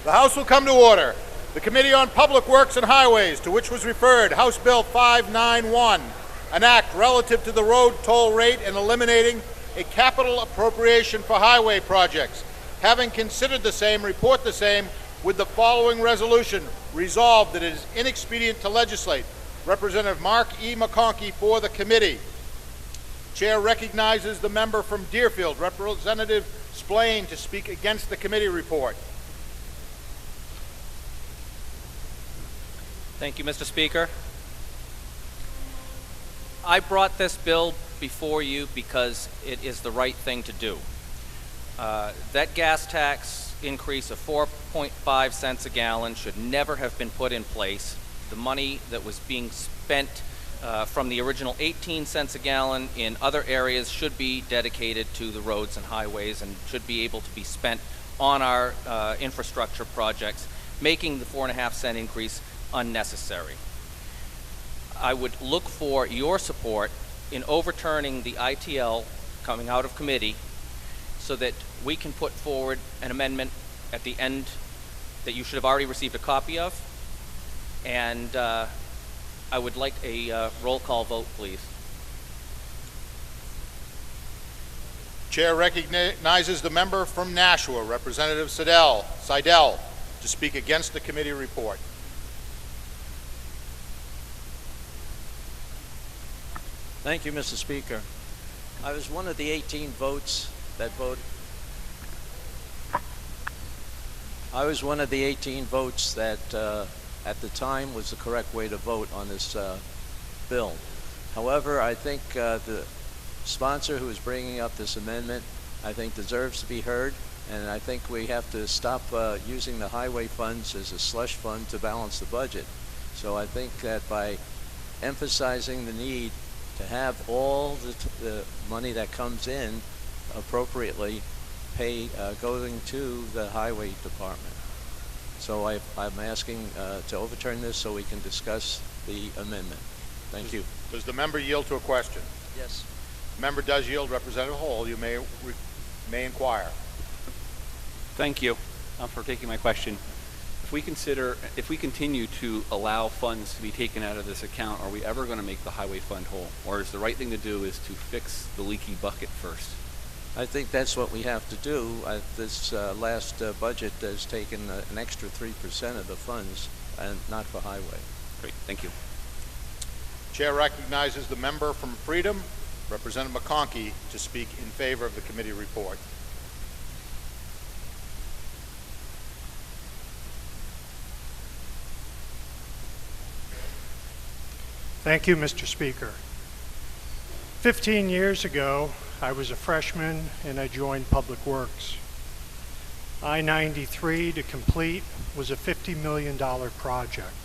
The House will come to order. The Committee on Public Works and Highways, to which was referred House Bill 591, an act relative to the road toll rate and eliminating a capital appropriation for highway projects. Having considered the same, report the same with the following resolution. Resolved that it is inexpedient to legislate. Representative Mark E. McConkey for the committee. Chair recognizes the member from Deerfield, Representative Splain, to speak against the committee report. Thank you, Mr. Speaker. I brought this bill before you because it is the right thing to do. That gas tax increase of 4.5 cents a gallon should never have been put in place. The money that was being spent from the original 18 cents a gallon in other areas should be dedicated to the roads and highways and should be able to be spent on our infrastructure projects, making the 4.5 cent increase unnecessary. I would look for your support in overturning the ITL coming out of committee so that we can put forward an amendment at the end that you should have already received a copy of. And I would like a roll call vote, please. Chair recognizes the member from Nashua, Representative Seidel, to speak against the committee report. Thank you, Mr. Speaker. I was one of the 18 votes that voted. I was one of the 18 votes that at the time was the correct way to vote on this bill. However, I think the sponsor who is bringing up this amendment, I think deserves to be heard, and I think we have to stop using the highway funds as a slush fund to balance the budget. So I think that by emphasizing the need to have all the money that comes in appropriately going to the highway department. So I'm asking to overturn this so we can discuss the amendment. Thank you. Does the member yield to a question? Yes. The member does yield. Representative Hall, you may inquire. Thank you for taking my question. If we continue to allow funds to be taken out of this account, are we ever going to make the highway fund whole? Or is the right thing to do is to fix the leaky bucket first? I think that's what we have to do. This last budget has taken an extra 3% of the funds, and not for highway. Great, thank you. Chair recognizes the member from Freedom, Representative McConkey, to speak in favor of the committee report. Thank you, Mr. Speaker. 15 years ago, I was a freshman and I joined Public Works. I-93 to complete was a $50 million project.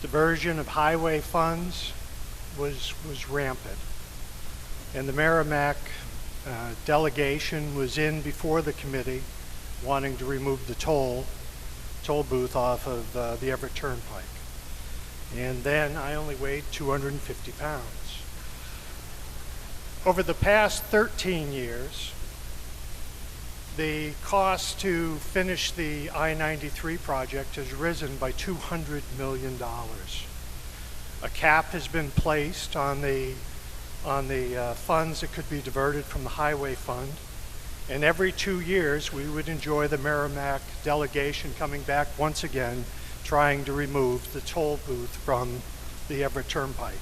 Diversion of highway funds was rampant. And the Merrimack delegation was in before the committee wanting to remove the toll booth off of the Everett Turnpike. And then I only weighed 250 pounds. Over the past 13 years, the cost to finish the I-93 project has risen by $200 million. A cap has been placed on the funds that could be diverted from the highway fund. And every 2 years, we would enjoy the Merrimack delegation coming back once again, trying to remove the toll booth from the Everett Turnpike.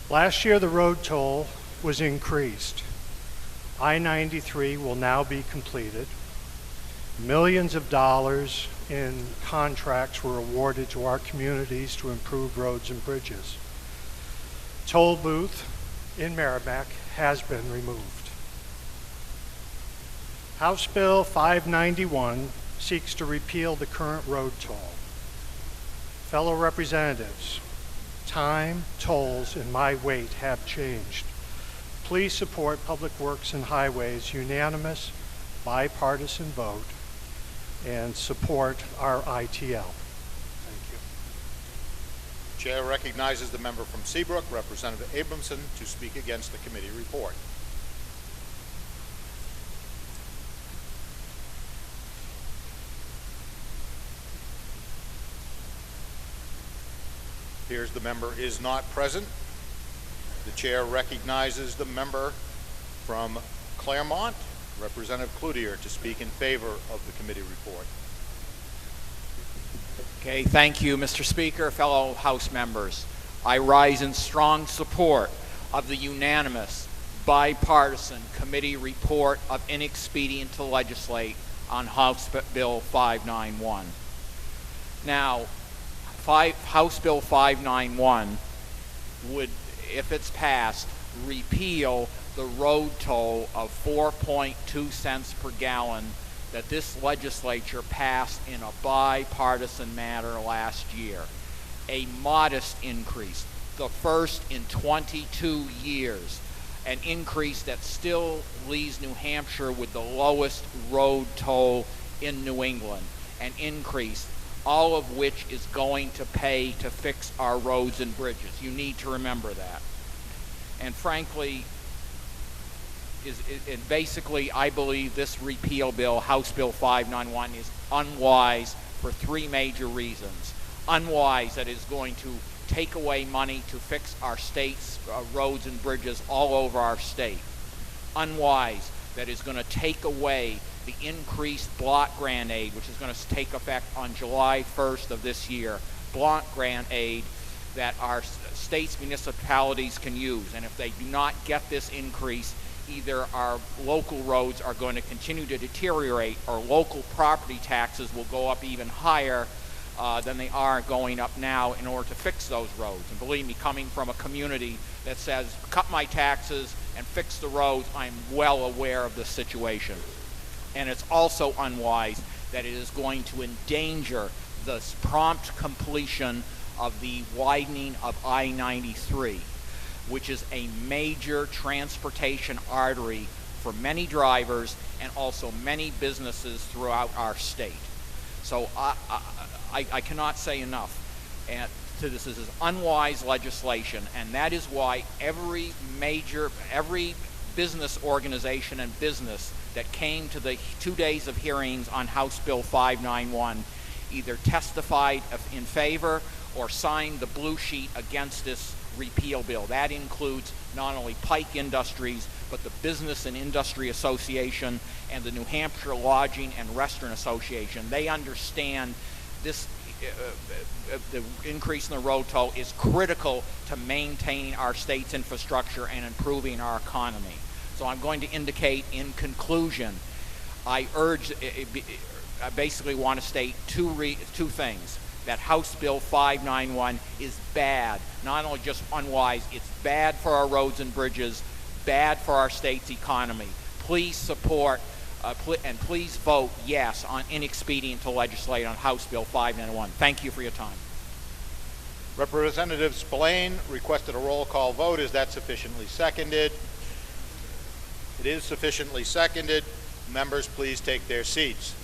Last year, the road toll was increased. I-93 will now be completed. Millions of dollars in contracts were awarded to our communities to improve roads and bridges. Toll booth in Merrimack has been removed. House Bill 591 seeks to repeal the current road toll. Fellow representatives, time, tolls, and my weight have changed. Please support Public Works and Highways' unanimous, bipartisan vote and support our ITL. Thank you. Chair recognizes the member from Seabrook, Representative Abramson, to speak against the committee report. Appears the member is not present. The chair recognizes the member from Claremont, Representative Cloutier, to speak in favor of the committee report. Okay, thank you, Mr. Speaker, fellow House members. I rise in strong support of the unanimous, bipartisan committee report of inexpedient to legislate on House Bill 591. Now, House Bill 591 would, if it's passed, repeal the road toll of 4.2 cents per gallon that this legislature passed in a bipartisan manner last year. A modest increase, the first in 22 years, an increase that still leaves New Hampshire with the lowest road toll in New England, an increase, all of which is going to pay to fix our roads and bridges. You need to remember that. And frankly, basically, I believe this repeal bill, House Bill 591, is unwise for three major reasons. Unwise, that is going to take away money to fix our state's roads and bridges all over our state. Unwise, that is going to take away the increased block grant aid, which is going to take effect on July 1st of this year. Block grant aid that our state's municipalities can use. And if they do not get this increase, either our local roads are going to continue to deteriorate or local property taxes will go up even higher than they are going up now in order to fix those roads. And believe me, coming from a community that says, cut my taxes and fix the roads, I'm well aware of this situation. And it's also unwise that it is going to endanger the prompt completion of the widening of I-93, which is a major transportation artery for many drivers and also many businesses throughout our state. So I cannot say enough to this. This is unwise legislation, and that is why every business organization and business that came to the 2 days of hearings on House Bill 591 either testified in favor or signed the blue sheet against this repeal bill. That includes not only Pike Industries, but the Business and Industry Association and the New Hampshire Lodging and Restaurant Association. They understand this, the increase in the road toll is critical to maintaining our state's infrastructure and improving our economy. So I'm going to indicate in conclusion, I basically want to state two things. That House Bill 591 is bad, not only just unwise, it's bad for our roads and bridges, bad for our state's economy. Please support and please vote yes on inexpedient to legislate on House Bill 591. Thank you for your time. Representative Spillane requested a roll call vote. Is that sufficiently seconded? It is sufficiently seconded. Members, please take their seats.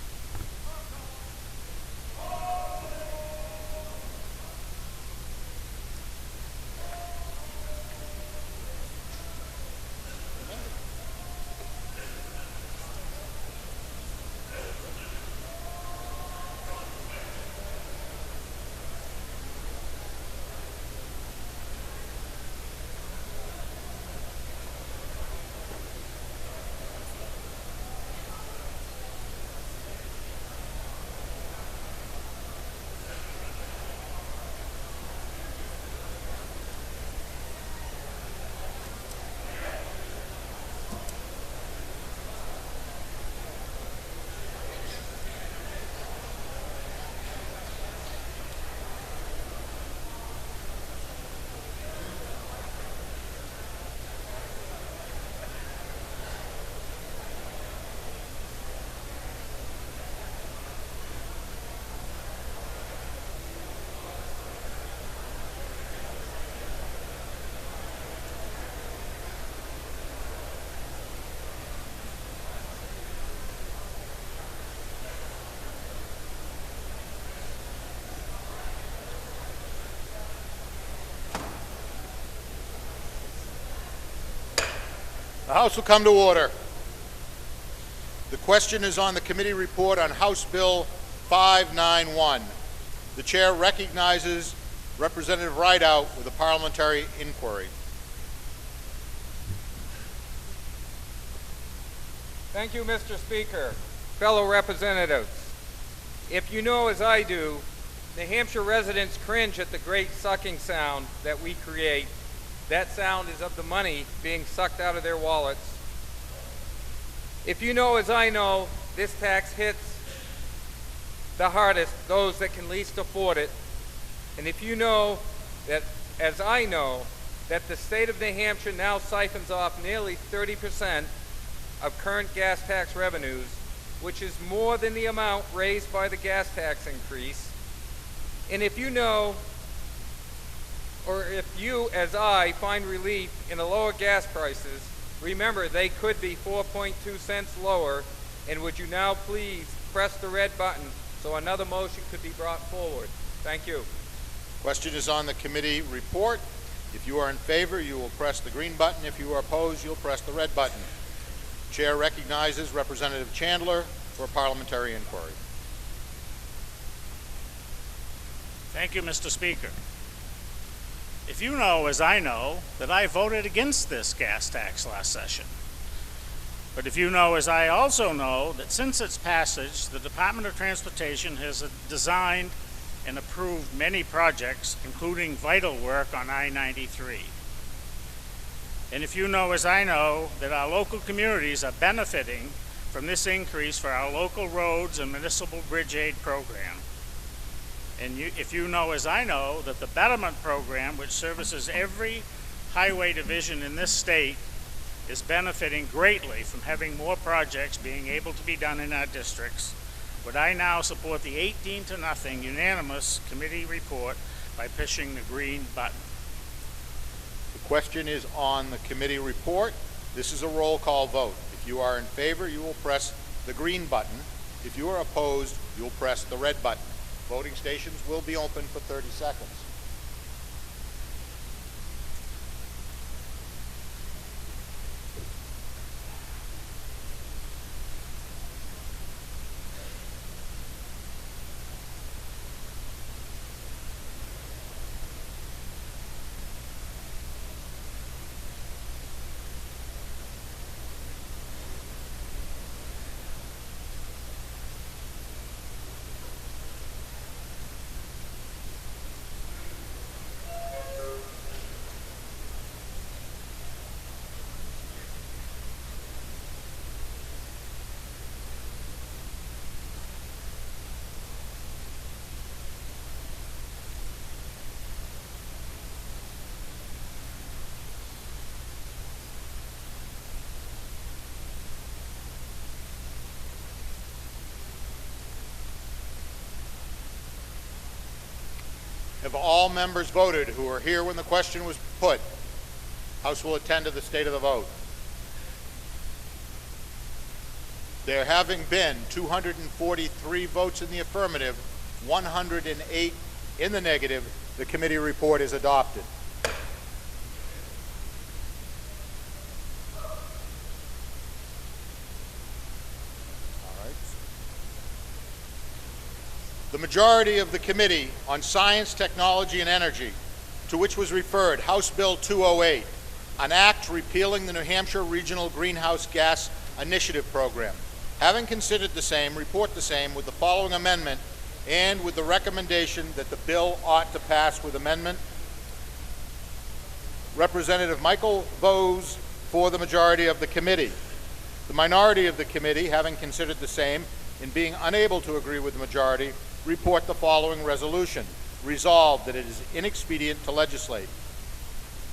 The House will come to order. The question is on the committee report on House Bill 591. The chair recognizes Representative Rideout with a parliamentary inquiry. Thank you, Mr. Speaker. Fellow representatives, if you know as I do, New Hampshire residents cringe at the great sucking sound that we create. That sound is of the money being sucked out of their wallets. If you know as I know, this tax hits the hardest those that can least afford it. And if you know that, as I know, that the state of New Hampshire now siphons off nearly 30% of current gas tax revenues, which is more than the amount raised by the gas tax increase. And if you know, or if you, as I, find relief in the lower gas prices, remember they could be 4.2 cents lower, and would you now please press the red button so another motion could be brought forward? Thank you. Question is on the committee report. If you are in favor, you will press the green button. If you are opposed, you'll press the red button. Chair recognizes Representative Chandler for a parliamentary inquiry. Thank you, Mr. Speaker. If you know, as I know, that I voted against this gas tax last session. But if you know, as I also know, that since its passage, the Department of Transportation has designed and approved many projects, including vital work on I-93. And if you know, as I know, that our local communities are benefiting from this increase for our local roads and municipal bridge aid program. And if you know, as I know, that the Betterment program, which services every highway division in this state, is benefiting greatly from having more projects being able to be done in our districts, would I now support the 18-0 unanimous committee report by pushing the green button? The question is on the committee report. This is a roll call vote. If you are in favor, you will press the green button. If you are opposed, you'll press the red button. Voting stations will be open for 30 seconds. Have all members voted who were here when the question was put? House will attend to the state of the vote. There having been 243 votes in the affirmative, 108 in the negative, the committee report is adopted. The majority of the Committee on Science, Technology, and Energy, to which was referred House Bill 208, an act repealing the New Hampshire Regional Greenhouse Gas Initiative Program, having considered the same, report the same with the following amendment and with the recommendation that the bill ought to pass with amendment. Representative Michael Vose for the majority of the committee. The minority of the committee, having considered the same and being unable to agree with the majority, report the following resolution. Resolved that it is inexpedient to legislate.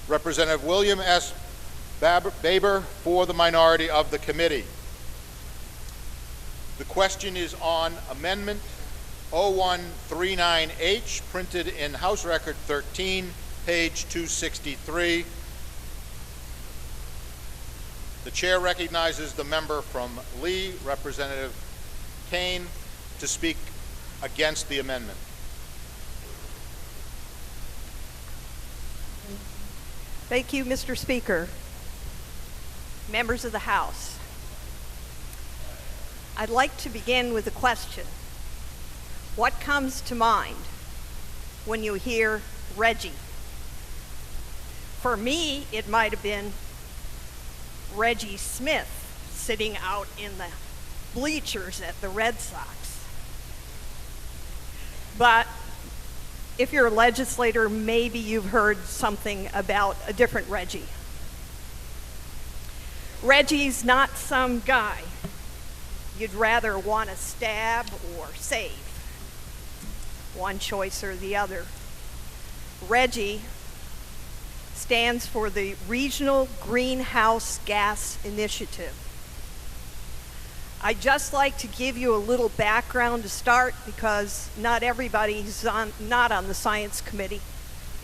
Representative William S. Baber for the minority of the committee. The question is on Amendment 0139H, printed in House Record 13, page 263. The chair recognizes the member from Lee, Representative Kane, to speak against the amendment. Thank you, Mr. Speaker. Members of the House, I'd like to begin with a question. What comes to mind when you hear Reggie. For me, it might have been Reggie Smith sitting out in the bleachers at the Red Sox. But if you're a legislator, maybe you've heard something about a different Reggie. Reggie's not some guy you'd rather want to stab or save. One choice or the other. Reggie stands for the Regional Greenhouse Gas Initiative. I'd just like to give you a little background to start, because not everybody who's not on the Science Committee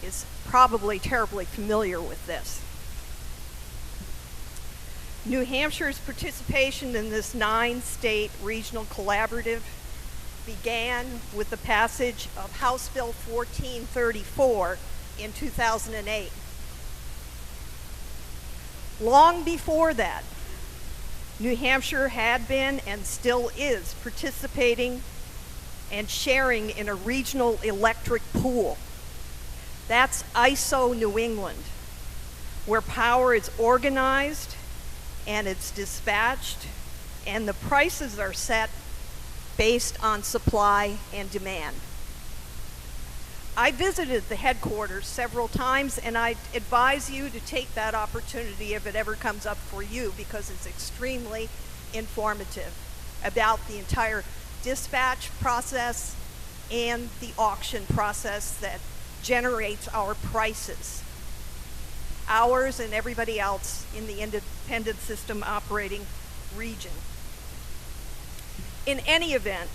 is probably terribly familiar with this. New Hampshire's participation in this 9-state regional collaborative began with the passage of House Bill 1434 in 2008. Long before that, New Hampshire had been and still is participating and sharing in a regional electric pool. That's ISO New England, where power is organized and it's dispatched, and the prices are set based on supply and demand. I visited the headquarters several times, and I advise you to take that opportunity if it ever comes up for you, because it's extremely informative about the entire dispatch process and the auction process that generates our prices, ours and everybody else in the independent system operating region. In any event,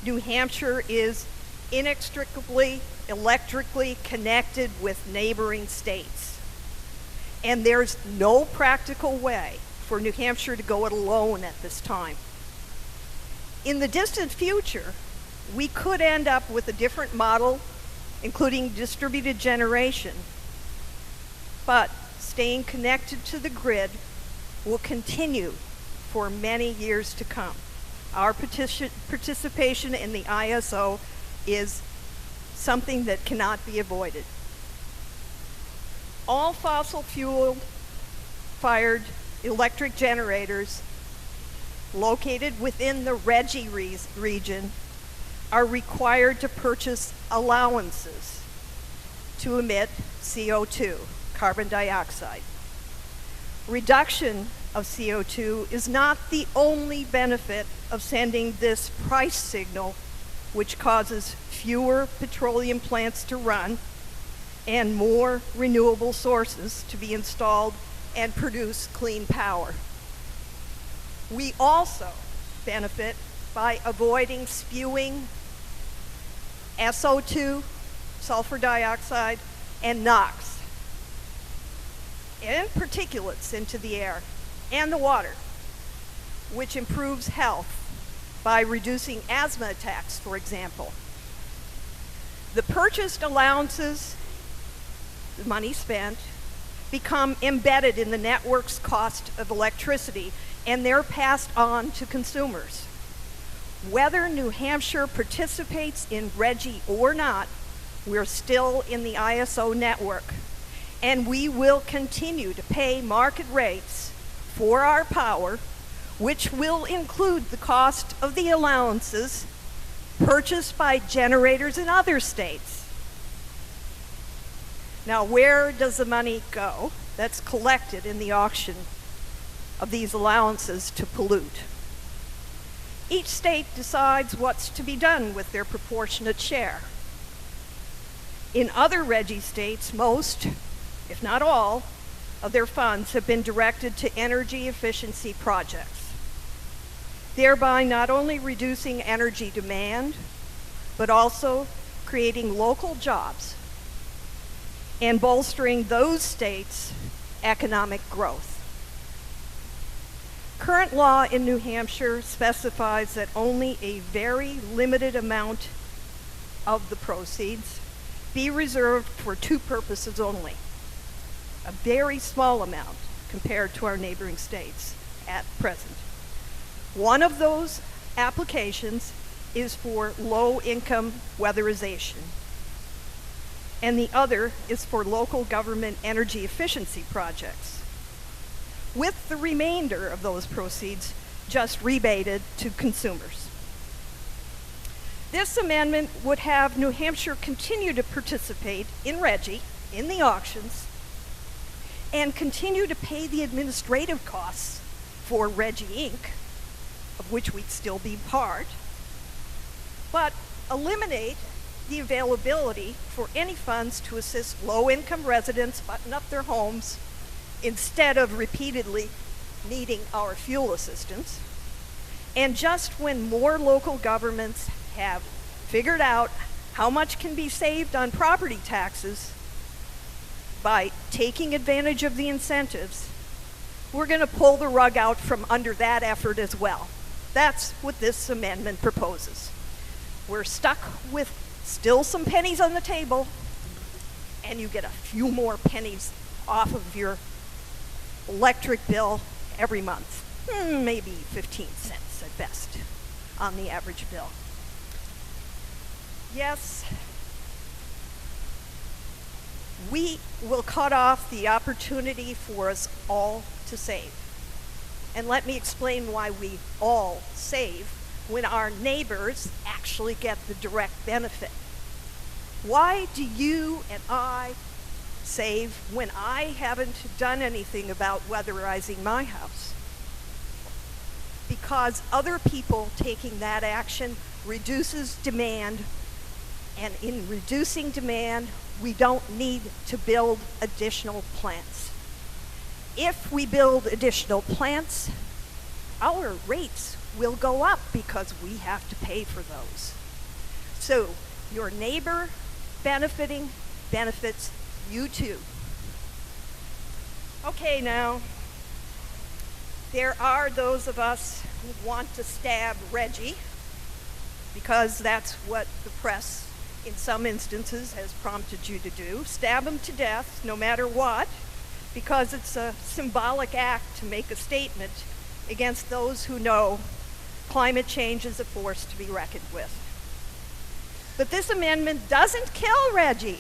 New Hampshire is inextricably electrically connected with neighboring states. And there's no practical way for New Hampshire to go it alone at this time. In the distant future, we could end up with a different model, including distributed generation, but staying connected to the grid will continue for many years to come. Our participation in the ISO is something that cannot be avoided. All fossil fuel fired electric generators located within the Reggie region are required to purchase allowances to emit CO2, carbon dioxide. Reduction of CO2 is not the only benefit of sending this price signal, which causes fewer petroleum plants to run and more renewable sources to be installed and produce clean power. We also benefit by avoiding spewing SO2, sulfur dioxide, and NOx, and particulates into the air and the water, which improves health by reducing asthma attacks, for example. The purchased allowances, the money spent, become embedded in the network's cost of electricity, and they're passed on to consumers. Whether New Hampshire participates in Reggie or not, we're still in the ISO network, and we will continue to pay market rates for our power, which will include the cost of the allowances purchased by generators in other states. Now, where does the money go that's collected in the auction of these allowances to pollute? Each state decides what's to be done with their proportionate share. In other Reggie states, most, if not all, of their funds have been directed to energy efficiency projects, thereby not only reducing energy demand, but also creating local jobs and bolstering those states' economic growth. Current law in New Hampshire specifies that only a very limited amount of the proceeds be reserved for two purposes only. A very small amount compared to our neighboring states at present. One of those applications is for low-income weatherization. and the other is for local government energy efficiency projects, with the remainder of those proceeds just rebated to consumers. This amendment would have New Hampshire continue to participate in RGGI, in the auctions, and continue to pay the administrative costs for RGGI Inc., of which we'd still be part, but eliminate the availability for any funds to assist low-income residents button up their homes instead of repeatedly needing our fuel assistance. And just when more local governments have figured out how much can be saved on property taxes by taking advantage of the incentives, we're going to pull the rug out from under that effort as well. That's what this amendment proposes. We're stuck with still some pennies on the table, and you get a few more pennies off of your electric bill every month. Maybe 15 cents at best on the average bill. Yes, we will cut off the opportunity for us all to save. And let me explain why we all save when our neighbors actually get the direct benefit. Why do you and I save when I haven't done anything about weatherizing my house? Because other people taking that action reduces demand, and in reducing demand, we don't need to build additional plants. If we build additional plants, our rates will go up because we have to pay for those. So your neighbor benefiting benefits you too. Okay, now, there are those of us who want to stab RGGI because that's what the press in some instances has prompted you to do. Stab them to death no matter what, because it's a symbolic act to make a statement against those who know climate change is a force to be reckoned with. But this amendment doesn't kill RGGI.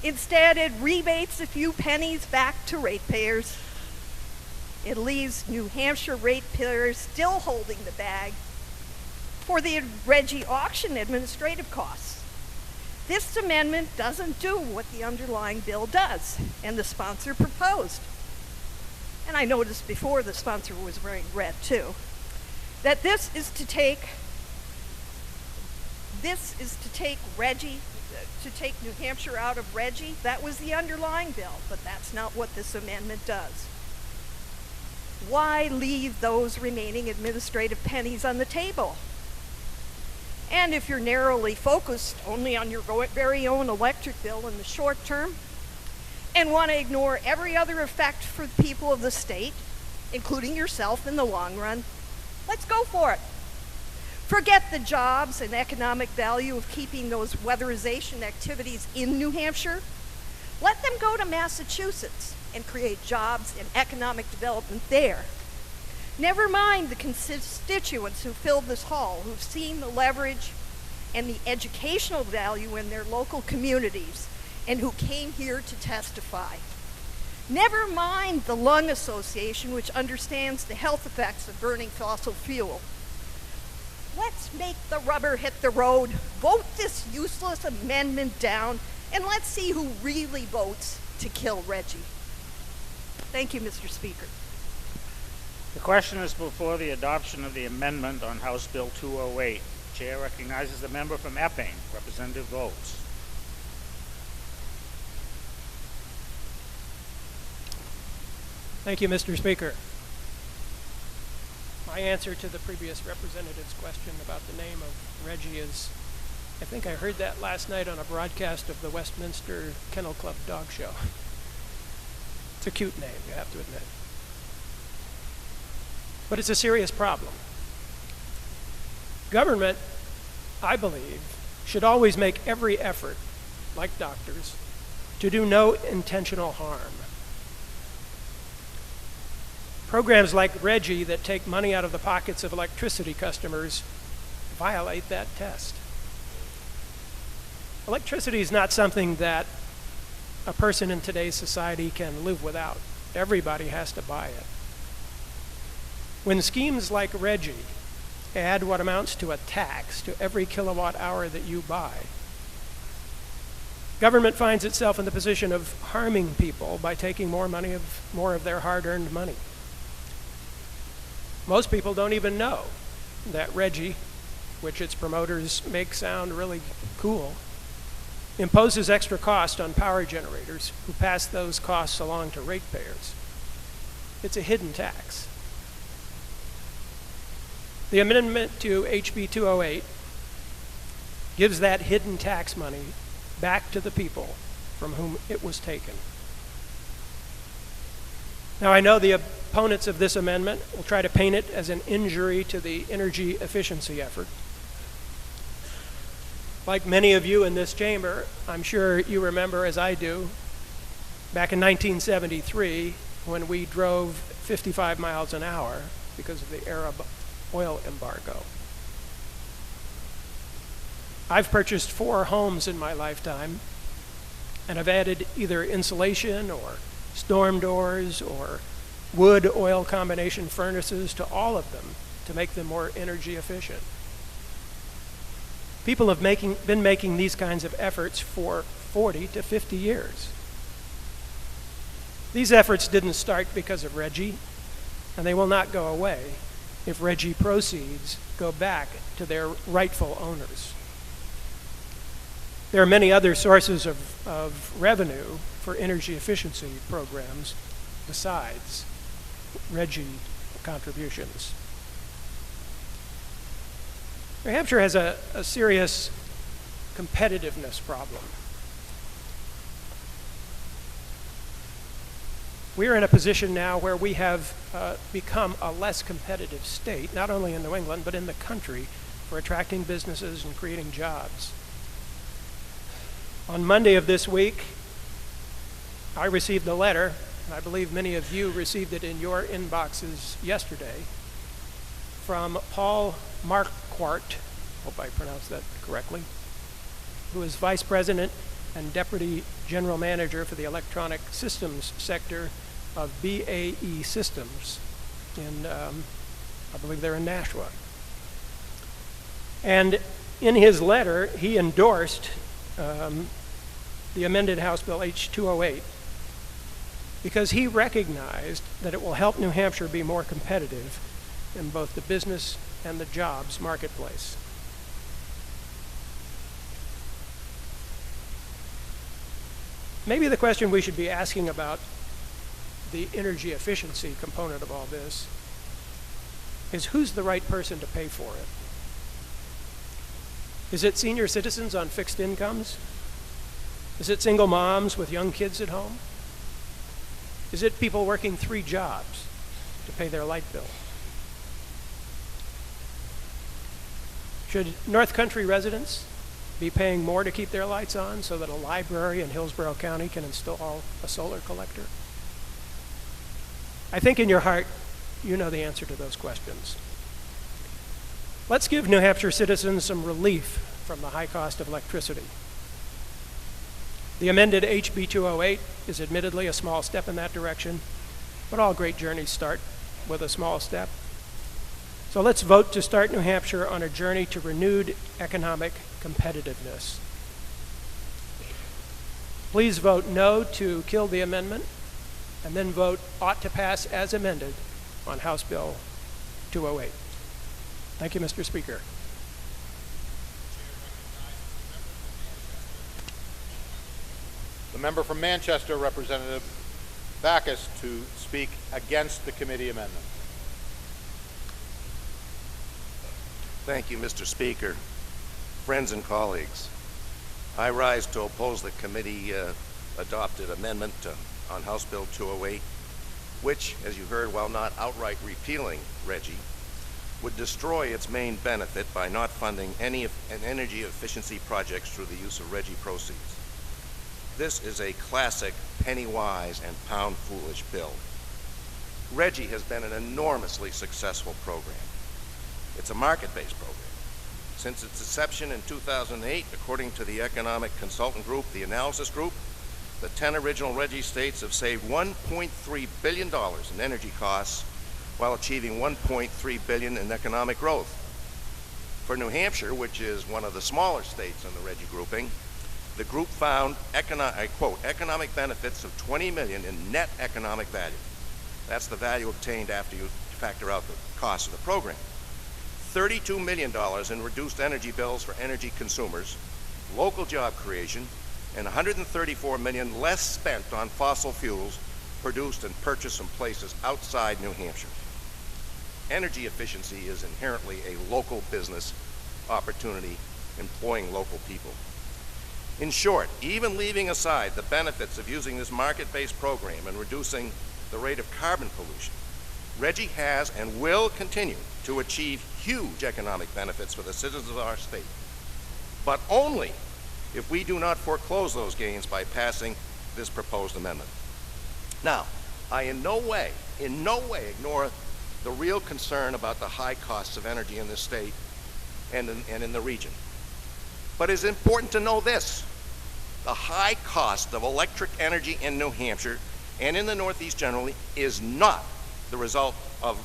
Instead, it rebates a few pennies back to ratepayers. It leaves New Hampshire ratepayers still holding the bag for the RGGI auction administrative costs. This amendment doesn't do what the underlying bill does, and the sponsor proposed. And I noticed before the sponsor was wearing red too, that this is to take RGGI, to take New Hampshire out of RGGI. That was the underlying bill, but that's not what this amendment does. Why leave those remaining administrative pennies on the table? And if you're narrowly focused only on your very own electric bill in the short term, and want to ignore every other effect for the people of the state, including yourself in the long run, let's go for it. Forget the jobs and economic value of keeping those weatherization activities in New Hampshire. Let them go to Massachusetts and create jobs and economic development there. Never mind the constituents who filled this hall, who've seen the leverage and the educational value in their local communities and who came here to testify. Never mind the Lung Association, which understands the health effects of burning fossil fuel. Let's make the rubber hit the road, vote this useless amendment down, and let's see who really votes to kill RGGI. Thank you, Mr. Speaker. The question is before the adoption of the amendment on House Bill 208. Chair recognizes the member from Epping, Representative Votes. Thank you, Mr. Speaker. My answer to the previous representative's question about the name of RGGI is, I think I heard that last night on a broadcast of the Westminster Kennel Club dog show. It's a cute name, you have to admit. But it's a serious problem. Government, I believe, should always make every effort, like doctors, to do no intentional harm. Programs like RGGI that take money out of the pockets of electricity customers violate that test. Electricity is not something that a person in today's society can live without. Everybody has to buy it. When schemes like RGGI add what amounts to a tax to every kilowatt hour that you buy, government finds itself in the position of harming people by taking more of their hard-earned money. Most people don't even know that RGGI, which its promoters make sound really cool, imposes extra cost on power generators who pass those costs along to ratepayers. It's a hidden tax. The amendment to HB 208 gives that hidden tax money back to the people from whom it was taken. Now, I know the opponents of this amendment will try to paint it as an injury to the energy efficiency effort. Like many of you in this chamber, I'm sure you remember, as I do, back in 1973 when we drove 55 miles an hour because of the Arab oil embargo. I've purchased 4 homes in my lifetime, and I've added either insulation or storm doors or wood-oil combination furnaces to all of them to make them more energy efficient. People have been making these kinds of efforts for 40 to 50 years. These efforts didn't start because of RGGI, and they will not go away if RGGI proceeds go back to their rightful owners. There are many other sources of revenue for energy efficiency programs besides RGGI contributions. New Hampshire has a serious competitiveness problem. We're in a position now where we have become a less competitive state, not only in New England, but in the country, for attracting businesses and creating jobs. On Monday of this week, I received a letter, and I believe many of you received it in your inboxes yesterday, from Paul Marquardt, hope I pronounced that correctly, who is Vice President and Deputy General Manager for the Electronic Systems sector of BAE Systems in, I believe they're in Nashua. And in his letter, he endorsed the amended House Bill H208 because he recognized that it will help New Hampshire be more competitive in both the business and the jobs marketplace. Maybe the question we should be asking about the energy efficiency component of all this is who's the right person to pay for it? Is it senior citizens on fixed incomes? Is it single moms with young kids at home? Is it people working 3 jobs to pay their light bill? Should North Country residents be paying more to keep their lights on so that a library in Hillsborough County can install a solar collector? I think in your heart, you know the answer to those questions. Let's give New Hampshire citizens some relief from the high cost of electricity. The amended HB 208 is admittedly a small step in that direction, but all great journeys start with a small step. So let's vote to start New Hampshire on a journey to renewed economic competitiveness. Please vote no to kill the amendment, and then vote ought to pass as amended on House Bill 208. Thank you, Mr. Speaker. The member from Manchester, Representative Backus, to speak against the committee amendment. Thank you, Mr. Speaker. Friends and colleagues, I rise to oppose the committee adopted amendment on House Bill 208, which, as you heard, while not outright repealing RGGI, would destroy its main benefit by not funding any energy efficiency projects through the use of RGGI proceeds. This is a classic penny-wise and pound-foolish bill. RGGI has been an enormously successful program. It's a market-based program. Since its inception in 2008, according to the Economic Consultant Group, the Analysis Group, the 10 original RGGI states have saved $1.3 billion in energy costs while achieving $1.3 billion in economic growth. For New Hampshire, which is one of the smaller states in the RGGI grouping, the group found, I quote, economic benefits of $20 million in net economic value. That's the value obtained after you factor out the cost of the program. $32 million in reduced energy bills for energy consumers, local job creation, and $134 million less spent on fossil fuels produced and purchased from places outside New Hampshire. Energy efficiency is inherently a local business opportunity employing local people. In short, even leaving aside the benefits of using this market-based program and reducing the rate of carbon pollution, RGGI has and will continue to achieve huge economic benefits for the citizens of our state, but only if we do not foreclose those gains by passing this proposed amendment. Now, I in no way ignore the real concern about the high costs of energy in this state and in the region. But it's important to know this: the high cost of electric energy in New Hampshire and in the Northeast generally is not the result of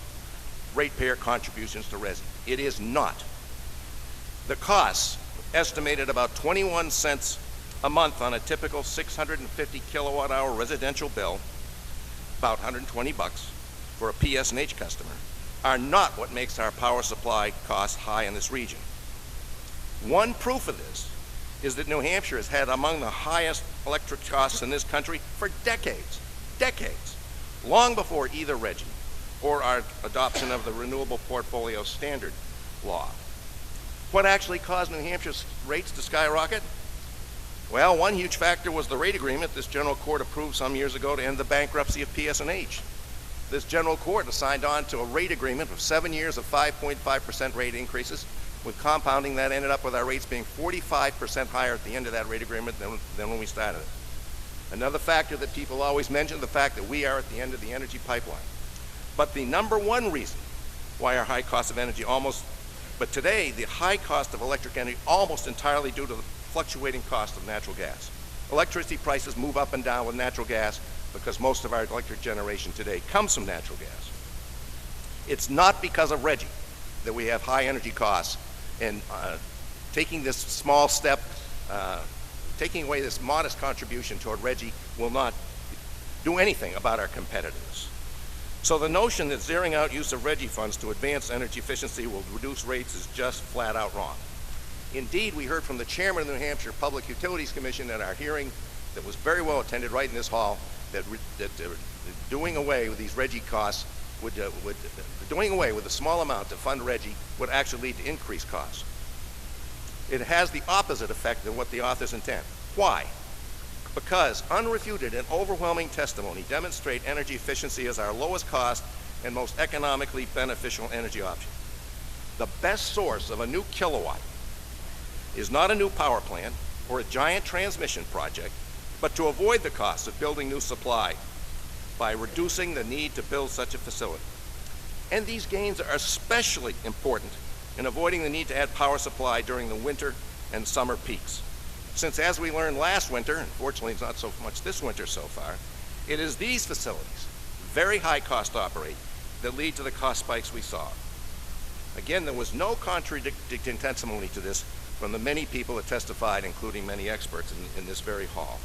ratepayer contributions to RGGI. It is not. The costs, estimated about 21 cents a month on a typical 650 kilowatt hour residential bill, about 120 bucks for a PSNH customer, are not what makes our power supply costs high in this region. One proof of this is that New Hampshire has had among the highest electric costs in this country for decades, long before either RGGI or our adoption of the Renewable Portfolio Standard law. What actually caused New Hampshire's rates to skyrocket? Well, one huge factor was the rate agreement this general court approved some years ago to end the bankruptcy of PSNH. This general court signed on to a rate agreement of 7 years of 5.5% rate increases, with compounding that ended up with our rates being 45% higher at the end of that rate agreement than when we started it. Another factor that people always mention, the fact that we are at the end of the energy pipeline. But the number one reason why our high cost of energy today, the high cost of electric energy almost entirely due to the fluctuating cost of natural gas. Electricity prices move up and down with natural gas because most of our electric generation today comes from natural gas. It's not because of RGGI that we have high energy costs, and taking this small step, taking away this modest contribution toward RGGI will not do anything about our competitiveness. So the notion that zeroing out use of RGGI funds to advance energy efficiency will reduce rates is just flat out wrong. Indeed, we heard from the chairman of the New Hampshire Public Utilities Commission at our hearing that was very well attended right in this hall, that doing away with these RGGI costs doing away with a small amount to fund RGGI would actually lead to increased costs. It has the opposite effect of what the authors intend. Why? Because unrefuted and overwhelming testimony demonstrate energy efficiency as our lowest cost and most economically beneficial energy option. The best source of a new kilowatt is not a new power plant or a giant transmission project, but to avoid the costs of building new supply by reducing the need to build such a facility. And these gains are especially important in avoiding the need to add power supply during the winter and summer peaks. Since, as we learned last winter, and fortunately it's not so much this winter so far, it is these facilities, very high cost to operate, that lead to the cost spikes we saw. Again, there was no contradicting testimony to this from the many people that testified, including many experts in this very hall.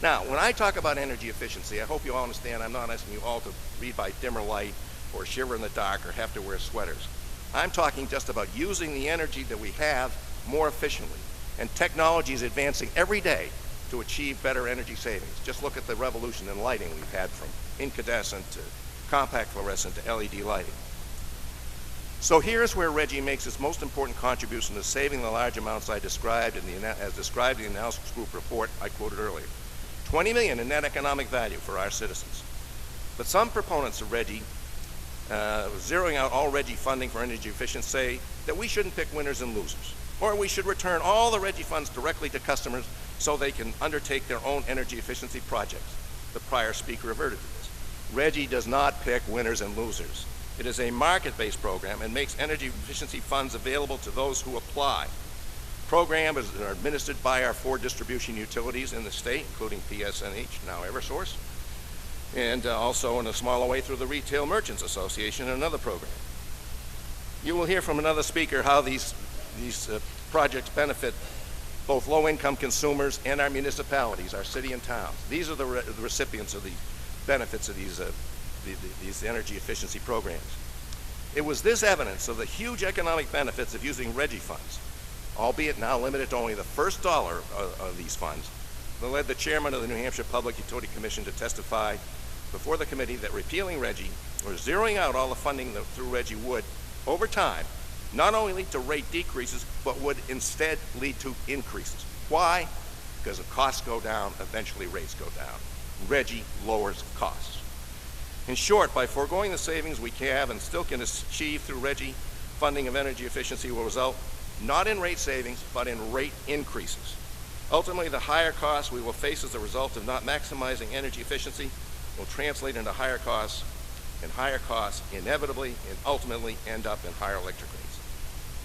Now, when I talk about energy efficiency, I hope you all understand I'm not asking you all to read by dimmer light or shiver in the dark or have to wear sweaters. I'm talking just about using the energy that we have more efficiently, and technology is advancing every day to achieve better energy savings. Just look at the revolution in lighting we've had from incandescent to compact fluorescent to LED lighting. So here's where RGGI makes its most important contribution to saving the large amounts as described in the Analysis Group report I quoted earlier. $20 million in net economic value for our citizens. But some proponents of RGGI, zeroing out all RGGI funding for energy efficiency, say that we shouldn't pick winners and losers, or we should return all the RGGI funds directly to customers so they can undertake their own energy efficiency projects. The prior speaker reverted to this. RGGI does not pick winners and losers. It is a market-based program and makes energy efficiency funds available to those who apply. Program is administered by our 4 distribution utilities in the state, including PSNH, now Eversource, and also in a smaller way through the Retail Merchants Association and another program. You will hear from another speaker how these projects benefit both low-income consumers and our municipalities, our city and towns. These are the recipients of the benefits of these energy efficiency programs. It was this evidence of the huge economic benefits of using RGGI funds, albeit now limited to only the first dollar of these funds, that led the chairman of the New Hampshire Public Utility Commission to testify before the committee that repealing RGGI or zeroing out all the funding through RGGI would, over time, not only lead to rate decreases, but would instead lead to increases. Why? Because if costs go down, eventually rates go down. RGGI lowers costs. In short, by foregoing the savings we have and still can achieve through RGGI, funding of energy efficiency will result not in rate savings, but in rate increases. Ultimately, the higher costs we will face as a result of not maximizing energy efficiency will translate into higher costs, and higher costs inevitably and ultimately end up in higher electric rates.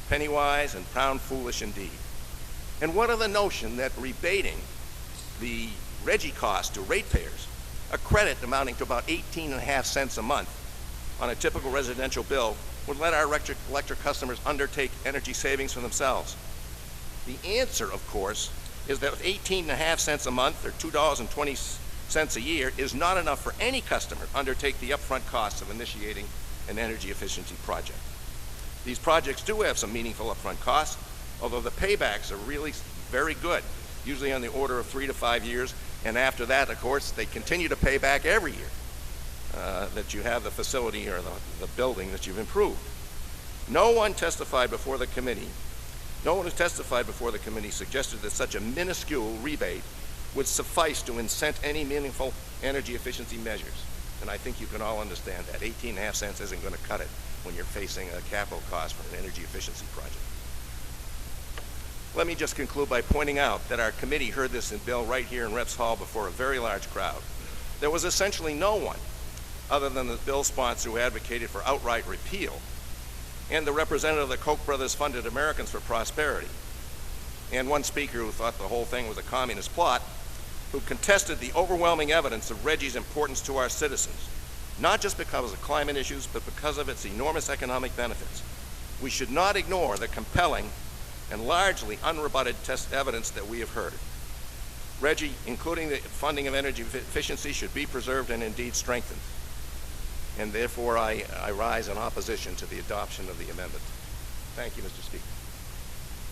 Penny wise and pound foolish indeed. And what of the notion that rebating the RGGI cost to ratepayers, a credit amounting to about 18.5 cents a month on a typical residential bill, would let our electric customers undertake energy savings for themselves? The answer, of course, is that 18.5 cents a month, or $2.20 a year, is not enough for any customer to undertake the upfront costs of initiating an energy efficiency project. These projects do have some meaningful upfront costs, although the paybacks are really very good, usually on the order of 3 to 5 years, and after that, of course, they continue to pay back every year that you have the facility or the building that you've improved. No one who testified before the committee suggested that such a minuscule rebate would suffice to incent any meaningful energy efficiency measures. And I think you can all understand that 18.5 cents isn't going to cut it when you're facing a capital cost for an energy efficiency project. Let me just conclude by pointing out that our committee heard this bill right here in Reps Hall before a very large crowd. There was essentially no one other than the bill sponsor who advocated for outright repeal, and the representative of the Koch brothers funded Americans for Prosperity, and one speaker who thought the whole thing was a communist plot, who contested the overwhelming evidence of RGGI's importance to our citizens, not just because of climate issues, but because of its enormous economic benefits. We should not ignore the compelling and largely unrebutted test evidence that we have heard. RGGI, including the funding of energy efficiency, should be preserved and indeed strengthened. And therefore, I rise in opposition to the adoption of the amendment. Thank you, Mr. Speaker.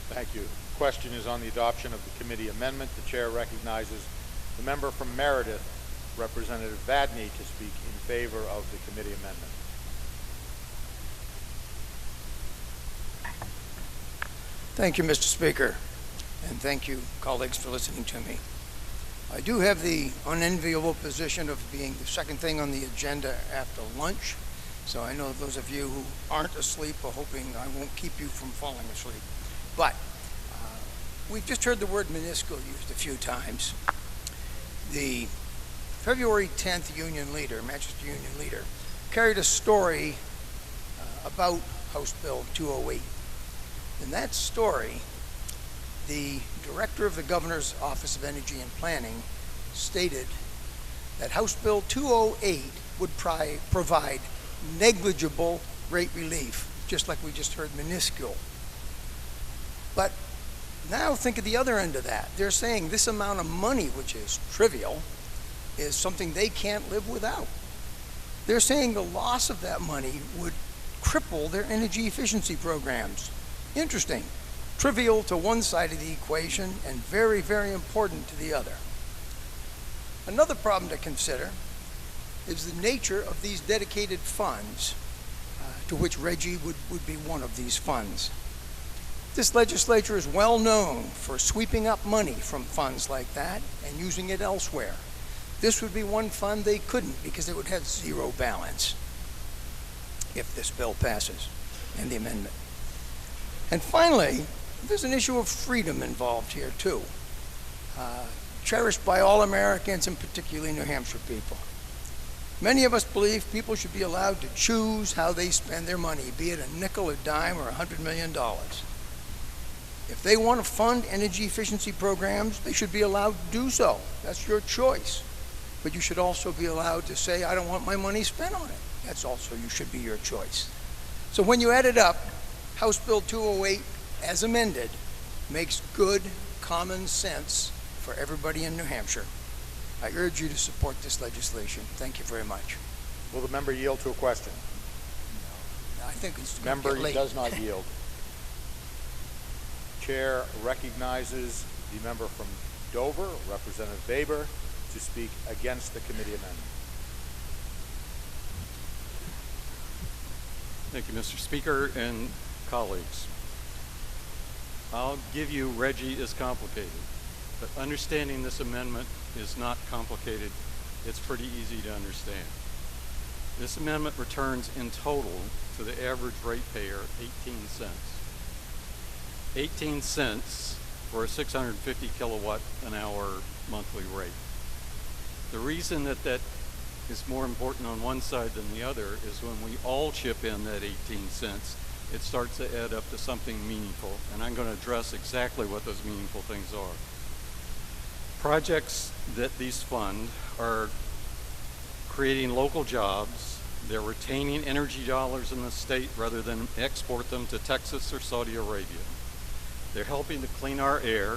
Thank you. Question is on the adoption of the committee amendment. The chair recognizes the member from Meredith, Representative Vadney, to speak in favor of the committee amendment. Thank you, Mr. Speaker, and thank you, colleagues, for listening to me. I do have the unenviable position of being the second thing on the agenda after lunch, so I know those of you who aren't asleep are hoping I won't keep you from falling asleep. But we've just heard the word minuscule used a few times. The February 10th Union Leader, Manchester Union Leader, carried a story about House Bill 208. In that story, the director of the Governor's Office of Energy and Planning stated that House Bill 208 would provide negligible rate relief, just like we just heard minuscule. But now think of the other end of that. They're saying this amount of money, which is trivial, is something they can't live without. They're saying the loss of that money would cripple their energy efficiency programs. Interesting. Trivial to one side of the equation and very, very important to the other. Another problem to consider is the nature of these dedicated funds, to which RGGI would be one of these funds. This legislature is well known for sweeping up money from funds like that and using it elsewhere. This would be one fund they couldn't, because it would have zero balance if this bill passes and the amendment. And finally, there's an issue of freedom involved here too, cherished by all Americans and particularly New Hampshire people. Many of us believe people should be allowed to choose how they spend their money, be it a nickel, a dime, or $100 million. If they want to fund energy efficiency programs, they should be allowed to do so. That's your choice. But you should also be allowed to say, I don't want my money spent on it. That's also should be your choice. So when you add it up, House Bill 208, as amended, makes good common sense for everybody in New Hampshire. I urge you to support this legislation. Thank you very much. Will the member yield to a question? I think it's going to Member get late. does not yield. Chair recognizes the member from Dover, Representative Baber, to speak against the committee amendment. Thank you, Mr. Speaker and colleagues. I'll give you Reggie is complicated, but understanding this amendment is not complicated. It's pretty easy to understand. This amendment returns in total to the average ratepayer 18 cents. 18 cents for a 650 kilowatt an hour monthly rate. The reason that that is more important on one side than the other is when we all chip in that 18 cents, it starts to add up to something meaningful, and I'm going to address exactly what those meaningful things are. Projects that these fund are creating local jobs. They're retaining energy dollars in the state rather than export them to Texas or Saudi Arabia. They're helping to clean our air.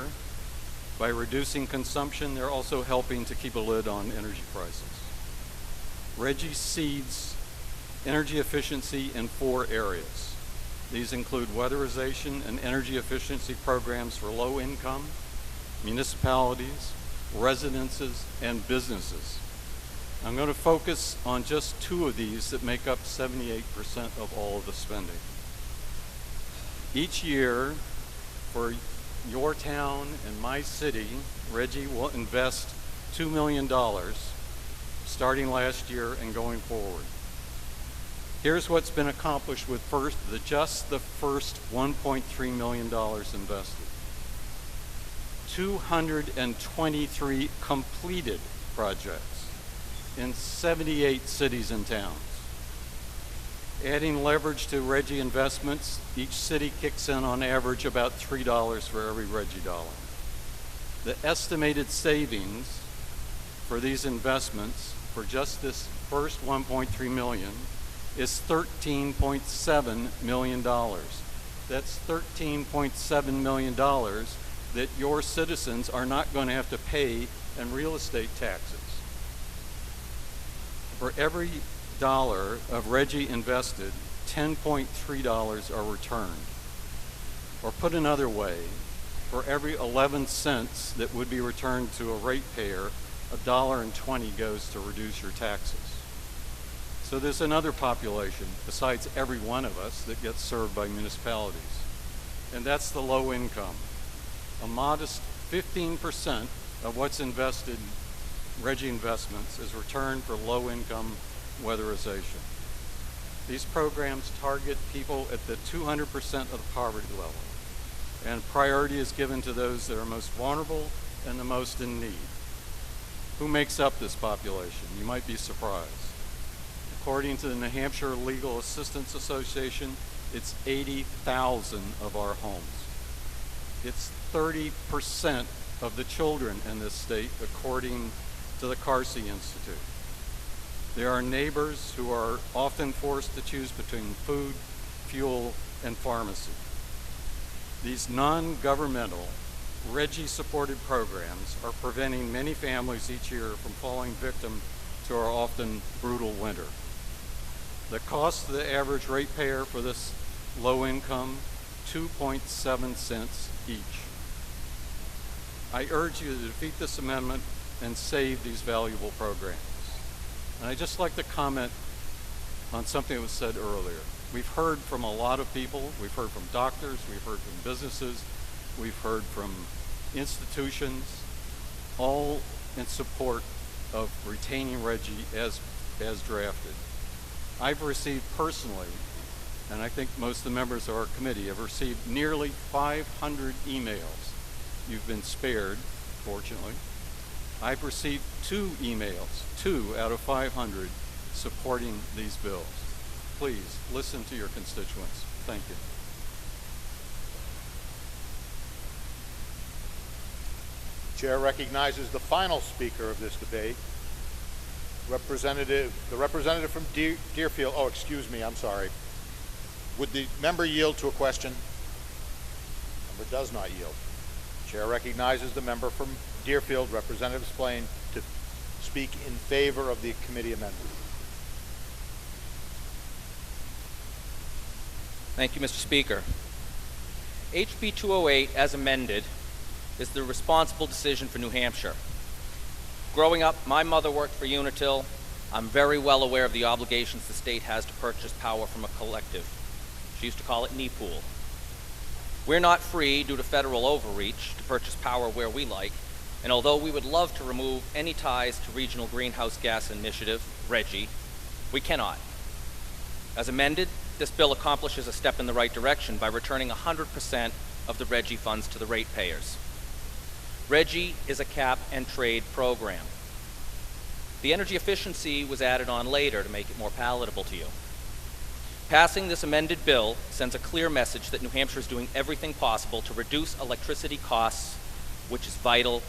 By reducing consumption, they're also helping to keep a lid on energy prices. Reggie seeds energy efficiency in 4 areas. These include weatherization and energy efficiency programs for low income, municipalities, residences, and businesses. I'm going to focus on just 2 of these that make up 78% of all of the spending. Each year, for your town and my city, Reggie will invest $2 million starting last year and going forward. Here's what's been accomplished with just the first $1.3 million invested. 223 completed projects in 78 cities and towns. Adding leverage to Reggie investments, each city kicks in on average about $3 for every Reggie dollar. The estimated savings for these investments for just this first 1.3 million is $13.7 million. That's $13.7 million that your citizens are not going to have to pay in real estate taxes. For every dollar of Reggie invested, $10.3 are returned. Or put another way, for every 11 cents that would be returned to a ratepayer, $1.20 goes to reduce your taxes. So there's another population besides every one of us that gets served by municipalities, and that's the low income. A modest 15% of what's invested, Reggie investments, is returned for low income weatherization. These programs target people at the 200% of the poverty level, and priority is given to those that are most vulnerable and the most in need. Who makes up this population? You might be surprised. According to the New Hampshire Legal Assistance Association, it's 80,000 of our homes. It's 30% of the children in this state, according to the Carsey Institute. There are neighbors who are often forced to choose between food, fuel, and pharmacy. These non-governmental, Reggie-supported programs are preventing many families each year from falling victim to our often brutal winter. The cost to the average ratepayer for this low income, 2.7 cents each. I urge you to defeat this amendment and save these valuable programs. And I'd just like to comment on something that was said earlier. We've heard from a lot of people. We've heard from doctors. We've heard from businesses. We've heard from institutions, all in support of retaining Reggie as drafted. I've received personally, and I think most of the members of our committee have received nearly 500 emails. You've been spared, fortunately. I've received 2 emails, 2 out of 500, supporting these bills. Please listen to your constituents. Thank you. Chair recognizes the final speaker of this debate, the representative from Deerfield. Oh, excuse me, I'm sorry. Would the member yield to a question? Member does not yield. Chair recognizes the member from Deerfield, Representative Splain, to speak in favor of the committee amendment. Thank you, Mr. Speaker. HB 208, as amended, is the responsible decision for New Hampshire. Growing up, my mother worked for Unitil. I'm very well aware of the obligations the state has to purchase power from a collective. She used to call it NEPOOL. We're not free, due to federal overreach, to purchase power where we like, and although we would love to remove any ties to Regional Greenhouse Gas Initiative, RGGI, we cannot. As amended, this bill accomplishes a step in the right direction by returning 100% of the RGGI funds to the ratepayers. RGGI is a cap and trade program. The energy efficiency was added on later to make it more palatable to you. Passing this amended bill sends a clear message that New Hampshire is doing everything possible to reduce electricity costs, which is vital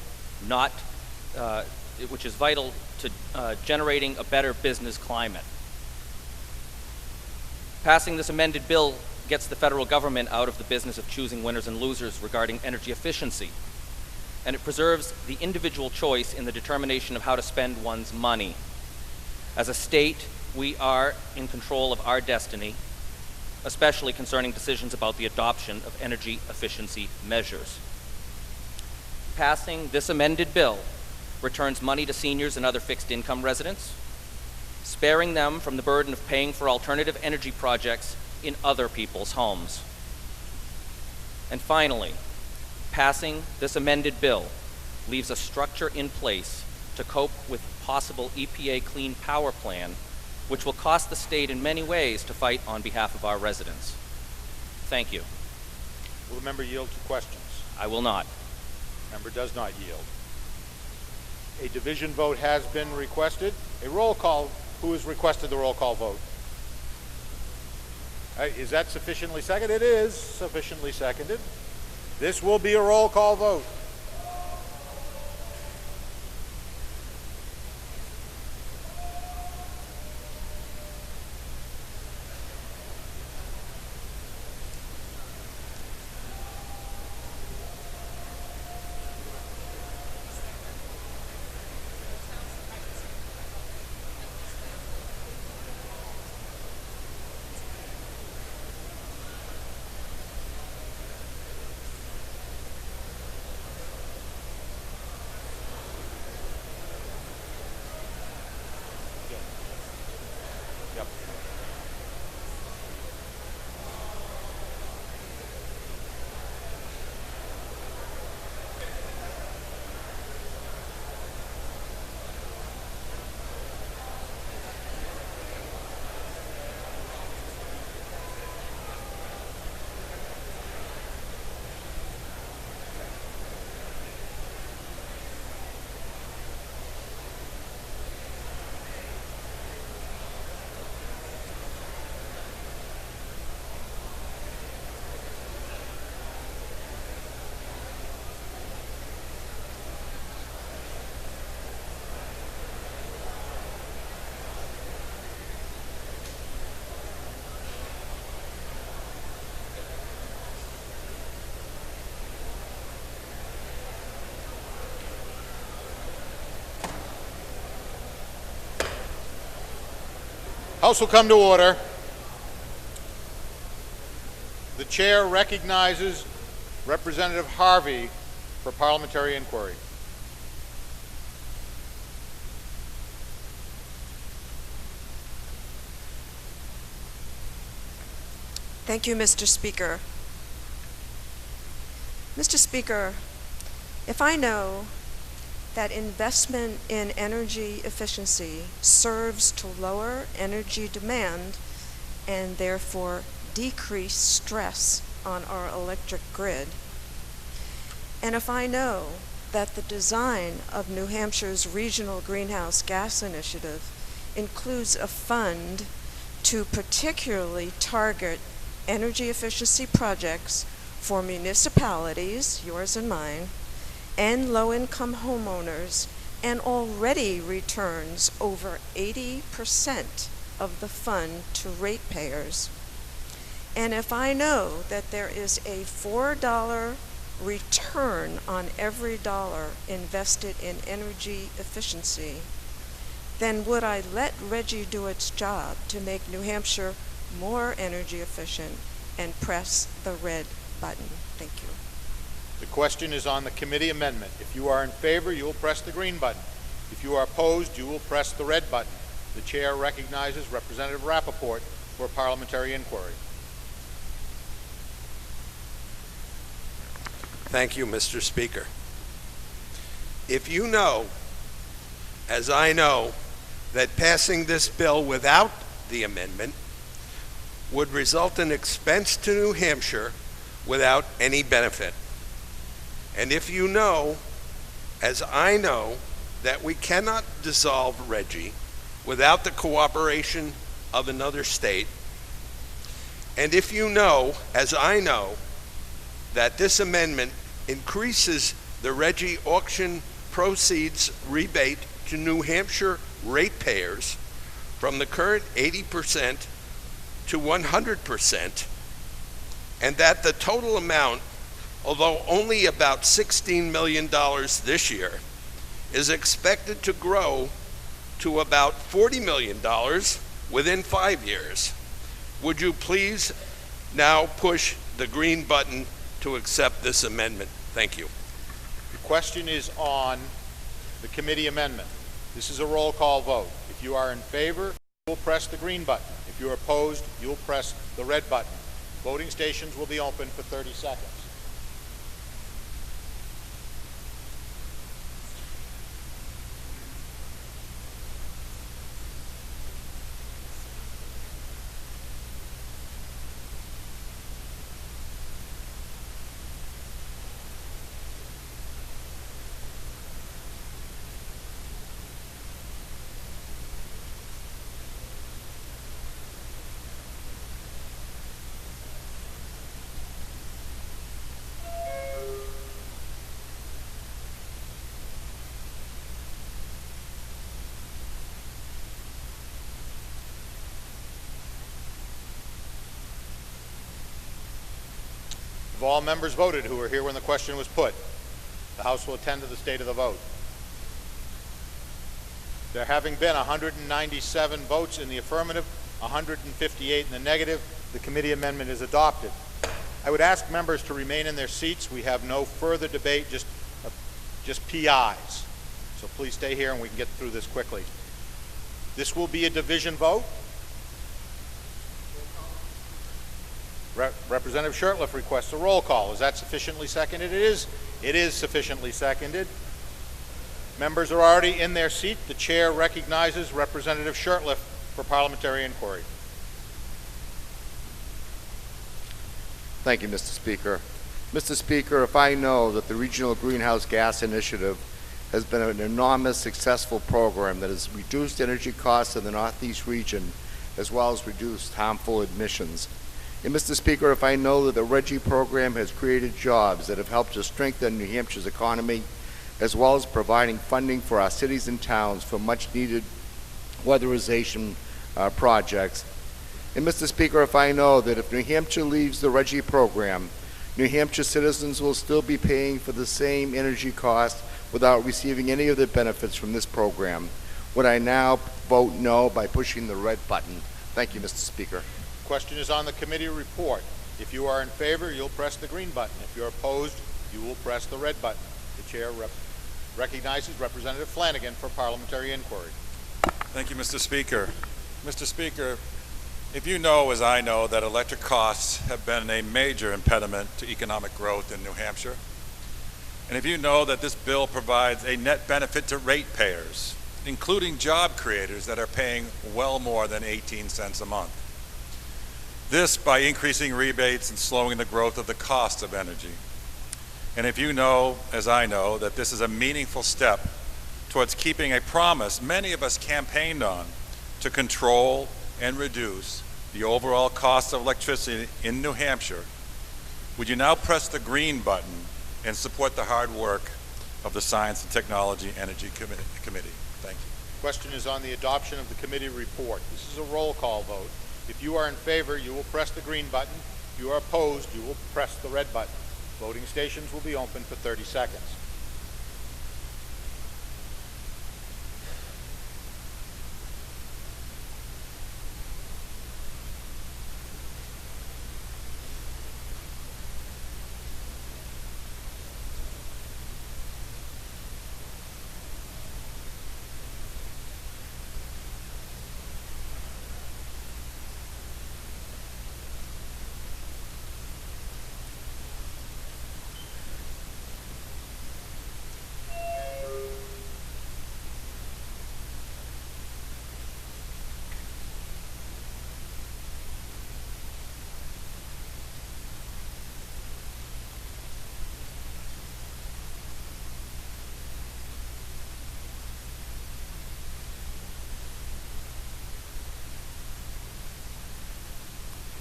to generating a better business climate. Passing this amended bill gets the federal government out of the business of choosing winners and losers regarding energy efficiency, and it preserves the individual choice in the determination of how to spend one's money. As a state, we are in control of our destiny, especially concerning decisions about the adoption of energy efficiency measures. Passing this amended bill returns money to seniors and other fixed income residents, sparing them from the burden of paying for alternative energy projects in other people's homes. And finally, passing this amended bill leaves a structure in place to cope with possible EPA Clean Power Plan, which will cost the state in many ways to fight on behalf of our residents. Thank you. Will the member yield to questions? I will not. Member does not yield. A division vote has been requested. A roll call. Who has requested the roll call vote? Is that sufficiently seconded? It is sufficiently seconded. This will be a roll call vote. House will come to order. The chair recognizes Representative Harvey for parliamentary inquiry. Thank you, Mr. Speaker. Mr. Speaker, if I know that investment in energy efficiency serves to lower energy demand and therefore decrease stress on our electric grid, and if I know that the design of New Hampshire's Regional Greenhouse Gas Initiative includes a fund to particularly target energy efficiency projects for municipalities, yours and mine, and low-income homeowners, and already returns over 80% of the fund to ratepayers. And if I know that there is a $4 return on every dollar invested in energy efficiency, then would I let RGGI do its job to make New Hampshire more energy efficient and press the red button? Thank you. The question is on the committee amendment. If you are in favor, you will press the green button. If you are opposed, you will press the red button. The chair recognizes Representative Rappaport for a parliamentary inquiry. Thank you, Mr. Speaker. If you know, as I know, that passing this bill without the amendment would result in expense to New Hampshire without any benefit, and if you know, as I know, that we cannot dissolve RGGI without the cooperation of another state, and if you know, as I know, that this amendment increases the RGGI auction proceeds rebate to New Hampshire ratepayers from the current 80% to 100%, and that the total amount, although only about $16 million this year, is expected to grow to about $40 million within 5 years. Would you please now push the green button to accept this amendment? Thank you. The question is on the committee amendment. This is a roll call vote. If you are in favor, you will press the green button. If you are opposed, you will press the red button. Voting stations will be open for 30 seconds. Have all members voted who were here when the question was put? The House will attend to the state of the vote. There having been 197 votes in the affirmative, 158 in the negative, the committee amendment is adopted. I would ask members to remain in their seats. We have no further debate, just PIs. So please stay here and we can get through this quickly. This will be a division vote. Representative Shurtleff requests a roll call. Is that sufficiently seconded? It is sufficiently seconded. Members are already in their seat. The chair recognizes Representative Shurtleff for parliamentary inquiry. Thank you, Mr. Speaker. Mr. Speaker, if I know that the Regional Greenhouse Gas Initiative has been an enormous successful program that has reduced energy costs in the Northeast region as well as reduced harmful emissions. And Mr. Speaker, if I know that the RGGI program has created jobs that have helped to strengthen New Hampshire's economy, as well as providing funding for our cities and towns for much needed weatherization projects. And Mr. Speaker, if I know that if New Hampshire leaves the RGGI program, New Hampshire citizens will still be paying for the same energy costs without receiving any of the benefits from this program, would I now vote no by pushing the red button? Thank you, Mr. Speaker. Question is on the committee report. If you are in favor, you'll press the green button. If you're opposed, you will press the red button. The chair recognizes Representative Flanagan for parliamentary inquiry. Thank you, Mr. Speaker. Mr. Speaker, if you know, as I know, that electric costs have been a major impediment to economic growth in New Hampshire, and if you know that this bill provides a net benefit to ratepayers, including job creators that are paying well more than 18 cents a month, this by increasing rebates and slowing the growth of the cost of energy. And if you know, as I know, that this is a meaningful step towards keeping a promise many of us campaigned on to control and reduce the overall cost of electricity in New Hampshire, would you now press the green button and support the hard work of the Science and Technology Energy Committee? Thank you. Question is on the adoption of the committee report. This is a roll call vote. If you are in favor, you will press the green button. If you are opposed, you will press the red button. Voting stations will be open for 30 seconds.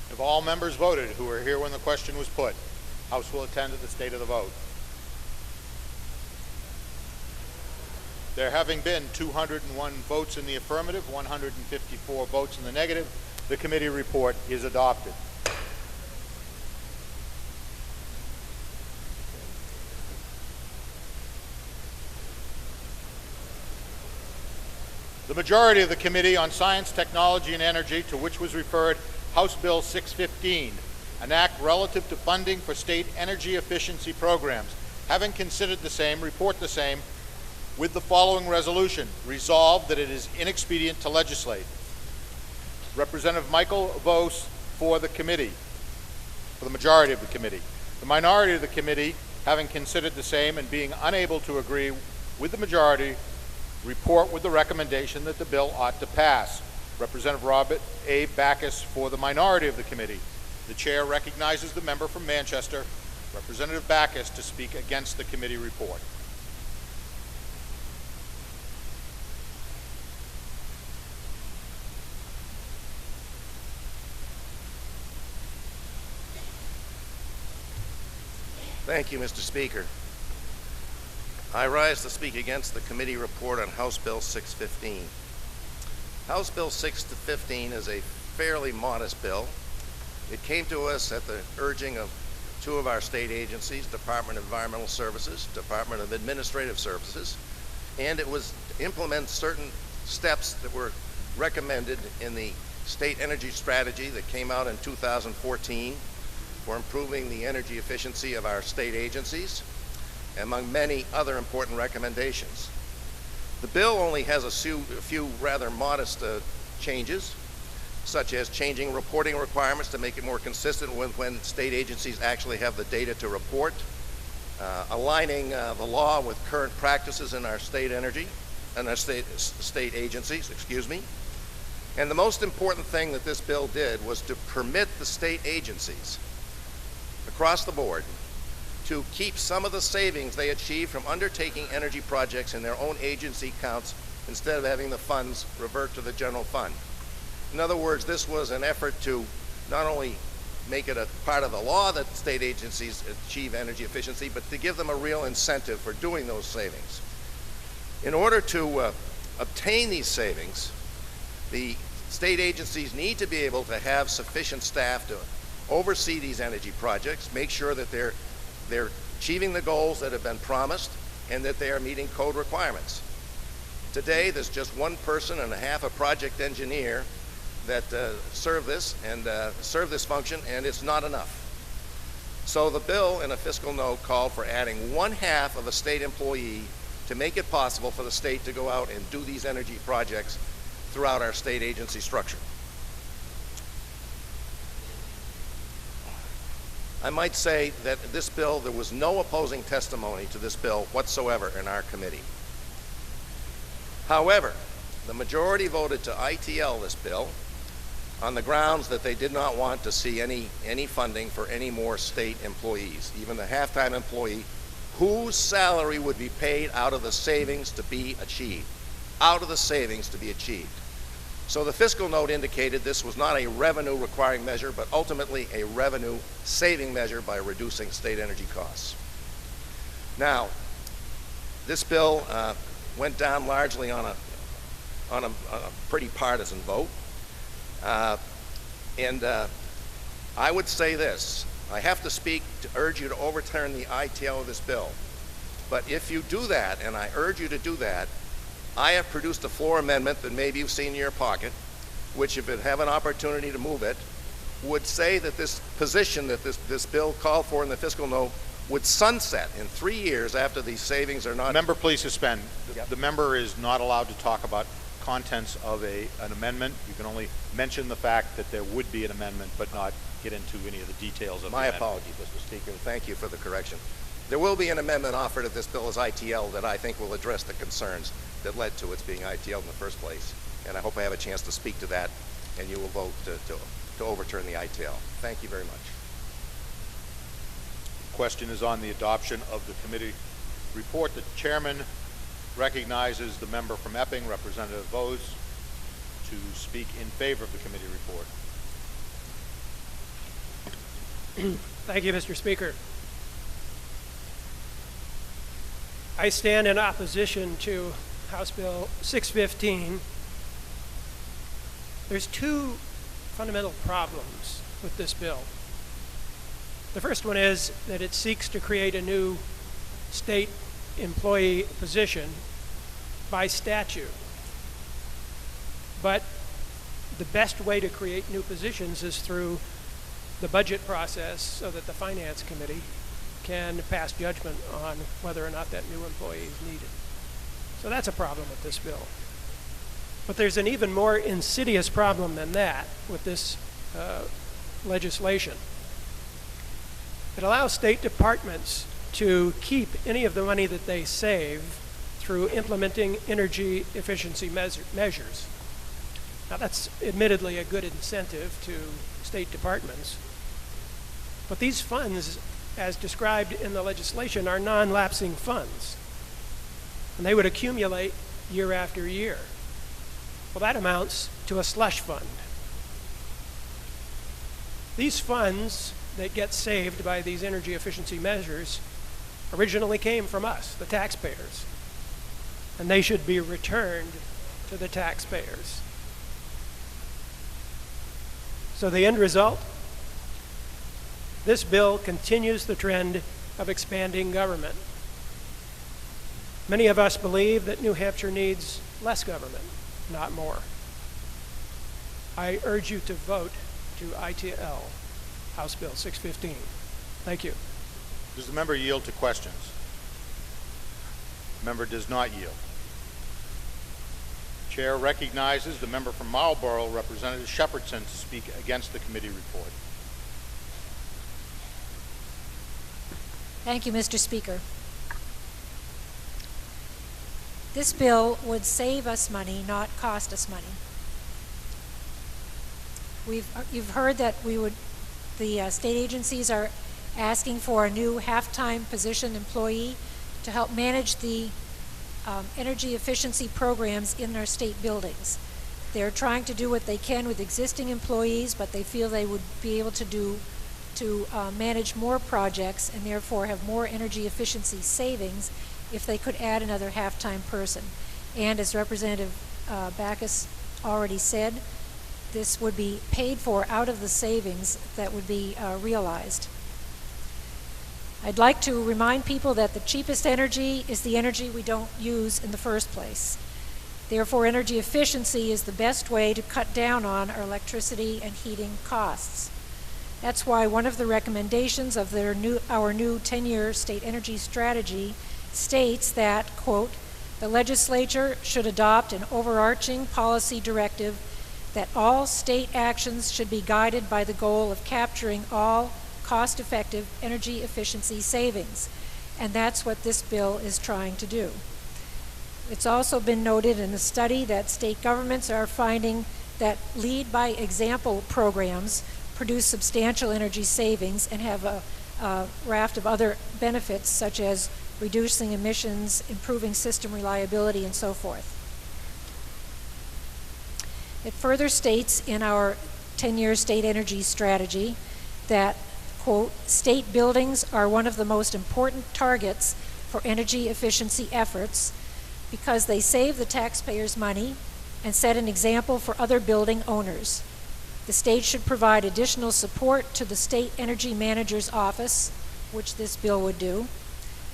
Have all members voted who were here when the question was put? House will attend to the state of the vote. There having been 201 votes in the affirmative, 154 votes in the negative, the committee report is adopted. The majority of the Committee on Science, Technology, and Energy, to which was referred House Bill 615, an act relative to funding for state energy efficiency programs, having considered the same, report the same with the following resolution. Resolved that it is inexpedient to legislate. Representative Michael Vos for the committee, for the majority of the committee. The minority of the committee, having considered the same and being unable to agree with the majority, report with the recommendation that the bill ought to pass. Representative Robert A. Backus for the minority of the committee. The chair recognizes the member from Manchester, Representative Backus, to speak against the committee report. Thank you, Mr. Speaker. I rise to speak against the committee report on House Bill 615. House Bill 615 is a fairly modest bill. It came to us at the urging of two of our state agencies, Department of Environmental Services, Department of Administrative Services, and it was to implement certain steps that were recommended in the state energy strategy that came out in 2014 for improving the energy efficiency of our state agencies, among many other important recommendations. The bill only has a few rather modest changes, such as changing reporting requirements to make it more consistent with when state agencies actually have the data to report, aligning the law with current practices in our state energy and our state agencies, And the most important thing that this bill did was to permit the state agencies across the board to keep some of the savings they achieve from undertaking energy projects in their own agency accounts instead of having the funds revert to the general fund. In other words, this was an effort to not only make it a part of the law that state agencies achieve energy efficiency, but to give them a real incentive for doing those savings. In order to obtain these savings, the state agencies need to be able to have sufficient staff to oversee these energy projects, make sure that they're achieving the goals that have been promised and that they are meeting code requirements. Today, there's just one person and a half a project engineer that serve this function, and it's not enough. So the bill in a fiscal note called for adding 1/2 of a state employee to make it possible for the state to go out and do these energy projects throughout our state agency structure. I might say that this bill, there was no opposing testimony to this bill whatsoever in our committee. However, the majority voted to ITL this bill on the grounds that they did not want to see any funding for any more state employees, even the half-time employee whose salary would be paid out of the savings to be achieved. Out of the savings to be achieved. So the fiscal note indicated this was not a revenue requiring measure, but ultimately a revenue saving measure by reducing state energy costs. Now, this bill went down largely on a pretty partisan vote. I would say this. I have to speak to urge you to overturn the ITL of this bill. But if you do that, and I urge you to do that, I have produced a floor amendment that maybe you've seen in your pocket, which if it have an opportunity to move it, would say that this position that this bill called for in the fiscal note would sunset in 3 years after these savings are not. Member, please suspend. Yep. The member is not allowed to talk about contents of an amendment. You can only mention the fact that there would be an amendment, but not get into any of the details of My the amendment. apologies, Mr. Speaker. Thank you for the correction. There will be an amendment offered if this bill is ITL that I think will address the concerns that led to its being ITL in the first place. And I hope I have a chance to speak to that, and you will vote to overturn the ITL. Thank you very much. The question is on the adoption of the committee report. The chairman recognizes the member from Epping, Representative Vose, to speak in favor of the committee report. Thank you, Mr. Speaker. I stand in opposition to House Bill 615. There's two fundamental problems with this bill. The first one is that it seeks to create a new state employee position by statute. But the best way to create new positions is through the budget process so that the Finance Committee can pass judgment on whether or not that new employee is needed. So that's a problem with this bill. But there's an even more insidious problem than that with this legislation. It allows state departments to keep any of the money that they save through implementing energy efficiency measures. Now that's admittedly a good incentive to state departments, but these funds, as described in the legislation, are non-lapsing funds, and they would accumulate year after year. Well, that amounts to a slush fund. These funds that get saved by these energy efficiency measures originally came from us, the taxpayers, and they should be returned to the taxpayers. So the end result, this bill continues the trend of expanding government. Many of us believe that New Hampshire needs less government, not more. I urge you to vote to ITL, House Bill 615. Thank you. Does the member yield to questions? The member does not yield. Chair recognizes the member from Marlborough, Representative Shepherdson, to speak against the committee report. Thank you, Mr. Speaker. This bill would save us money, not cost us money. You've heard that the state agencies are asking for a new half-time position employee to help manage the energy efficiency programs in our state buildings. They're trying to do what they can with existing employees, but they feel they would be able to manage more projects and therefore have more energy efficiency savings if they could add another half-time person. And as Representative Backus already said, this would be paid for out of the savings that would be realized. I'd like to remind people that the cheapest energy is the energy we don't use in the first place. Therefore, energy efficiency is the best way to cut down on our electricity and heating costs. That's why one of the recommendations of our new 10-year state energy strategy states that, quote, the legislature should adopt an overarching policy directive that all state actions should be guided by the goal of capturing all cost-effective energy efficiency savings. And that's what this bill is trying to do. It's also been noted in a study that state governments are finding that lead by example programs produce substantial energy savings and have a raft of other benefits such as reducing emissions, improving system reliability, and so forth. It further states in our 10-year state energy strategy that, quote, state buildings are one of the most important targets for energy efficiency efforts because they save the taxpayers money and set an example for other building owners. The state should provide additional support to the State Energy Manager's Office, which this bill would do,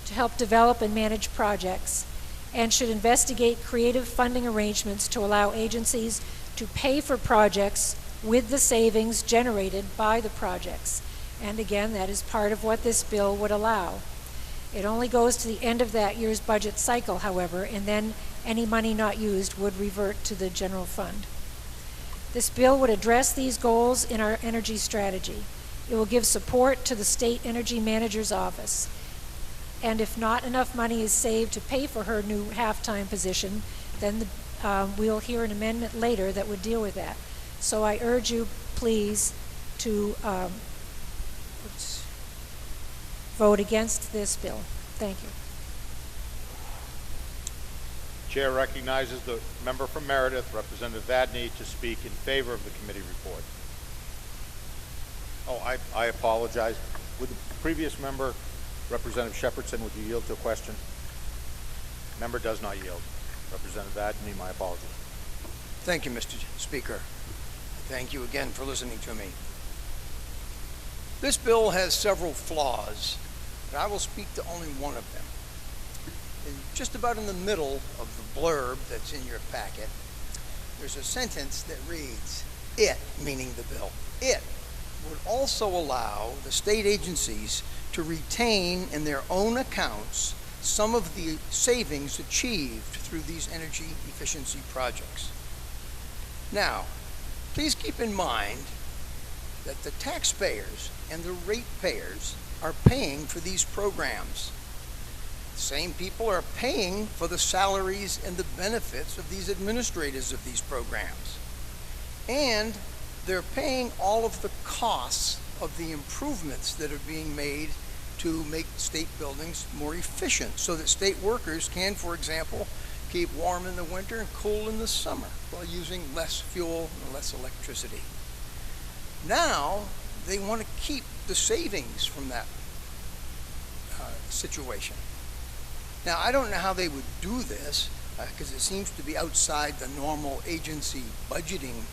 to help develop and manage projects, and should investigate creative funding arrangements to allow agencies to pay for projects with the savings generated by the projects. And again, that is part of what this bill would allow. It only goes to the end of that year's budget cycle, however, and then any money not used would revert to the general fund. This bill would address these goals in our energy strategy. It will give support to the State Energy Manager's Office. And if not enough money is saved to pay for her new half-time position, then we'll hear an amendment later that would deal with that. So I urge you, please, to vote against this bill. Thank you. Chair recognizes the member from Meredith, Representative Vadney, to speak in favor of the committee report. Oh, I apologize. Would the previous member, Representative Shepherdson, would you yield to a question? Member does not yield. Representative Vadney, my apologies. Thank you, Mr. Speaker. Thank you again for listening to me. This bill has several flaws, but I will speak to only one of them. Just about in the middle of the blurb that's in your packet, there's a sentence that reads, "It," meaning the bill, "it would also allow the state agencies to retain in their own accounts some of the savings achieved through these energy efficiency projects." Now, please keep in mind that the taxpayers and the ratepayers are paying for these programs. The same people are paying for the salaries and the benefits of these administrators of these programs. And they're paying all of the costs of the improvements that are being made to make state buildings more efficient so that state workers can, for example, keep warm in the winter and cool in the summer while using less fuel and less electricity. Now, they want to keep the savings from that situation. Now, I don't know how they would do this because it seems to be outside the normal agency budgeting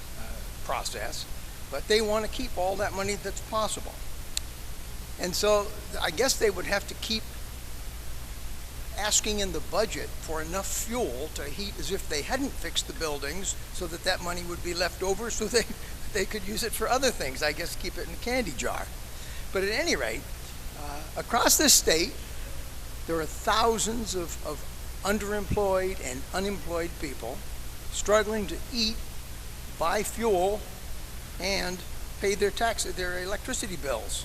process, but they want to keep all that money that's possible. And so I guess they would have to keep asking in the budget for enough fuel to heat as if they hadn't fixed the buildings so that that money would be left over so they could use it for other things, I guess keep it in a candy jar. But at any rate, across this state, there are thousands of underemployed and unemployed people struggling to eat, buy fuel, and pay their electricity bills.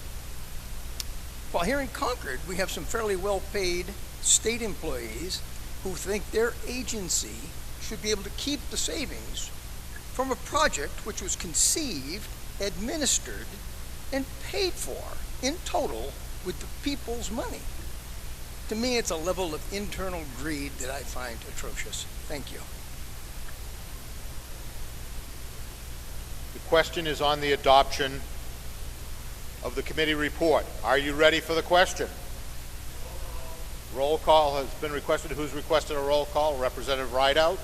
While here in Concord, we have some fairly well-paid state employees who think their agency should be able to keep the savings from a project which was conceived, administered, and paid for in total with the people's money. To me, it's a level of internal greed that I find atrocious. Thank you. The question is on the adoption of the committee report. Are you ready for the question? Roll call has been requested. Who's requested a roll call? Representative Rideout?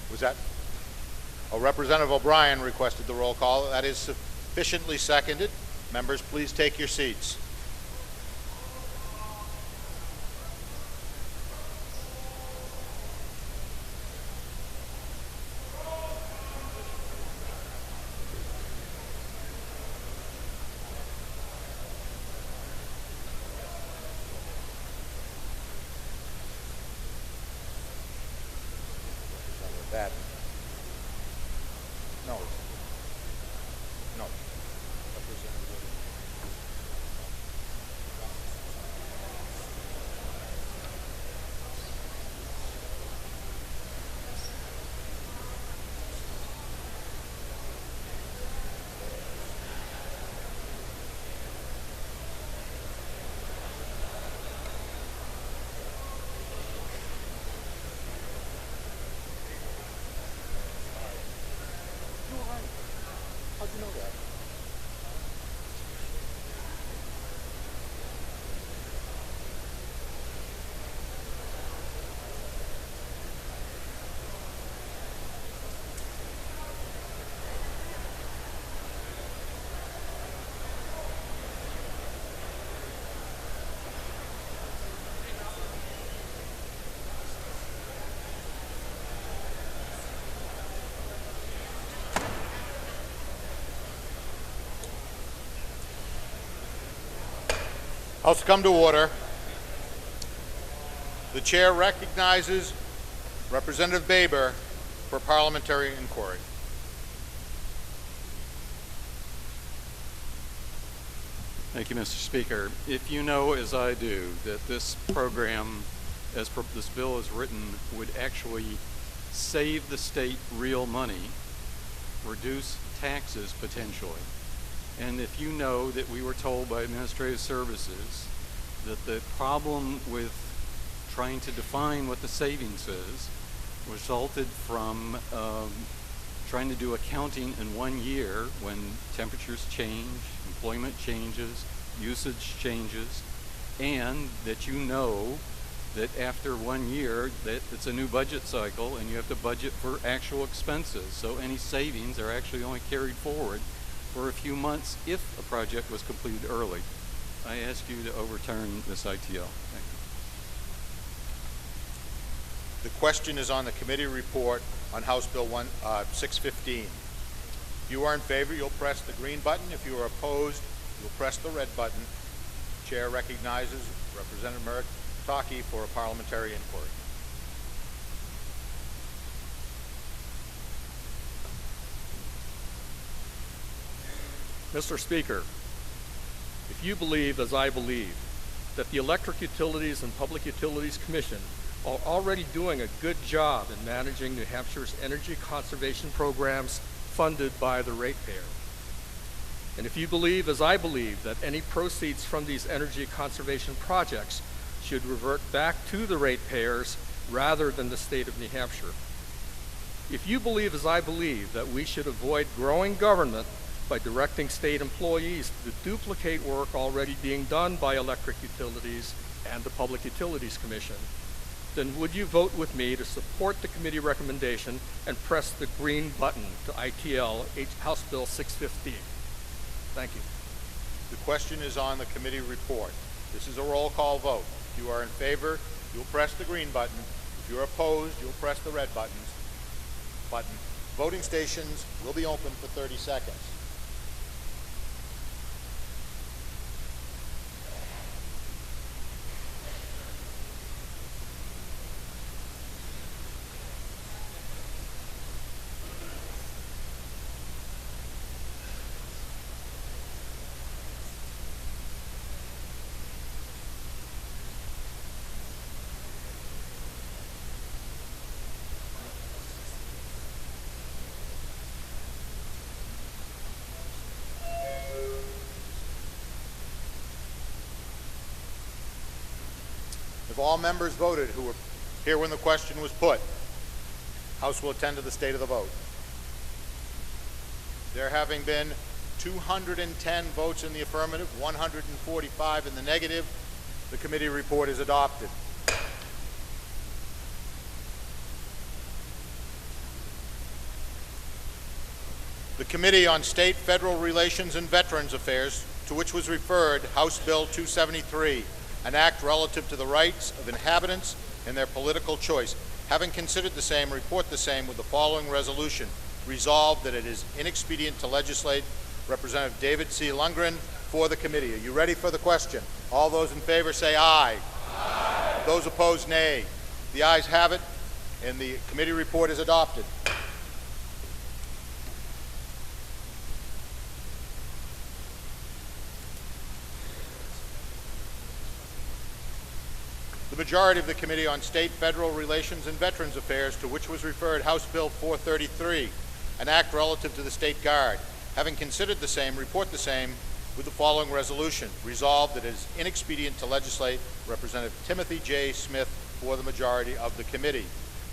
Was that? Oh, Representative O'Brien requested the roll call. That is sufficiently seconded. Members, please take your seats. That. No. No. House come to order. The chair recognizes Representative Baber for parliamentary inquiry. Thank you, Mr. Speaker. If you know, as I do, that this program, as this bill is written, would actually save the state real money, reduce taxes potentially, and if you know that we were told by Administrative Services that the problem with trying to define what the savings is resulted from trying to do accounting in 1 year when temperatures change, employment changes, usage changes, and that you know that after 1 year that it's a new budget cycle and you have to budget for actual expenses. So any savings are actually only carried forward for a few months if a project was completed early. I ask you to overturn this ITL. Thank you. The question is on the committee report on House Bill 615. If you are in favor, you'll press the green button. If you are opposed, you'll press the red button. Chair recognizes Representative Murataki for a parliamentary inquiry. Mr. Speaker, if you believe, as I believe, that the Electric Utilities and Public Utilities Commission are already doing a good job in managing New Hampshire's energy conservation programs funded by the ratepayer, and if you believe, as I believe, that any proceeds from these energy conservation projects should revert back to the ratepayers rather than the state of New Hampshire, if you believe, as I believe, that we should avoid growing government by directing state employees to duplicate work already being done by electric utilities and the Public Utilities Commission, then would you vote with me to support the committee recommendation and press the green button to ITL House Bill 615? Thank you. The question is on the committee report. This is a roll call vote. If you are in favor, you'll press the green button. If you're opposed, you'll press the red button. Voting stations will be open for 30 seconds. If all members voted who were here when the question was put, House will attend to the state of the vote. There having been 210 votes in the affirmative, 145 in the negative, the committee report is adopted. The Committee on State, Federal Relations, and Veterans Affairs, to which was referred House Bill 273, an act relative to the rights of inhabitants and their political choice. Having considered the same, report the same with the following resolution. Resolved that it is inexpedient to legislate. Representative David C. Lundgren for the committee. Are you ready for the question? All those in favor say aye. Aye. Those opposed, nay. The ayes have it, and the committee report is adopted. The majority of the Committee on State, Federal Relations, and Veterans Affairs, to which was referred House Bill 433, an act relative to the State Guard. Having considered the same, report the same with the following resolution. Resolved that it is inexpedient to legislate. Representative Timothy J. Smith for the majority of the committee.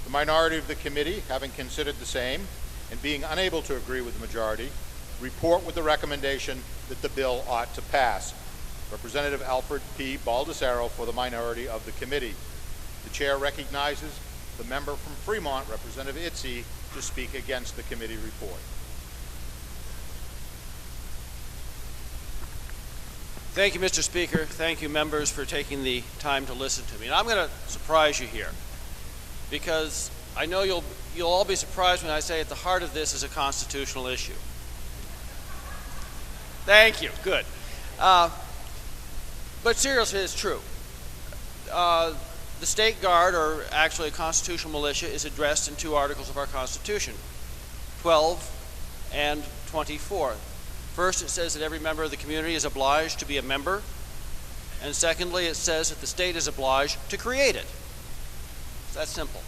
The minority of the committee, having considered the same and being unable to agree with the majority, report with the recommendation that the bill ought to pass. Representative Alfred P. Baldessaro for the minority of the committee. The chair recognizes the member from Fremont, Representative Itzy, to speak against the committee report. Thank you, Mr. Speaker. Thank you, members, for taking the time to listen to me. And I'm going to surprise you here, because I know you'll all be surprised when I say at the heart of this is a constitutional issue. But seriously, it's true. The State Guard, or actually a constitutional militia, is addressed in 2 articles of our Constitution, 12 and 24. First, it says that every member of the community is obliged to be a member, and secondly, it says that the state is obliged to create it. It's that simple.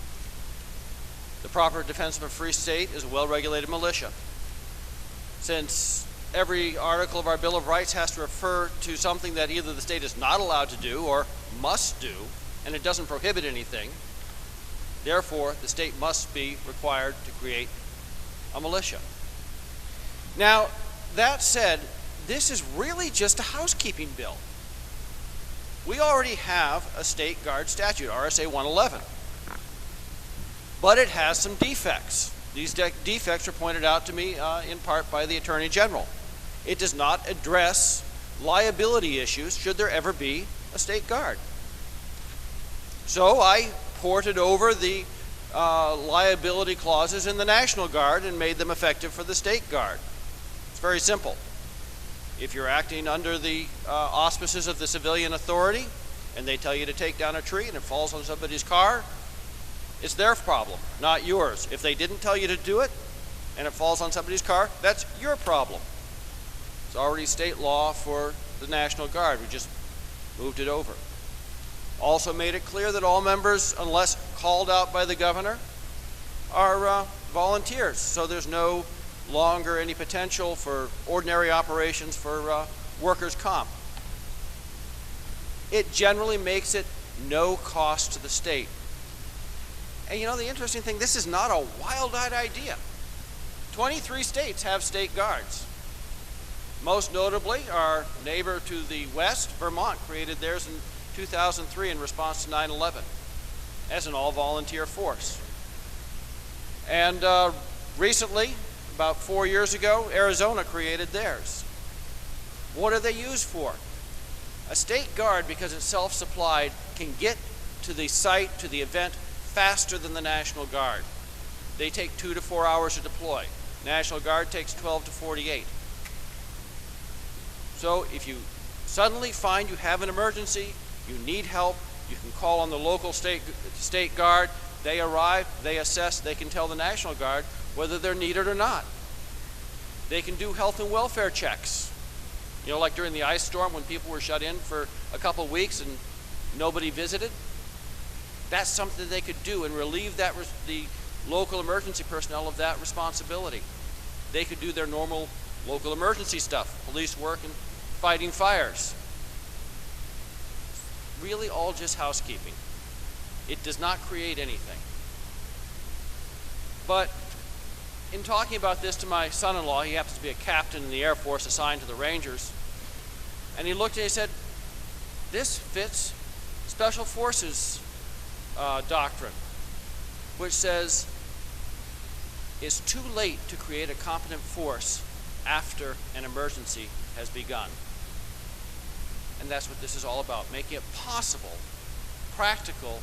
The proper defense of a free state is a well-regulated militia. Since every article of our Bill of Rights has to refer to something that either the state is not allowed to do or must do, and it doesn't prohibit anything, therefore the state must be required to create a militia. Now, that said, this is really just a housekeeping bill. We already have a State Guard statute, RSA 111, but it has some defects. These defects are pointed out to me in part by the Attorney General. It does not address liability issues should there ever be a State Guard. So I ported over the liability clauses in the National Guard and made them effective for the State Guard. It's very simple. If you're acting under the auspices of the civilian authority and they tell you to take down a tree and it falls on somebody's car, it's their problem, not yours. If they didn't tell you to do it and it falls on somebody's car, that's your problem. It's already state law for the National Guard. We just moved it over. Also made it clear that all members, unless called out by the governor, are volunteers. So there's no longer any potential for ordinary operations for workers' comp. It generally makes it no cost to the state. And you know, the interesting thing, this is not a wild-eyed idea. 23 states have state guards. Most notably, our neighbor to the west, Vermont, created theirs in 2003 in response to 9/11 as an all-volunteer force. And recently, about 4 years ago, Arizona created theirs. What are they used for? A state guard, because it's self-supplied, can get to the site, to the event, faster than the National Guard. They take 2 to 4 hours to deploy. National Guard takes 12 to 48. So if you suddenly find you have an emergency, you need help, you can call on the local state guard. They arrive, they assess, they can tell the National Guard whether they're needed or not. They can do health and welfare checks. You know, like during the ice storm when people were shut in for a couple of weeks and nobody visited. That's something they could do and relieve that the local emergency personnel of that responsibility. They could do their normal local emergency stuff, police work and fighting fires. Really all just housekeeping. It does not create anything. But in talking about this to my son-in-law, he happens to be a captain in the Air Force assigned to the Rangers, and he looked at it and said, this fits Special Forces doctrine, which says it's too late to create a competent force after an emergency has begun. And that's what this is all about, making it possible, practical,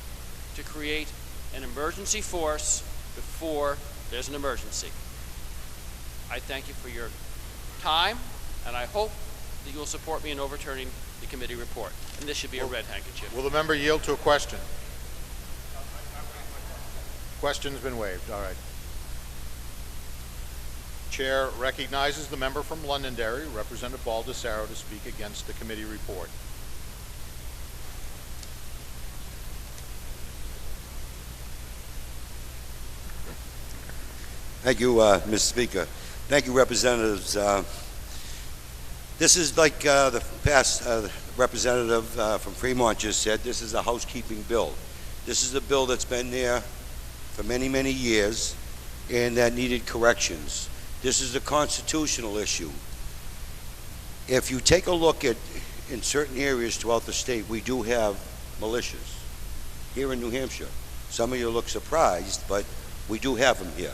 to create an emergency force before there's an emergency. I thank you for your time, and I hope that you will support me in overturning the committee report. And this should be a red handkerchief. Will the member yield to a question? Question's been waived. All right. Chair recognizes the member from Londonderry, Representative Baldessaro, to speak against the committee report. Thank you, Mr. Speaker. Thank you, Representatives. This is like the past representative from Fremont just said, this is a housekeeping bill. This is a bill that's been there for many, many years and that needed corrections. This is a constitutional issue. If you take a look at, in certain areas throughout the state, we do have militias here in New Hampshire. Some of you look surprised, but we do have them here.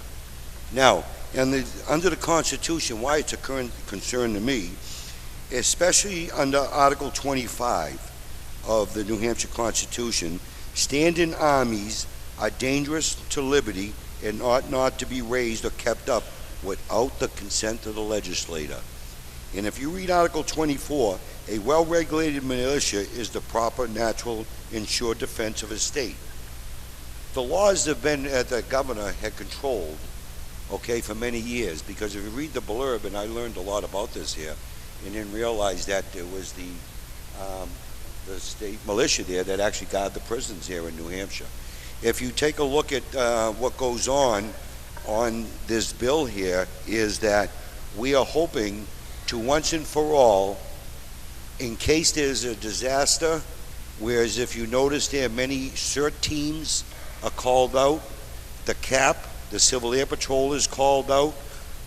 Now, under the Constitution, why it's a current concern to me, especially under Article 25 of the New Hampshire Constitution, standing armies are dangerous to liberty and ought not to be raised or kept up without the consent of the legislator. And if you read Article 24, a well-regulated militia is the proper, natural, and sure defense of a state. The laws have been, the governor had controlled, okay, for many years, because if you read the blurb, and I learned a lot about this here, and then realized that it was the state militia there that actually guard the prisons here in New Hampshire. If you take a look at what goes on this bill here, is that we are hoping to once and for all, in case there's a disaster, whereas if you notice there, many CERT teams are called out, the CAP, the Civil Air Patrol, is called out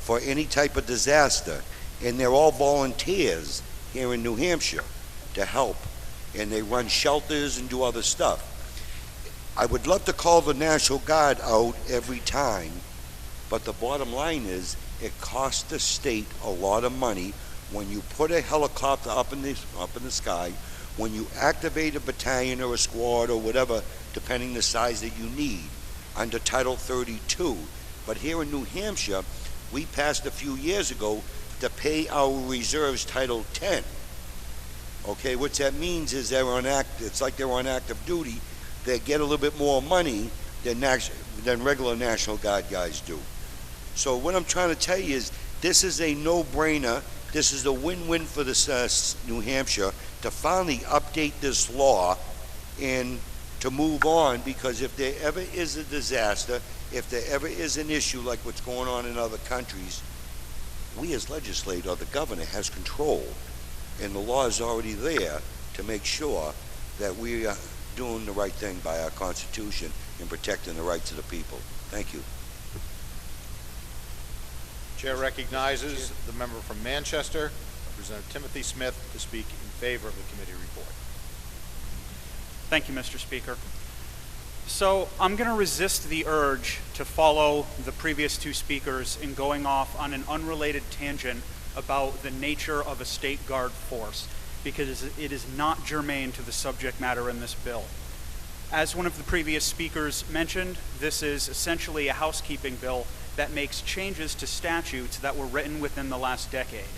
for any type of disaster, and they're all volunteers here in New Hampshire to help, and they run shelters and do other stuff. I would love to call the National Guard out every time, but the bottom line is it costs the state a lot of money when you put a helicopter up in the sky, when you activate a battalion or a squad or whatever, depending the size that you need, under Title 32. But here in New Hampshire, we passed a few years ago to pay our reserves Title 10. Okay, what that means is it's like they're on active duty. They get a little bit more money than regular National Guard guys do. So what I'm trying to tell you is this is a no-brainer. This is a win-win for this New Hampshire to finally update this law and to move on, because if there ever is a disaster, if there ever is an issue like what's going on in other countries, we as legislators, the governor has control, and the law is already there to make sure that we are doing the right thing by our Constitution and protecting the rights of the people. Thank you. Chair recognizes the member from Manchester, Representative Timothy Smith, to speak in favor of the committee report. Thank you, Mr. Speaker. So I'm going to resist the urge to follow the previous two speakers in going off on an unrelated tangent about the nature of a state guard force, because it is not germane to the subject matter in this bill. As one of the previous speakers mentioned, this is essentially a housekeeping bill that makes changes to statutes that were written within the last decade.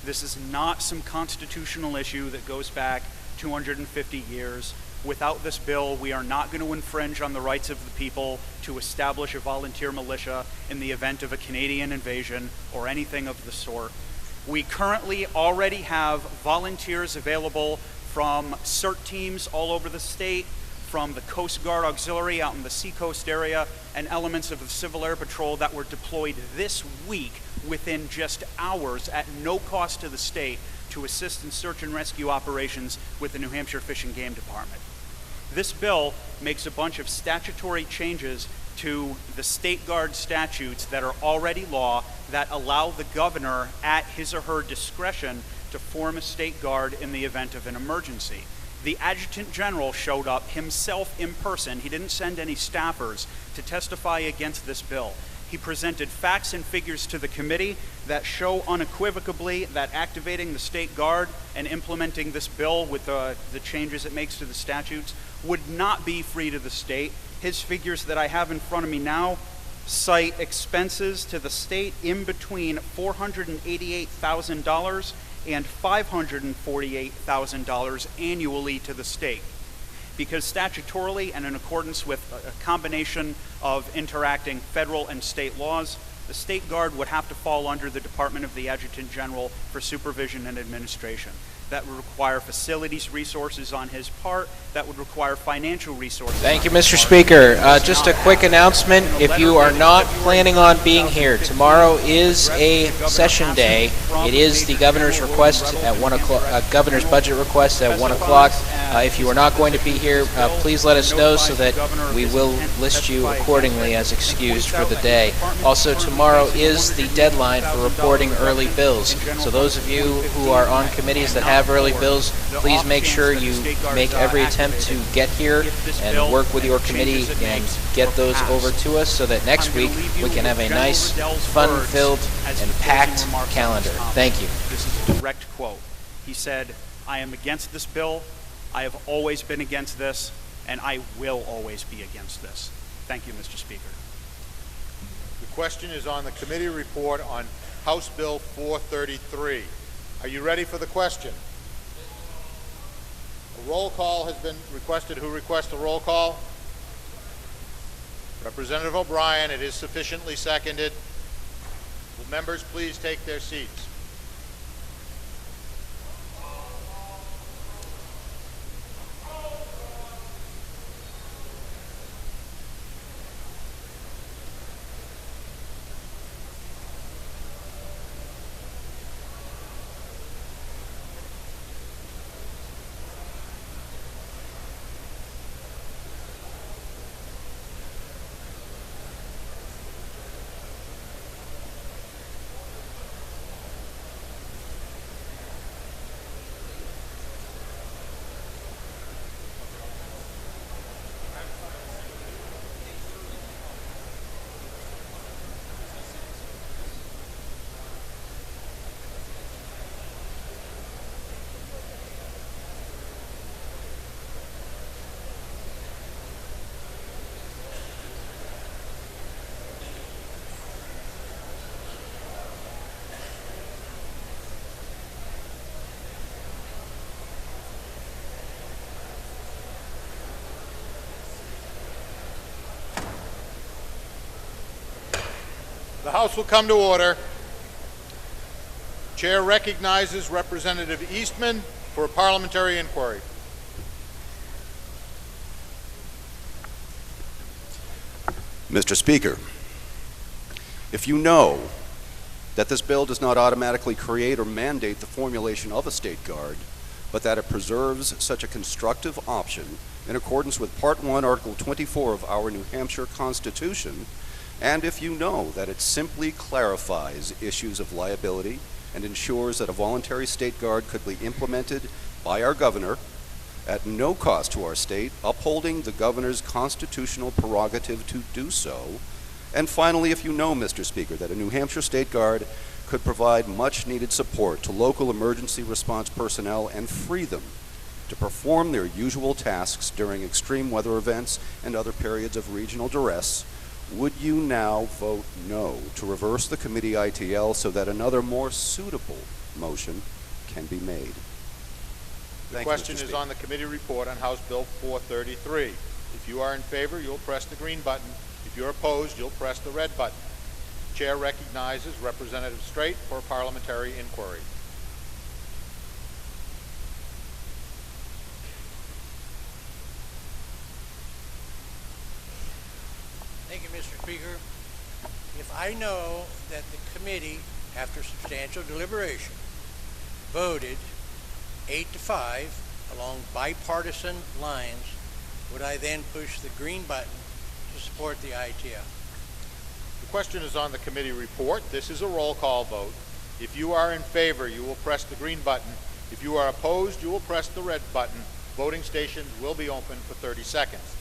This is not some constitutional issue that goes back 250 years. Without this bill, we are not going to infringe on the rights of the people to establish a volunteer militia in the event of a Canadian invasion or anything of the sort. We currently already have volunteers available from CERT teams all over the state, from the Coast Guard Auxiliary out in the Seacoast area, and elements of the Civil Air Patrol that were deployed this week within just hours at no cost to the state to assist in search and rescue operations with the New Hampshire Fish and Game Department. This bill makes a bunch of statutory changes to the state guard statutes that are already law that allow the governor at his or her discretion to form a state guard in the event of an emergency. The Adjutant General showed up himself in person. He didn't send any staffers to testify against this bill. He presented facts and figures to the committee that show unequivocally that activating the state guard and implementing this bill with the changes it makes to the statutes would not be free to the state. His figures that I have in front of me now cite expenses to the state in between $488,000 and $548,000 annually to the state. Because statutorily and in accordance with a combination of interacting federal and state laws, the state guard would have to fall under the Department of the Adjutant General for supervision and administration. That would require facilities resources on his part. That would require financial resources. Thank you, Mr. Speaker. Just a quick announcement. If you are not planning on being here, tomorrow is a session day. It is the governor's request at 1 o'clock, governor's budget request at 1 o'clock. If you are not going to be here, please let us know so that we will list you accordingly as excused for the day. Also, tomorrow is the deadline for reporting early bills. So those of you who are on committees that have early bills, please make sure you make every attempt to get here and work with your committee and get those over to us so that next week we can have a nice, fun-filled, and packed calendar. Thank you. This is a direct quote. He said, "I am against this bill. I have always been against this, and I will always be against this." Thank you, Mr. Speaker. The question is on the committee report on House Bill 433, Are you ready for the question? A roll call has been requested. Who requests a roll call? Representative O'Brien. It is sufficiently seconded. Will members please take their seats? The House will come to order. Chair recognizes Representative Eastman for a parliamentary inquiry. Mr. Speaker, if you know that this bill does not automatically create or mandate the formulation of a state guard, but that it preserves such a constructive option in accordance with Part 1, Article 24 of our New Hampshire Constitution, and if you know that it simply clarifies issues of liability and ensures that a voluntary state guard could be implemented by our governor at no cost to our state, upholding the governor's constitutional prerogative to do so. And finally, if you know, Mr. Speaker, that a New Hampshire State Guard could provide much needed support to local emergency response personnel and free them to perform their usual tasks during extreme weather events and other periods of regional duress, would you now vote no to reverse the committee ITL so that another more suitable motion can be made? The question is on the committee report on House Bill 433. If you are in favor, you'll press the green button. If you're opposed, you'll press the red button. Chair recognizes Representative Straight for a parliamentary inquiry. Thank you, Mr. Speaker. If I know that the committee, after substantial deliberation, voted 8-5 along bipartisan lines, would I then push the green button to support the ITL? The question is on the committee report. This is a roll call vote. If you are in favor, you will press the green button. If you are opposed, you will press the red button. Voting stations will be open for 30 seconds.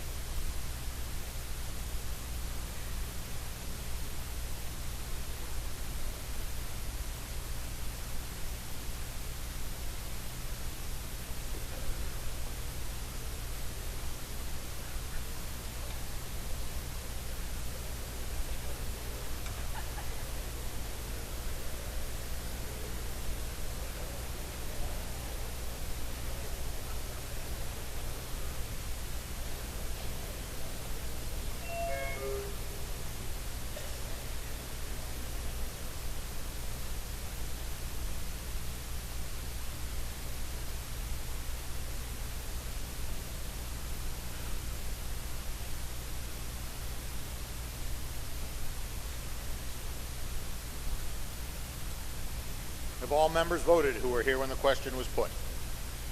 Have all members voted who were here when the question was put?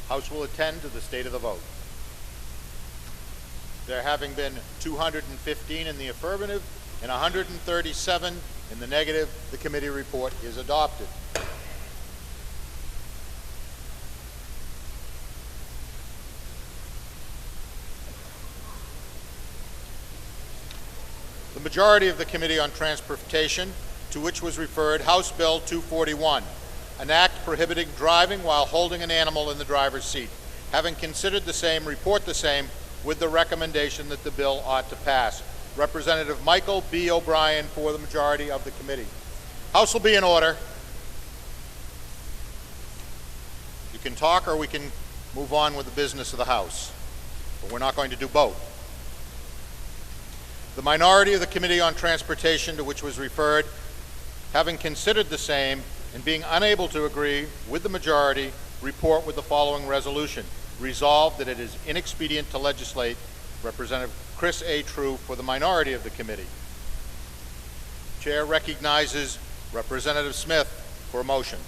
House will attend to the state of the vote. There having been 215 in the affirmative and 137 in the negative, the committee report is adopted. The majority of the Committee on Transportation, to which was referred House Bill 241, an act prohibiting driving while holding an animal in the driver's seat. Having considered the same, report the same with the recommendation that the bill ought to pass. Representative Michael B. O'Brien for the majority of the committee. House will be in order. can talk or we can move on with the business of the House, but we're not going to do both. The minority of the Committee on Transportation, to which was referred, having considered the same and being unable to agree with the majority, report with the following resolution. Resolved that it is inexpedient to legislate. Representative Chris A. True for the minority of the committee. Chair recognizes Representative Smith for a motion.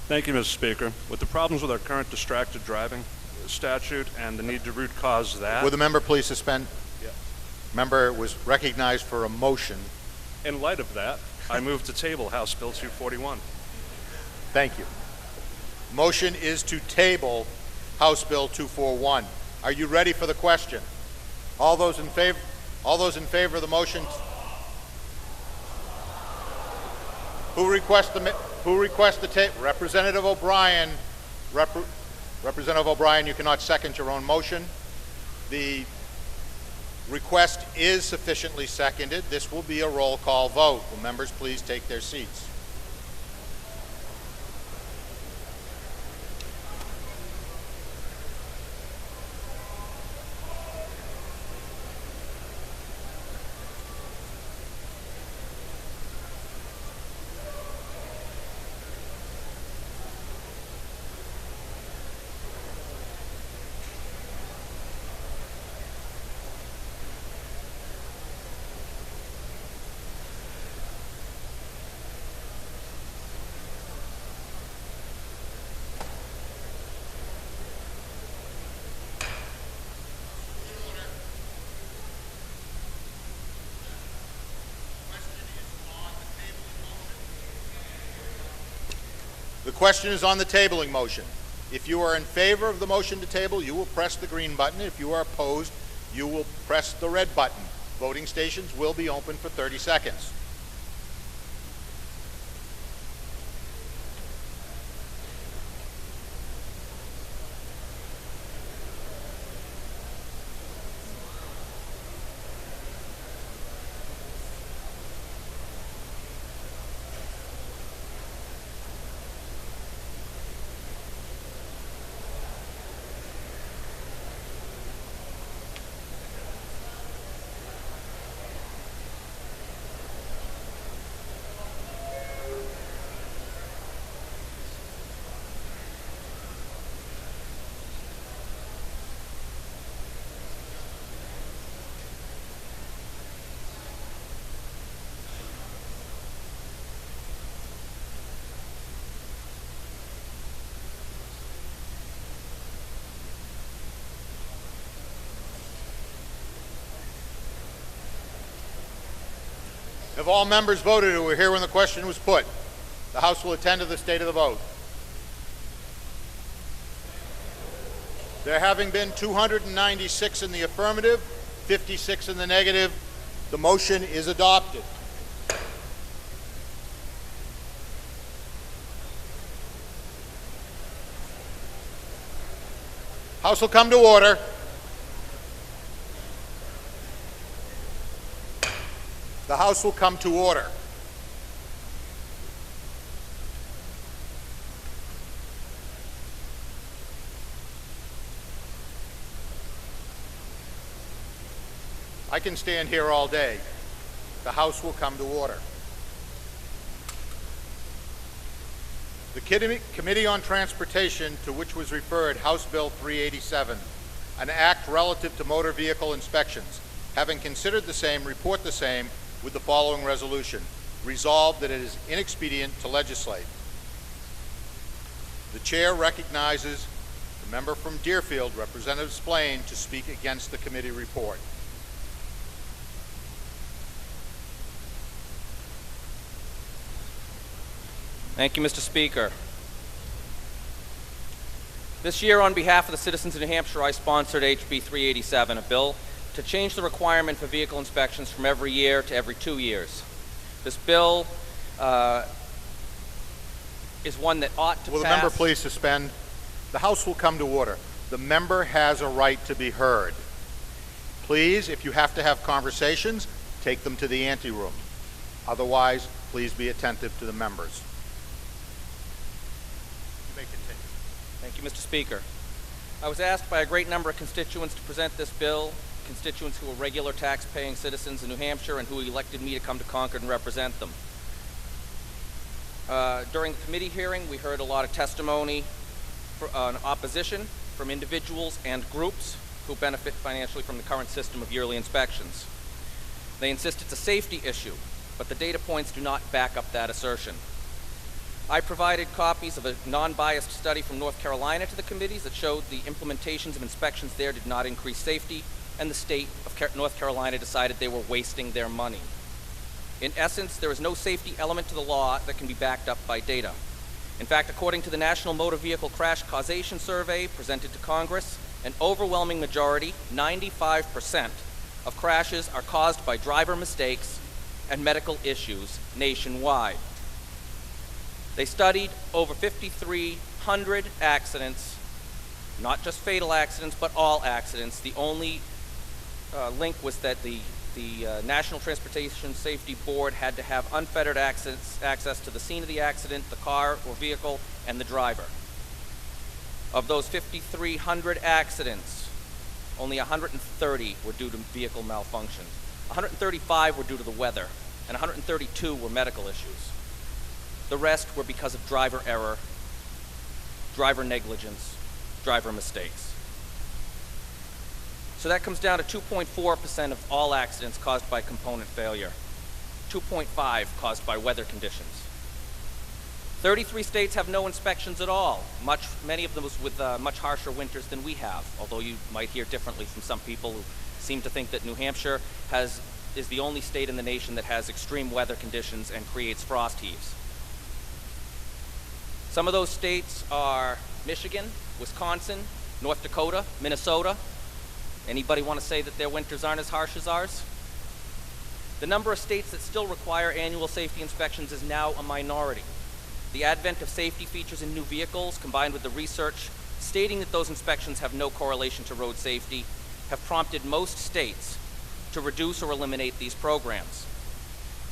Thank you, Mr. Speaker. With the problems with our current distracted driving statute and the need to root cause that... Will the member please suspend? Yes. Member was recognized for a motion. In light of that, I move to table House Bill 241. Thank you. Motion is to table House Bill 241. Are you ready for the question? All those in favor of the motion? Who requests the table? Representative O'Brien. Representative O'Brien, you cannot second your own motion. The request is sufficiently seconded. This will be a roll call vote. Will members please take their seats? The question is on the tabling motion. If you are in favor of the motion to table, you will press the green button. If you are opposed, you will press the red button. Voting stations will be open for 30 seconds. Have all members voted who were here when the question was put? The House will attend to the state of the vote. There having been 296 in the affirmative, 56 in the negative, the motion is adopted. House will come to order. The House will come to order. I can stand here all day. The House will come to order. The Committee on Transportation, to which was referred House Bill 387, an act relative to motor vehicle inspections, having considered the same, report the same, with the following resolution. Resolved that it is inexpedient to legislate. The chair recognizes the member from Deerfield, Representative Splain, to speak against the committee report. Thank you, Mr. Speaker. This year, on behalf of the citizens of New Hampshire, I sponsored HB 387, a bill to change the requirement for vehicle inspections from every year to every 2 years. This bill is one that ought to pass. Will the member please suspend? The House will come to order. The member has a right to be heard. Please, if you have to have conversations, take them to the anteroom. Otherwise, please be attentive to the members. Thank you, Mr. Speaker. I was asked by a great number of constituents to present this bill, constituents who are regular tax-paying citizens in New Hampshire and who elected me to come to Concord and represent them. During the committee hearing, we heard a lot of testimony on opposition from individuals and groups who benefit financially from the current system of yearly inspections. They insist it's a safety issue, but the data points do not back up that assertion. I provided copies of a non-biased study from North Carolina to the committees that showed the implementations of inspections there did not increase safety, and the state of North Carolina decided they were wasting their money. In essence, there is no safety element to the law that can be backed up by data. In fact, according to the National Motor Vehicle Crash Causation Survey presented to Congress, an overwhelming majority, 95%, of crashes are caused by driver mistakes and medical issues nationwide. They studied over 5,300 accidents, not just fatal accidents, but all accidents. The only link was that the National Transportation Safety Board had to have unfettered access to the scene of the accident, the car or vehicle, and the driver. Of those 5,300 accidents, only 130 were due to vehicle malfunction. 135 were due to the weather, and 132 were medical issues. The rest were because of driver error, driver negligence, driver mistakes. So that comes down to 2.4% of all accidents caused by component failure, 2.5% caused by weather conditions. 33 states have no inspections at all, many of them with much harsher winters than we have, although you might hear differently from some people who seem to think that New Hampshire is the only state in the nation that has extreme weather conditions and creates frost heaves. Some of those states are Michigan, Wisconsin, North Dakota, Minnesota. Anybody want to say that their winters aren't as harsh as ours? The number of states that still require annual safety inspections is now a minority. The advent of safety features in new vehicles, combined with the research stating that those inspections have no correlation to road safety, have prompted most states to reduce or eliminate these programs.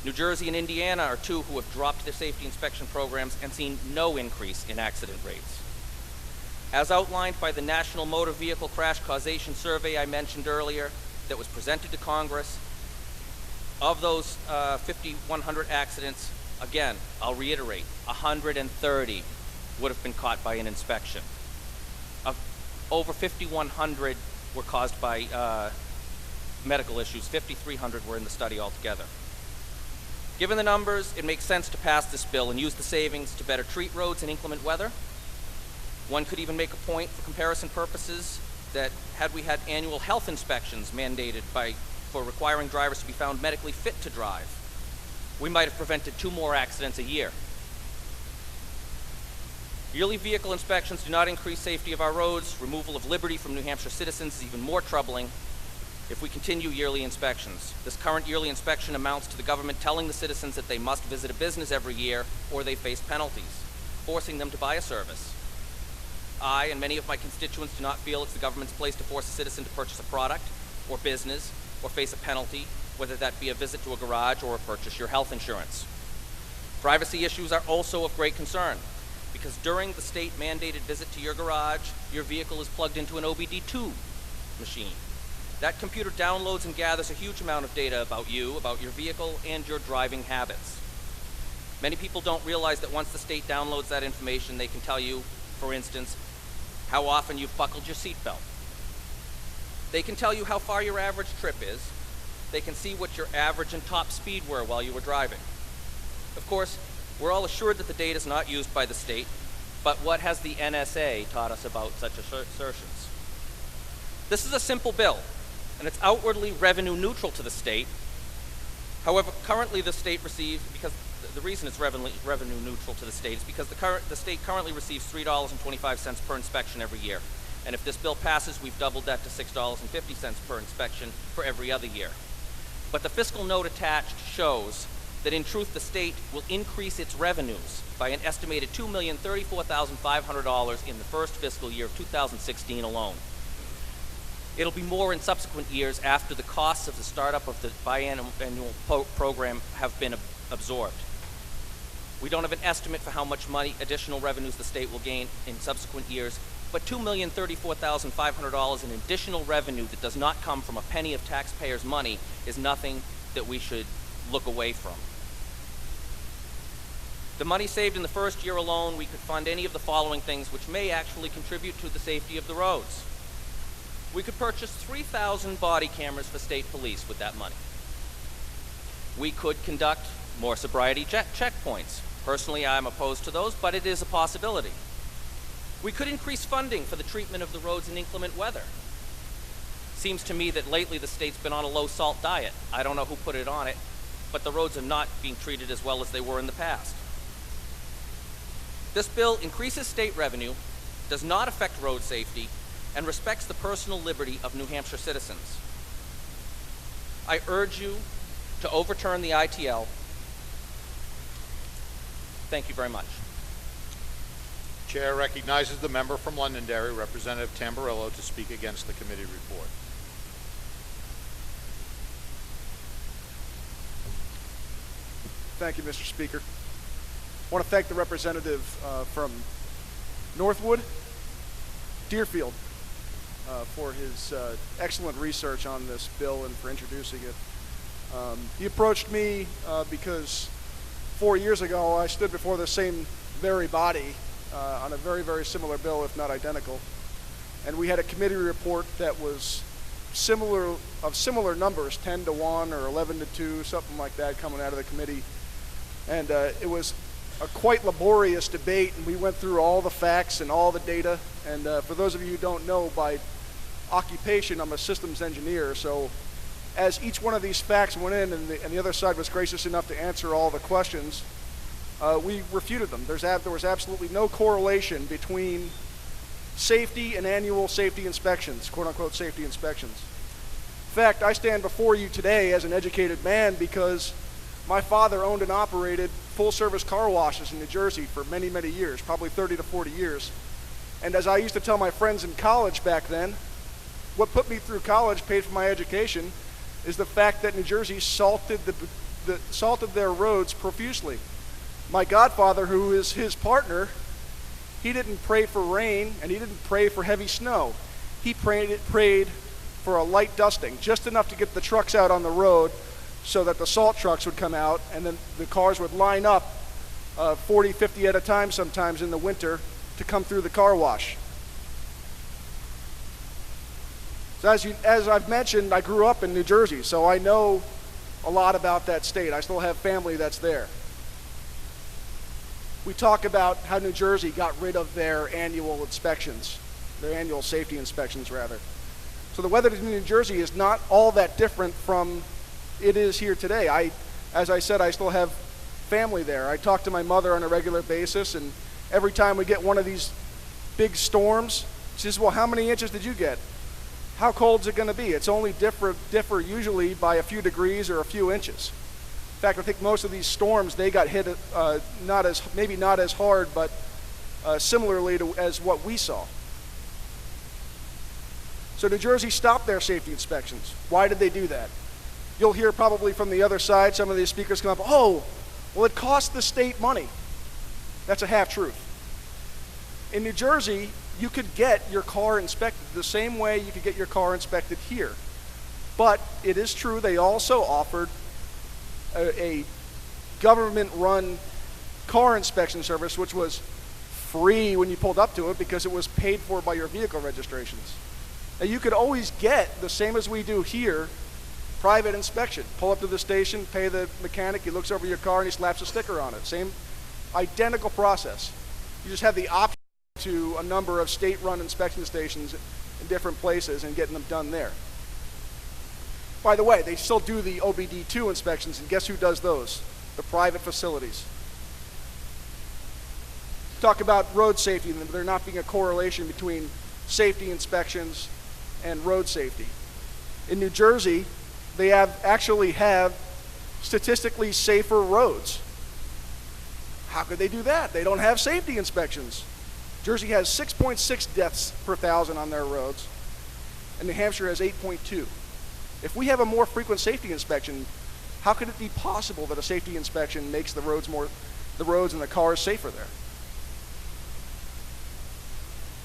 New Jersey and Indiana are two who have dropped their safety inspection programs and seen no increase in accident rates. As outlined by the National Motor Vehicle Crash Causation Survey I mentioned earlier that was presented to Congress, of those 5,100 accidents, again, I'll reiterate, 130 would have been caught by an inspection. Over 5,100 were caused by medical issues. 5,300 were in the study altogether. Given the numbers, it makes sense to pass this bill and use the savings to better treat roads in inclement weather. One could even make a point for comparison purposes that had we had annual health inspections mandated for requiring drivers to be found medically fit to drive, we might have prevented 2 more accidents a year. Yearly vehicle inspections do not increase safety of our roads. Removal of liberty from New Hampshire citizens is even more troubling if we continue yearly inspections. This current yearly inspection amounts to the government telling the citizens that they must visit a business every year or they face penalties, forcing them to buy a service. I and many of my constituents do not feel it's the government's place to force a citizen to purchase a product or business or face a penalty, whether that be a visit to a garage or purchase your health insurance. Privacy issues are also of great concern because during the state-mandated visit to your garage, your vehicle is plugged into an OBD2 machine. That computer downloads and gathers a huge amount of data about you, about your vehicle, and your driving habits. Many people don't realize that once the state downloads that information, they can tell you, for instance, how often you've buckled your seatbelt. They can tell you how far your average trip is. They can see what your average and top speed were while you were driving. Of course, we're all assured that the data is not used by the state, but what has the NSA taught us about such assertions? This is a simple bill, and it's outwardly revenue neutral to the state. However, currently the state receives, because the reason it's revenue neutral to the state is because the state currently receives $3.25 per inspection every year. And if this bill passes, we've doubled that to $6.50 per inspection for every other year. But the fiscal note attached shows that in truth the state will increase its revenues by an estimated $2,034,500 in the first fiscal year of 2016 alone. It'll be more in subsequent years after the costs of the startup of the biannual program have been absorbed. We don't have an estimate for how much money additional revenues the state will gain in subsequent years, but $2,034,500 in additional revenue that does not come from a penny of taxpayers' money is nothing that we should look away from. The money saved in the first year alone, we could fund any of the following things which may actually contribute to the safety of the roads. We could purchase 3,000 body cameras for state police with that money. We could conduct more sobriety checkpoints. Personally, I'm opposed to those, but it is a possibility. We could increase funding for the treatment of the roads in inclement weather. Seems to me that lately the state's been on a low salt diet. I don't know who put it on it, but the roads are not being treated as well as they were in the past. This bill increases state revenue, does not affect road safety, and respects the personal liberty of New Hampshire citizens. I urge you to overturn the ITL. Thank you very much. Chair recognizes the member from Londonderry, Representative Tamburello, to speak against the committee report. Thank you, Mr. Speaker. I want to thank the representative from Northwood, Deerfield, for his excellent research on this bill and for introducing it. He approached me because 4 years ago I stood before the same very body on a very, very similar bill, if not identical. And we had a committee report that was similar numbers, 10 to 1 or 11 to 2, something like that, coming out of the committee. And it was a quite laborious debate, and we went through all the facts and all the data. And for those of you who don't know, by occupation, I'm a systems engineer, so as each one of these facts went in and the other side was gracious enough to answer all the questions, we refuted them. There was absolutely no correlation between safety and annual safety inspections, quote-unquote safety inspections. In fact, I stand before you today as an educated man because my father owned and operated full-service car washes in New Jersey for many, many years, probably 30 to 40 years. And as I used to tell my friends in college back then, what put me through college, paid for my education, is the fact that New Jersey salted their roads profusely. My godfather, who is his partner, he didn't pray for rain and he didn't pray for heavy snow. He prayed for a light dusting, just enough to get the trucks out on the road so that the salt trucks would come out and then the cars would line up 40, 50 at a time sometimes in the winter to come through the car wash. So as I've mentioned, I grew up in New Jersey, so I know a lot about that state. I still have family that's there. We talk about how New Jersey got rid of their annual inspections, their annual safety inspections rather. So the weather in New Jersey is not all that different from it is here today. As I said, I still have family there. I talk to my mother on a regular basis, and every time we get one of these big storms, she says, well, how many inches did you get? How cold is it going to be? It's only differ usually by a few degrees or a few inches. In fact, I think most of these storms, they got hit maybe not as hard, but similarly as what we saw. So New Jersey stopped their safety inspections. Why did they do that? You'll hear probably from the other side, some of these speakers come up, oh, well, it cost the state money. That's a half-truth. In New Jersey, you could get your car inspected the same way you could get your car inspected here. But it is true they also offered a government-run car inspection service, which was free when you pulled up to it because it was paid for by your vehicle registrations. Now, you could always get, the same as we do here, private inspection. Pull up to the station, pay the mechanic, he looks over your car and he slaps a sticker on it. Same, identical process. You just have the option to a number of state-run inspection stations in different places and getting them done there. By the way, they still do the OBD2 inspections, and guess who does those? The private facilities. Talk about road safety, and there not being a correlation between safety inspections and road safety. In New Jersey, they actually have statistically safer roads. How could they do that? They don't have safety inspections. Jersey has 6.6 deaths per 1,000 on their roads, and New Hampshire has 8.2. If we have a more frequent safety inspection, how could it be possible that a safety inspection makes the roads and the cars safer there?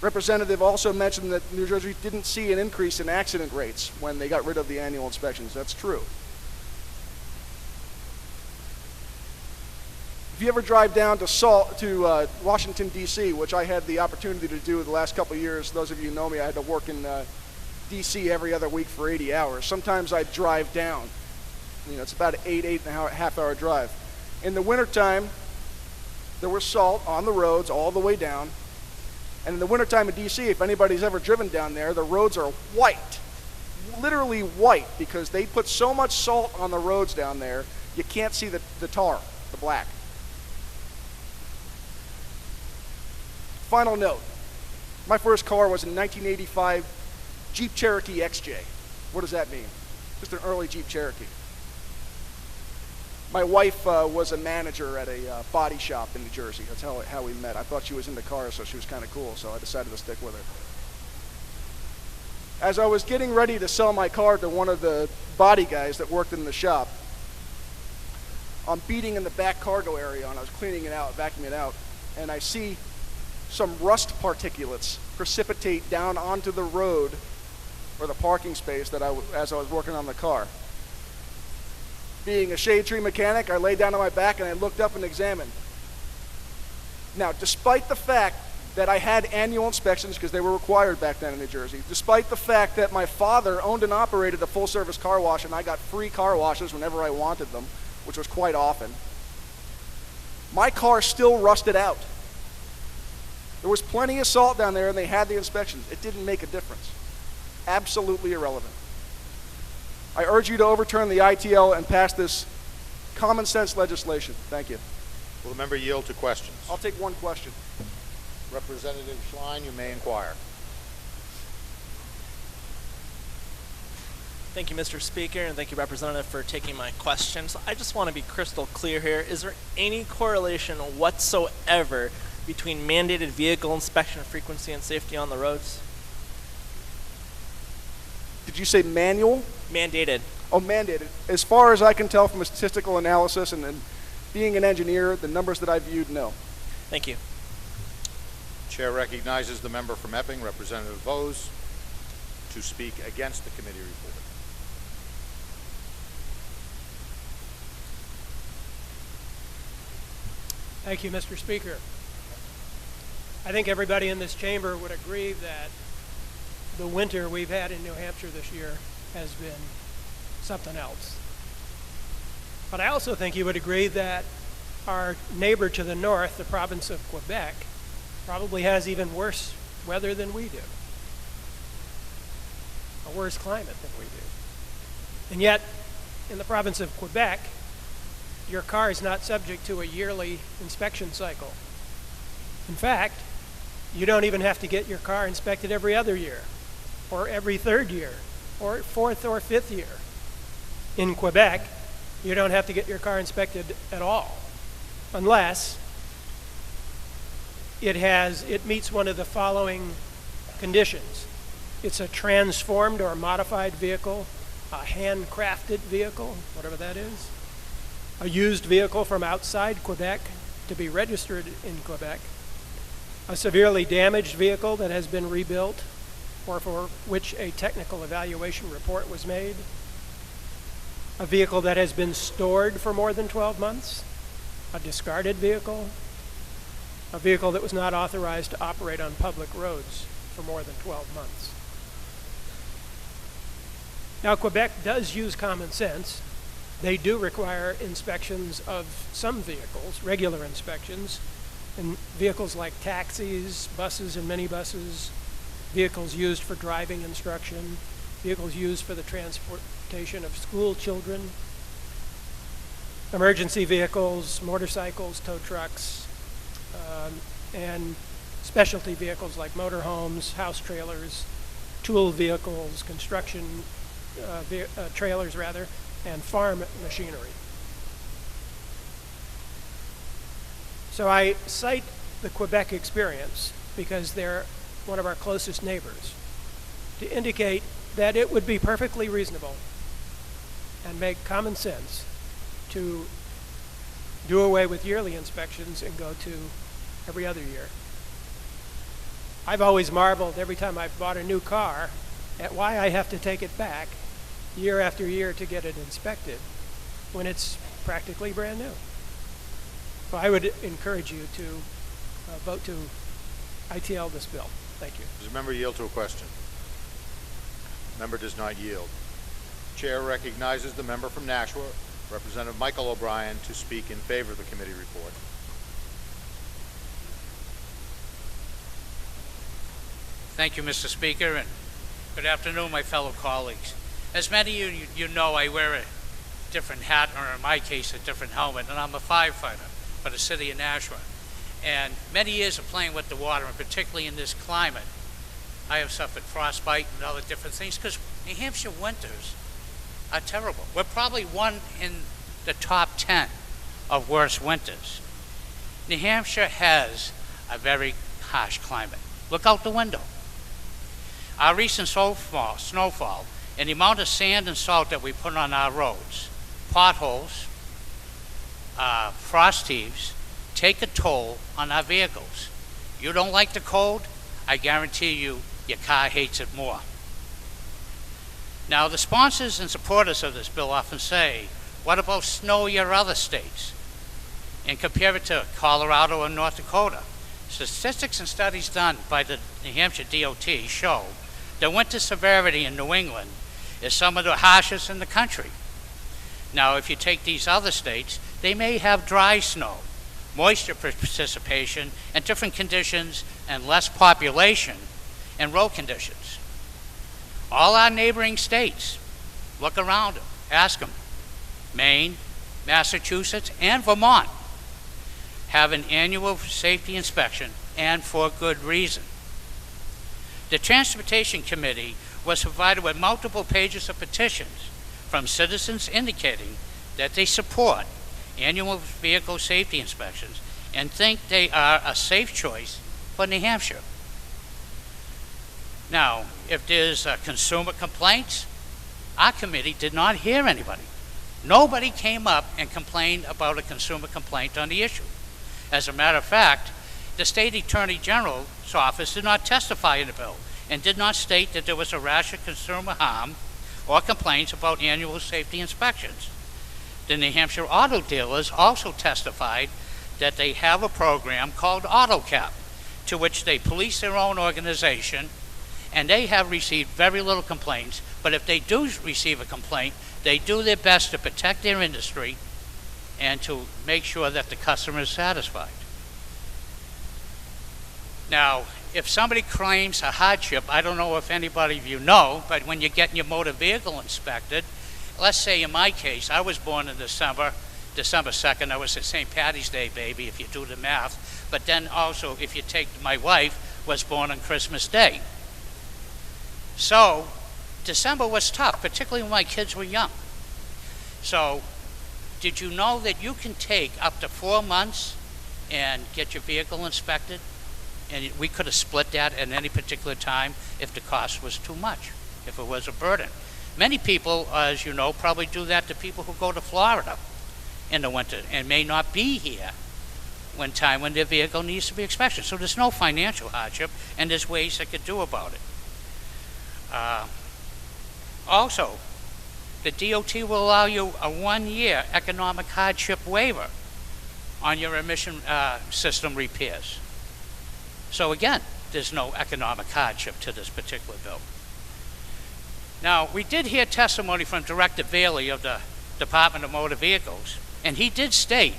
Representative also mentioned that New Jersey didn't see an increase in accident rates when they got rid of the annual inspections. That's true. If you ever drive down to Washington, D.C., which I had the opportunity to do the last couple of years, those of you who know me, I had to work in D.C. every other week for 80 hours. Sometimes I'd drive down. You know, it's about an 8.5 hour drive. In the wintertime, there was salt on the roads all the way down. And in the wintertime in D.C., if anybody's ever driven down there, the roads are white, literally white, because they put so much salt on the roads down there, you can't see the tar, the black. Final note, my first car was in 1985 Jeep Cherokee XJ. What does that mean? Just an early Jeep Cherokee. My wife was a manager at a body shop in New Jersey. That's how we met. I thought she was into cars, so she was kind of cool, so I decided to stick with her. As I was getting ready to sell my car to one of the body guys that worked in the shop, I'm beating in the back cargo area, and I was cleaning it out, vacuuming it out, and I see some rust particulates precipitate down onto the road or the parking space as I was working on the car. Being a shade tree mechanic, I laid down on my back and I looked up and examined. Now, despite the fact that I had annual inspections because they were required back then in New Jersey, despite the fact that my father owned and operated a full-service car wash and I got free car washes whenever I wanted them, which was quite often, my car still rusted out. There was plenty of salt down there and they had the inspections. It didn't make a difference. Absolutely irrelevant. I urge you to overturn the ITL and pass this common sense legislation. Thank you. Will the member yield to questions? I'll take one question. Representative Schlein, you may inquire. Thank you, Mr. Speaker, and thank you, Representative, for taking my questions. I just want to be crystal clear here. Is there any correlation whatsoever between mandated vehicle inspection frequency and safety on the roads? Did you say manual? Mandated. Oh, mandated. As far as I can tell from a statistical analysis and being an engineer, the numbers that I viewed, no. Thank you. Chair recognizes the member from Epping, Representative Vose, to speak against the committee report. Thank you, Mr. Speaker. I think everybody in this chamber would agree that the winter we've had in New Hampshire this year has been something else. But I also think you would agree that our neighbor to the north, the province of Quebec, probably has even worse weather than we do. A worse climate than we do. And yet, in the province of Quebec, your car is not subject to a yearly inspection cycle. In fact, you don't even have to get your car inspected every other year, or every third year, or fourth or fifth year. In Quebec, you don't have to get your car inspected at all, unless it meets one of the following conditions. It's a transformed or modified vehicle, a handcrafted vehicle, whatever that is, a used vehicle from outside Quebec to be registered in Quebec, a severely damaged vehicle that has been rebuilt or for which a technical evaluation report was made, a vehicle that has been stored for more than 12 months, a discarded vehicle, a vehicle that was not authorized to operate on public roads for more than 12 months. Now, Quebec does use common sense. They do require inspections of some vehicles, regular inspections, and vehicles like taxis, buses and minibuses, vehicles used for driving instruction, vehicles used for the transportation of school children, emergency vehicles, motorcycles, tow trucks, and specialty vehicles like motorhomes, house trailers, tool vehicles, construction trailers rather, and farm machinery. So I cite the Quebec experience because they're one of our closest neighbors to indicate that it would be perfectly reasonable and make common sense to do away with yearly inspections and go to every other year. I've always marveled every time I've bought a new car at why I have to take it back year after year to get it inspected when it's practically brand new. So I would encourage you to vote to ITL this bill. Thank you. Does a member yield to a question? Member does not yield. Chair recognizes the member from Nashua, Representative Michael O'Brien, to speak in favor of the committee report. Thank you, Mr. Speaker, and good afternoon, my fellow colleagues. As many of you know, I wear a different hat, or in my case, a different helmet, and I'm a firefighter for the city of Nashua. And many years of playing with the water, and particularly in this climate, I have suffered frostbite and other different things, because New Hampshire winters are terrible. We're probably one in the top 10 of worst winters. New Hampshire has a very harsh climate. Look out the window. Our recent snowfall, and the amount of sand and salt that we put on our roads, potholes, frost heaves, take a toll on our vehicles. You don't like the cold? I guarantee you, your car hates it more. Now, the sponsors and supporters of this bill often say, what about snowier other states? And compare it to Colorado and North Dakota. Statistics and studies done by the New Hampshire DOT show that winter severity in New England is some of the harshest in the country. Now, if you take these other states, they may have dry snow, moisture precipitation, and different conditions, and less population and road conditions. All our neighboring states, look around them, ask them. Maine, Massachusetts, and Vermont have an annual safety inspection, and for good reason. The Transportation Committee was provided with multiple pages of petitions from citizens indicating that they support annual vehicle safety inspections and think they are a safe choice for New Hampshire. Now, if there's consumer complaints, our committee did not hear anybody. Nobody came up and complained about a consumer complaint on the issue. As a matter of fact, the State Attorney General's office did not testify in the bill and did not state that there was a rash of consumer harm or complaints about annual safety inspections. The New Hampshire auto dealers also testified that they have a program called AutoCap, to which they police their own organization, and they have received very little complaints, but if they do receive a complaint, they do their best to protect their industry and to make sure that the customer is satisfied. Now, if somebody claims a hardship, I don't know if anybody of you know, but when you're getting your motor vehicle inspected, let's say in my case, I was born in December 2nd, I was a St. Patty's Day baby, if you do the math, but then also, if you take my wife, was born on Christmas Day. So, December was tough, particularly when my kids were young. So, did you know that you can take up to 4 months and get your vehicle inspected? And we could have split that at any particular time if the cost was too much, if it was a burden. Many people, as you know, probably do that to people who go to Florida in the winter and may not be here when their vehicle needs to be inspected. So there's no financial hardship, and there's ways they could do about it. Also, the DOT will allow you a 1-year economic hardship waiver on your emission system repairs. So again, there's no economic hardship to this particular bill. Now, we did hear testimony from Director Bailey of the Department of Motor Vehicles, and he did state,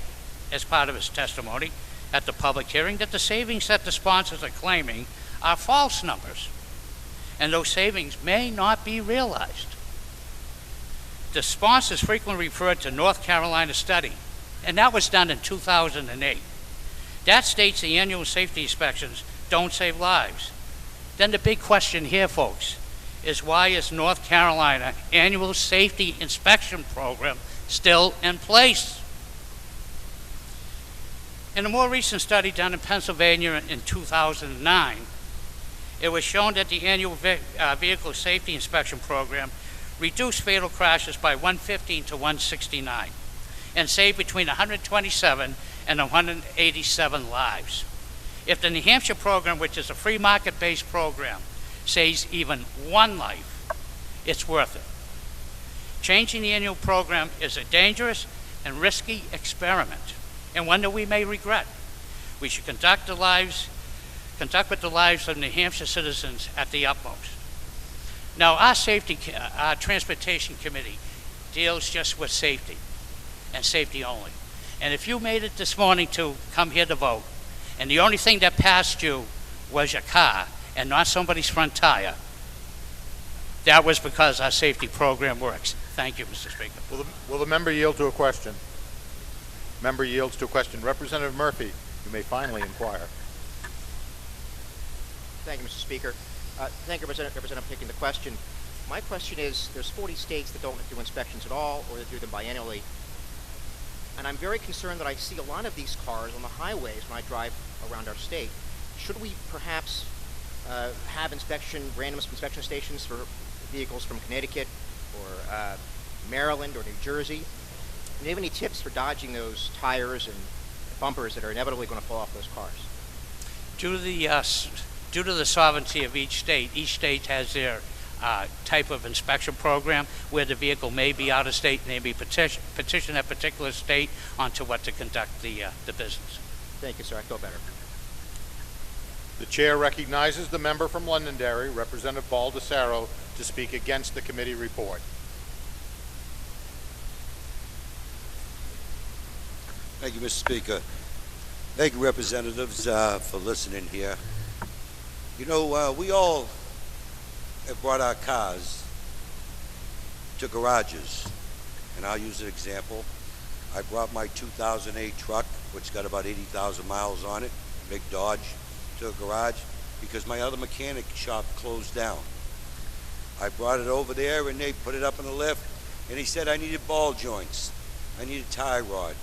as part of his testimony at the public hearing, that the savings that the sponsors are claiming are false numbers, and those savings may not be realized. The sponsors frequently referred to North Carolina study, and that was done in 2008. That states the annual safety inspections don't save lives. Then the big question here, folks, is why is North Carolina annual safety inspection program still in place? In a more recent study done in Pennsylvania in 2009, it was shown that the annual vehicle safety inspection program reduced fatal crashes by 115 to 169 and saved between 127 and 187 lives. If the New Hampshire program, which is a free market-based program, saves even one life, it's worth it. Changing the annual program is a dangerous and risky experiment, and one that we may regret. We should conduct with the lives of New Hampshire citizens at the utmost. Now, our Transportation Committee deals just with safety, and safety only. And if you made it this morning to come here to vote, and the only thing that passed you was your car and not somebody's front tire, that was because our safety program works. Thank you, Mr. Speaker. Will the member yield to a question? Member yields to a question. Representative Murphy, you may finally inquire. Thank you, Mr. Speaker. Thank you, Representative, taking the question. My question is, there's 40 states that don't do inspections at all, or that do them biannually. And I'm very concerned that I see a lot of these cars on the highways when I drive around our state. Should we perhaps have random inspection stations for vehicles from Connecticut or Maryland or New Jersey? Do you have any tips for dodging those tires and bumpers that are inevitably going to fall off those cars? Due to the sovereignty of each state has their type of inspection program where the vehicle may be out of state and they may petition that particular state onto what to conduct the business. Thank you, sir. I feel better. The chair recognizes the member from Londonderry, Representative Baldessaro, to speak against the committee report. Thank you, Mr. Speaker. Thank you, representatives, for listening here. You know, we all have brought our cars to garages, and I'll use an example. I brought my 2008 truck, which got about 80,000 miles on it, big Dodge, to a garage because my other mechanic shop closed down. I brought it over there, and they put it up in the lift, and he said I needed ball joints, I needed tie rod,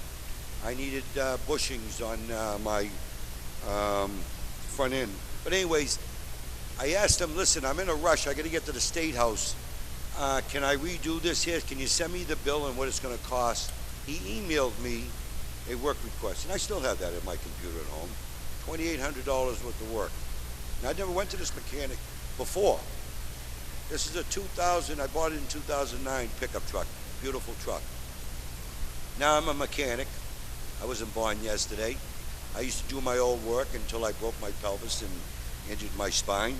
I needed bushings on my front end. But anyways, I asked him, listen, I'm in a rush. I got to get to the State House. Can I redo this here? Can you send me the bill and what it's going to cost? He emailed me a work request, and I still have that at my computer at home, $2,800 worth of work. Now, I never went to this mechanic before. This is a 2000, I bought it in 2009 pickup truck, beautiful truck. Now I'm a mechanic. I was in Bonn yesterday. I used to do my old work until I broke my pelvis and injured my spine.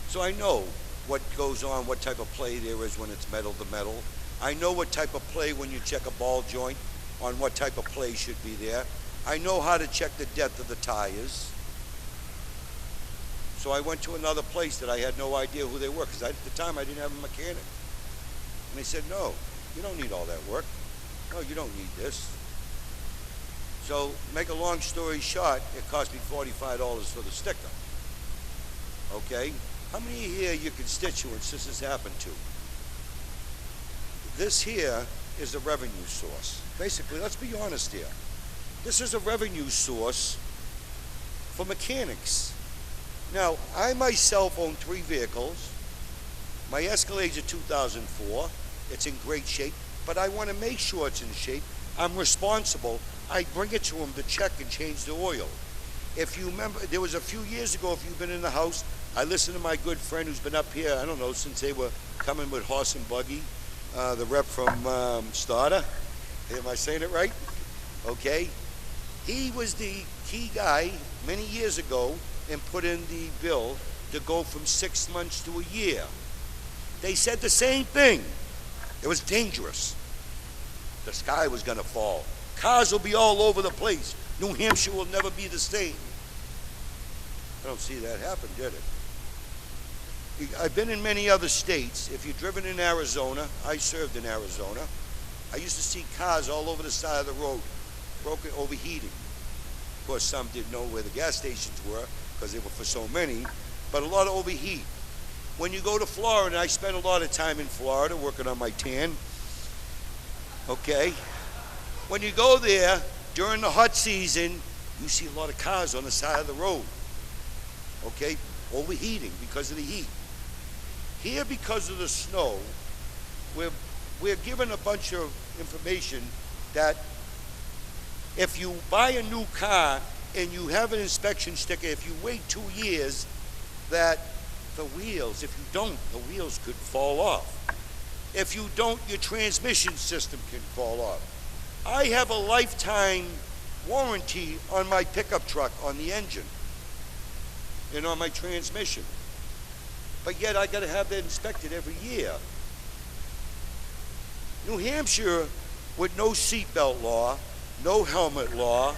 So I know what goes on, what type of play there is when it's metal to metal. I know what type of play when you check a ball joint, on what type of play should be there. I know how to check the depth of the tires. So I went to another place that I had no idea who they were, because at the time I didn't have a mechanic. And they said, no, you don't need all that work. No, you don't need this. So, make a long story short, it cost me $45 for the sticker. Okay? How many here your constituents this has happened to? This here is a revenue source. Basically, let's be honest here. This is a revenue source for mechanics. Now, I myself own 3 vehicles. My Escalade's a 2004. It's in great shape, but I want to make sure it's in shape. I'm responsible. I bring it to them to check and change the oil. If you remember, there was a few years ago, if you've been in the house, I listened to my good friend who's been up here, I don't know, since they were coming with horse and buggy, the rep from Starter. Am I saying it right? Okay. He was the key guy many years ago and put in the bill to go from 6 months to a year. They said the same thing. It was dangerous. The sky was going to fall. Cars will be all over the place. New Hampshire will never be the same. I don't see that happen, did it? I've been in many other states. If you've driven in Arizona, I served in Arizona. I used to see cars all over the side of the road, broken, overheating. Of course, some didn't know where the gas stations were because they were for so many, but a lot of overheat. When you go to Florida, I spent a lot of time in Florida working on my tan. Okay? When you go there during the hot season, you see a lot of cars on the side of the road. Okay? Overheating because of the heat. Here, because of the snow, we're given a bunch of information that if you buy a new car and you have an inspection sticker, if you wait 2 years, that the wheels, if you don't, the wheels could fall off. If you don't, your transmission system can fall off. I have a lifetime warranty on my pickup truck, on the engine, and on my transmission. But yet I gotta have that inspected every year. New Hampshire, with no seatbelt law, no helmet law,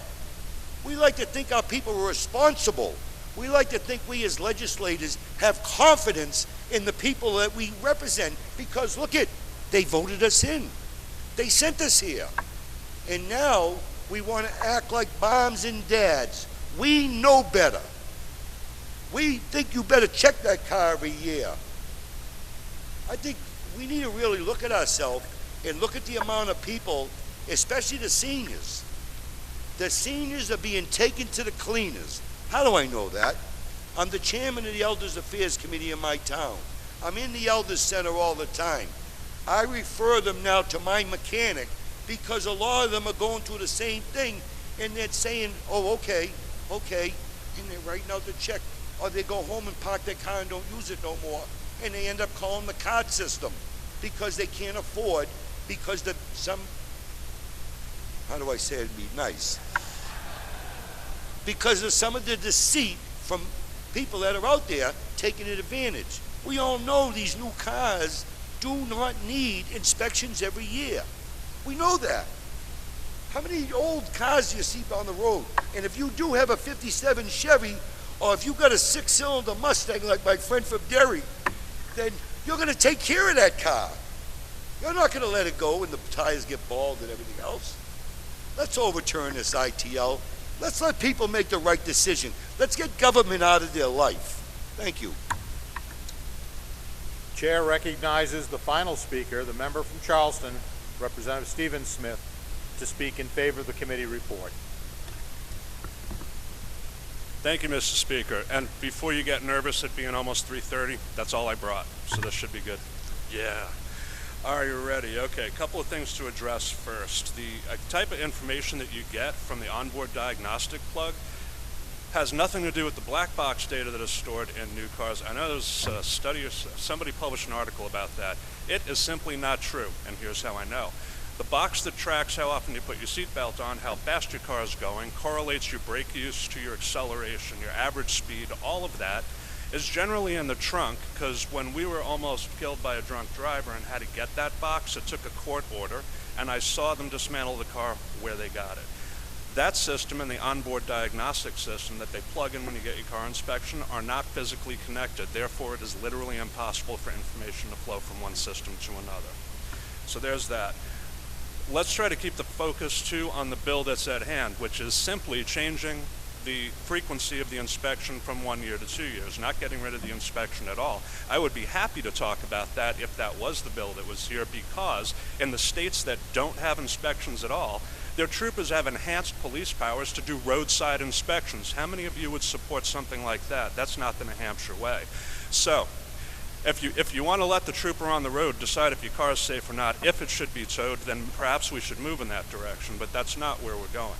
we like to think our people are responsible. We like to think we as legislators have confidence in the people that we represent, because look it, they voted us in. They sent us here. And now we want to act like moms and dads. We know better. We think you better check that car every year. I think we need to really look at ourselves and look at the amount of people, especially the seniors. The seniors are being taken to the cleaners. How do I know that? I'm the chairman of the Elders Affairs Committee in my town. I'm in the Elders Center all the time. I refer them now to my mechanic because a lot of them are going through the same thing, and they're saying, oh, okay, and they're writing out the check. Or they go home and park their car and don't use it no more, and they end up calling the card system because they can't afford, because how do I say it to be nice? Because of some of the deceit from people that are out there taking advantage. We all know these new cars do not need inspections every year. We know that. How many old cars do you see on the road? And if you do have a 57 Chevy, or if you got a 6-cylinder Mustang like my friend from Derry, then you're going to take care of that car. You're not going to let it go when the tires get bald and everything else. Let's overturn this ITL. Let's let people make the right decision. Let's get government out of their life. Thank you. Chair recognizes the final speaker, the member from Charleston, Representative Stephen Smith, to speak in favor of the committee report. Thank you, Mr. Speaker. And before you get nervous at being almost 3:30, that's all I brought, so this should be good. Yeah. Are you ready? Okay, a couple of things to address first. The type of information that you get from the onboard diagnostic plug has nothing to do with the black box data that is stored in new cars. I know there's a study, somebody published an article about that. It is simply not true, and here's how I know. The box that tracks how often you put your seatbelt on, how fast your car is going, correlates your brake use to your acceleration, your average speed, all of that is generally in the trunk, because when we were almost killed by a drunk driver and had to get that box, it took a court order, and I saw them dismantle the car where they got it. That system and the onboard diagnostic system that they plug in when you get your car inspection are not physically connected. Therefore, it is literally impossible for information to flow from one system to another. So there's that. Let's try to keep the focus, too, on the bill that's at hand, which is simply changing the frequency of the inspection from 1 year to 2 years, not getting rid of the inspection at all. I would be happy to talk about that if that was the bill that was here, because in the states that don't have inspections at all, their troopers have enhanced police powers to do roadside inspections. How many of you would support something like that? That's not the New Hampshire way. So, if you want to let the trooper on the road decide if your car is safe or not, if it should be towed, then perhaps we should move in that direction, but that's not where we're going.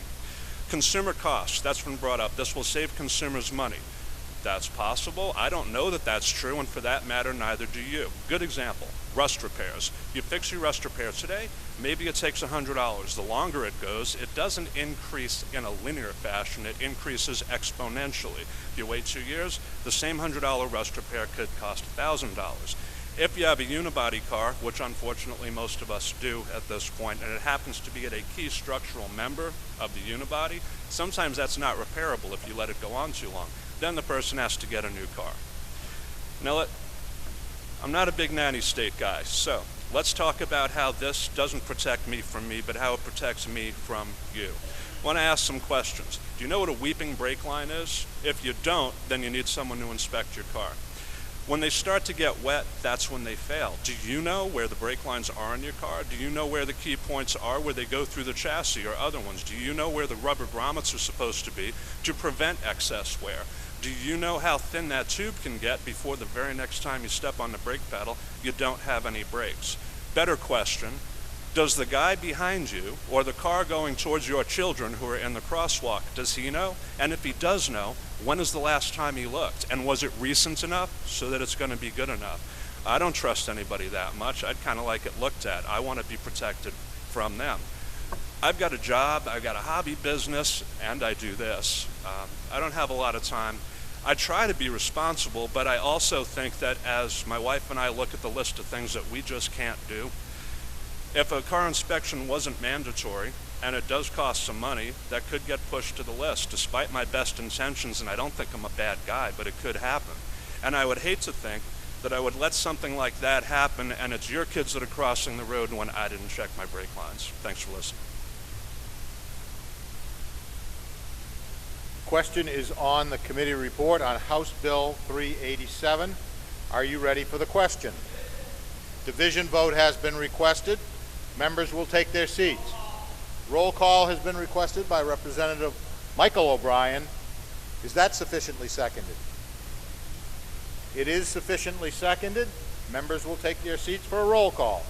Consumer costs, that's been brought up. This will save consumers money. That's possible. I don't know that that's true, and for that matter, neither do you. Good example, rust repairs. You fix your rust repair today, maybe it takes $100. The longer it goes, it doesn't increase in a linear fashion, it increases exponentially. If you wait 2 years, the same $100 rust repair could cost $1,000. If you have a unibody car, which unfortunately most of us do at this point, and it happens to be at a key structural member of the unibody, sometimes that's not repairable if you let it go on too long. Then the person has to get a new car. Now, I'm not a big nanny state guy, so let's talk about how this doesn't protect me from me, but how it protects me from you. I want to ask some questions. Do you know what a weeping brake line is? If you don't, then you need someone to inspect your car. When they start to get wet, that's when they fail. Do you know where the brake lines are in your car? Do you know where the key points are, where they go through the chassis or other ones? Do you know where the rubber grommets are supposed to be to prevent excess wear? Do you know how thin that tube can get before the very next time you step on the brake pedal, you don't have any brakes? Better question, Does the guy behind you or the car going towards your children who are in the crosswalk, does he know? And if he does know, when is the last time he looked? And was it recent enough so that it's going to be good enough? I don't trust anybody that much. I'd kind of like it looked at. I want to be protected from them. I've got a job, I've got a hobby business, and I do this. I don't have a lot of time. I try to be responsible, but I also think that as my wife and I look at the list of things that we just can't do, if a car inspection wasn't mandatory, and it does cost some money, that could get pushed to the list, despite my best intentions, and I don't think I'm a bad guy, but it could happen. And I would hate to think that I would let something like that happen, and it's your kids that are crossing the road when I didn't check my brake lines. Thanks for listening. Question is on the committee report on House Bill 387. Are you ready for the question? Division vote has been requested. Members will take their seats. Roll call has been requested by Representative Michael O'Brien. Is that sufficiently seconded? It is sufficiently seconded. Members will take their seats for a roll call.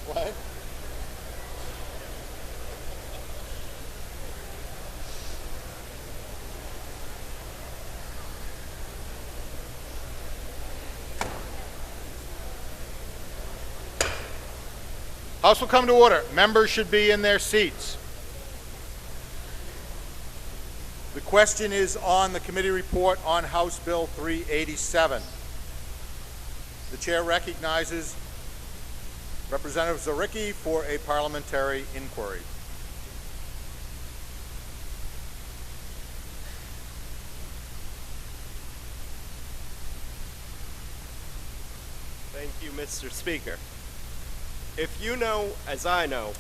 What? House will come to order. Members should be in their seats. The question is on the committee report on House Bill 387. The chair recognizes Representative Zaricki for a parliamentary inquiry. Thank you, Mr. Speaker. If you know, as I know,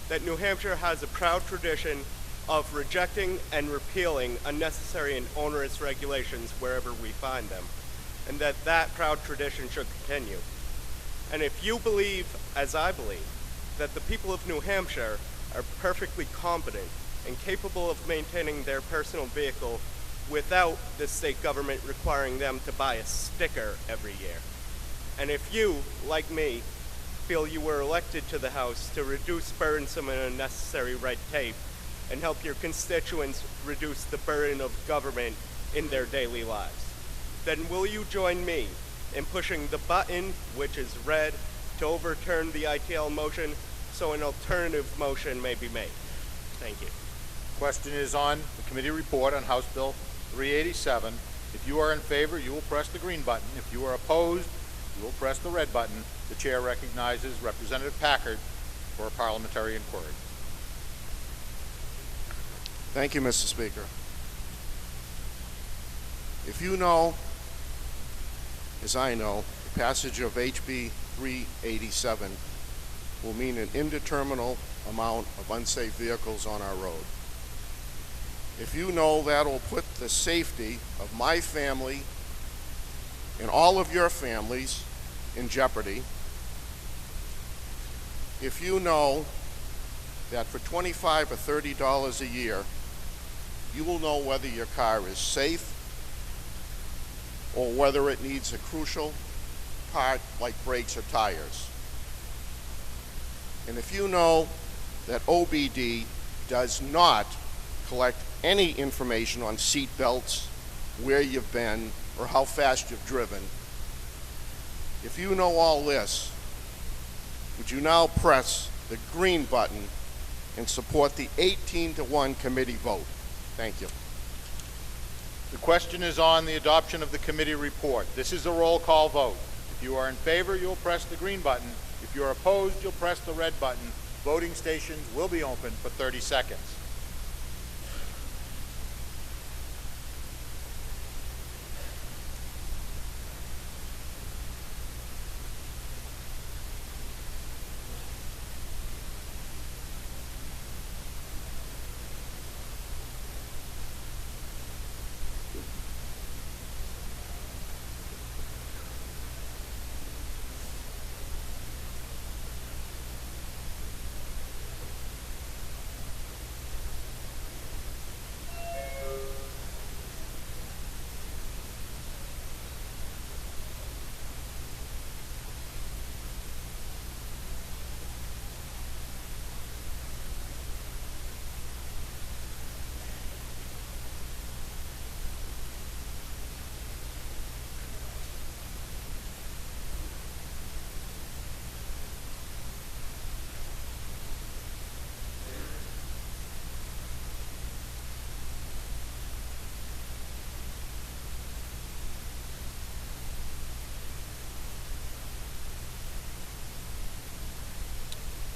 that New Hampshire has a proud tradition of rejecting and repealing unnecessary and onerous regulations wherever we find them, and that proud tradition should continue. And if you believe, as I believe, that the people of New Hampshire are perfectly competent and capable of maintaining their personal vehicle without the state government requiring them to buy a sticker every year, and if you, like me, feel you were elected to the House to reduce burdensome and unnecessary red tape and help your constituents reduce the burden of government in their daily lives, then will you join me in pushing the button, which is red, to overturn the ITL motion so an alternative motion may be made? Thank you. Question is on the committee report on House Bill 387. If you are in favor, you will press the green button. If you are opposed, you will press the red button. The chair recognizes Representative Packard for a parliamentary inquiry. Thank you, Mr. Speaker. If you know, as I know, the passage of HB 387 will mean an indeterminate amount of unsafe vehicles on our road. If you know that will put the safety of my family and all of your families in jeopardy, if you know that for $25 or $30 a year, you will know whether your car is safe or whether it needs a crucial part like brakes or tires. And if you know that OBD does not collect any information on seat belts, where you've been, or how fast you've driven. If you know all this, would you now press the green button and support the 18-1 committee vote? Thank you. The question is on the adoption of the committee report. This is a roll call vote. If you are in favor, you'll press the green button. If you're opposed, you'll press the red button. Voting stations will be open for 30 seconds.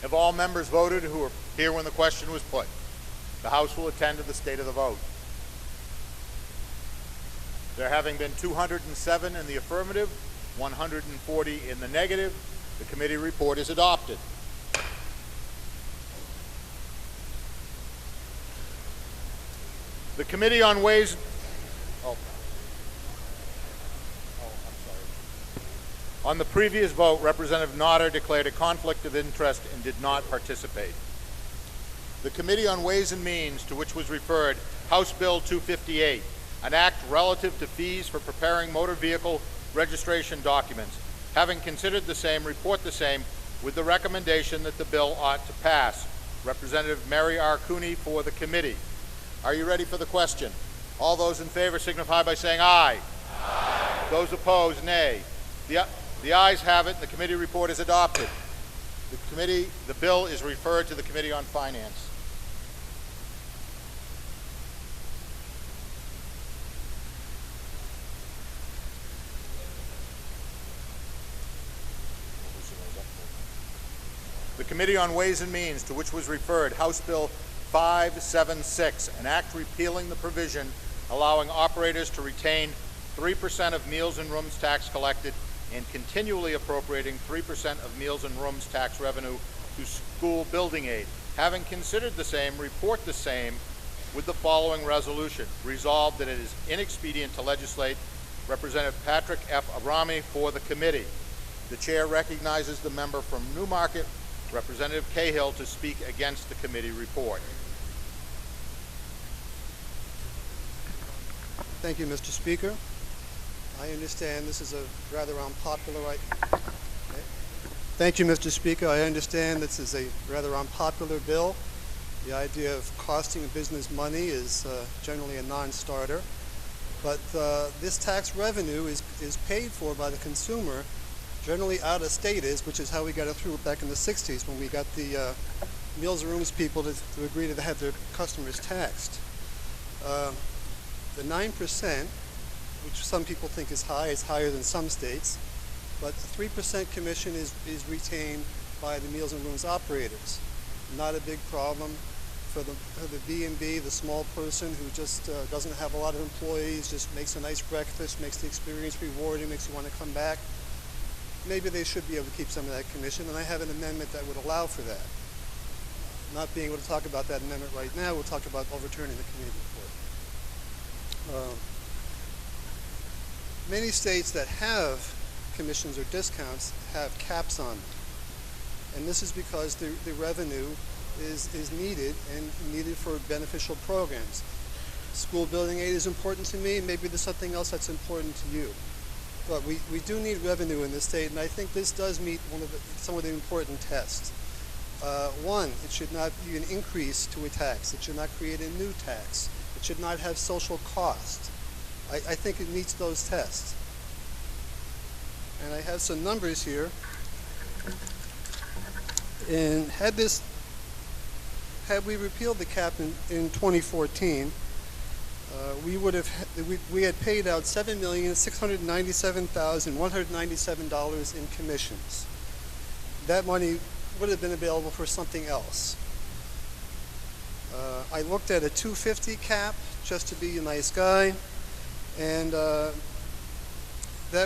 Have all members voted who were here when the question was put? The House will attend to the state of the vote. There having been 207 in the affirmative, 140 in the negative, the committee report is adopted. The Committee on Ways... On the previous vote, Representative Notter declared a conflict of interest and did not participate. The Committee on Ways and Means, to which was referred House Bill 258, an act relative to fees for preparing motor vehicle registration documents, having considered the same, report the same, with the recommendation that the bill ought to pass. Representative Mary R. Cooney for the committee. Are you ready for the question? All those in favor signify by saying aye. Aye. Those opposed, nay. The ayes have it, and the committee report is adopted. The bill is referred to the Committee on Finance. The Committee on Ways and Means, to which was referred House Bill 576, an act repealing the provision allowing operators to retain 3% of meals and rooms tax collected and continually appropriating 3% of meals and rooms tax revenue to school building aid. Having considered the same, report the same with the following resolution. Resolved that it is inexpedient to legislate. Representative Patrick F. Abrami for the committee. The chair recognizes the member from Newmarket, Representative Cahill, to speak against the committee report. Thank you, Mr. Speaker. I understand this is a rather unpopular item. Thank you, Mr. Speaker. I understand this is a rather unpopular bill. The idea of costing a business money is generally a non-starter. But this tax revenue is paid for by the consumer, generally out of state which is how we got it through back in the 60s when we got the Meals and Rooms people to agree to have their customers taxed. The 9%, which some people think is high, is higher than some states, but the 3% commission is retained by the Meals and Rooms operators. Not a big problem for the B&B, the small person who just doesn't have a lot of employees, just makes a nice breakfast, makes the experience rewarding, makes you want to come back. Maybe they should be able to keep some of that commission, and I have an amendment that would allow for that. Not being able to talk about that amendment right now, we'll talk about overturning the committee report. Many states that have commissions or discounts have caps on them. And this is because the revenue is needed and needed for beneficial programs. School building aid is important to me. Maybe there's something else that's important to you. But we do need revenue in this state, and I think this does meet some of the important tests. One, it should not be an increase to a tax. It should not create a new tax. It should not have social cost. I think it meets those tests. And I have some numbers here. And had we repealed the cap in 2014, we had paid out $7,697,197 in commissions. That money would have been available for something else. I looked at a 250 cap just to be a nice guy, and that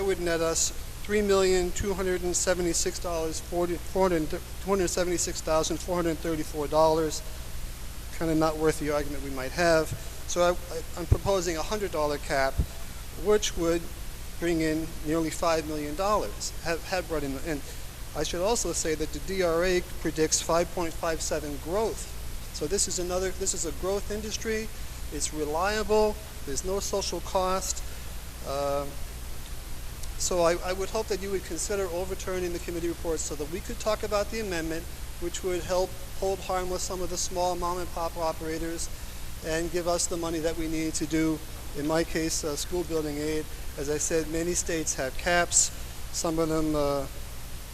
would net us $3,276,434. Kind of not worth the argument we might have. So I'm proposing a $100 cap, which would bring in nearly $5 million. Have brought in, and I should also say that the DRA predicts 5.57 growth. So this is a growth industry. It's reliable. There's no social cost. So I would hope that you would consider overturning the committee report so that we could talk about the amendment, which would help hold harmless some of the small mom and pop operators and give us the money that we need to do, in my case, school building aid. As I said, many states have caps. Some of them,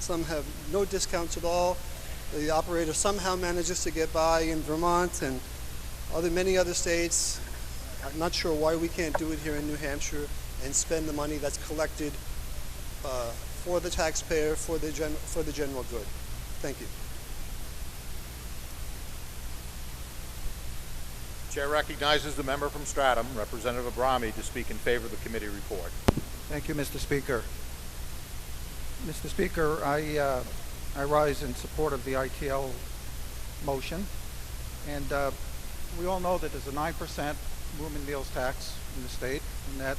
some have no discounts at all. The operator somehow manages to get by in Vermont and many other states. I'm not sure why we can't do it here in New Hampshire and spend the money that's collected for the taxpayer, for the general good. Thank you. Chair recognizes the member from Stratham, Representative Abrami, to speak in favor of the committee report. Thank you, Mr. Speaker. Mr. Speaker, I rise in support of the ITL motion, and we all know that there's a 9% room and meals tax in the state, and that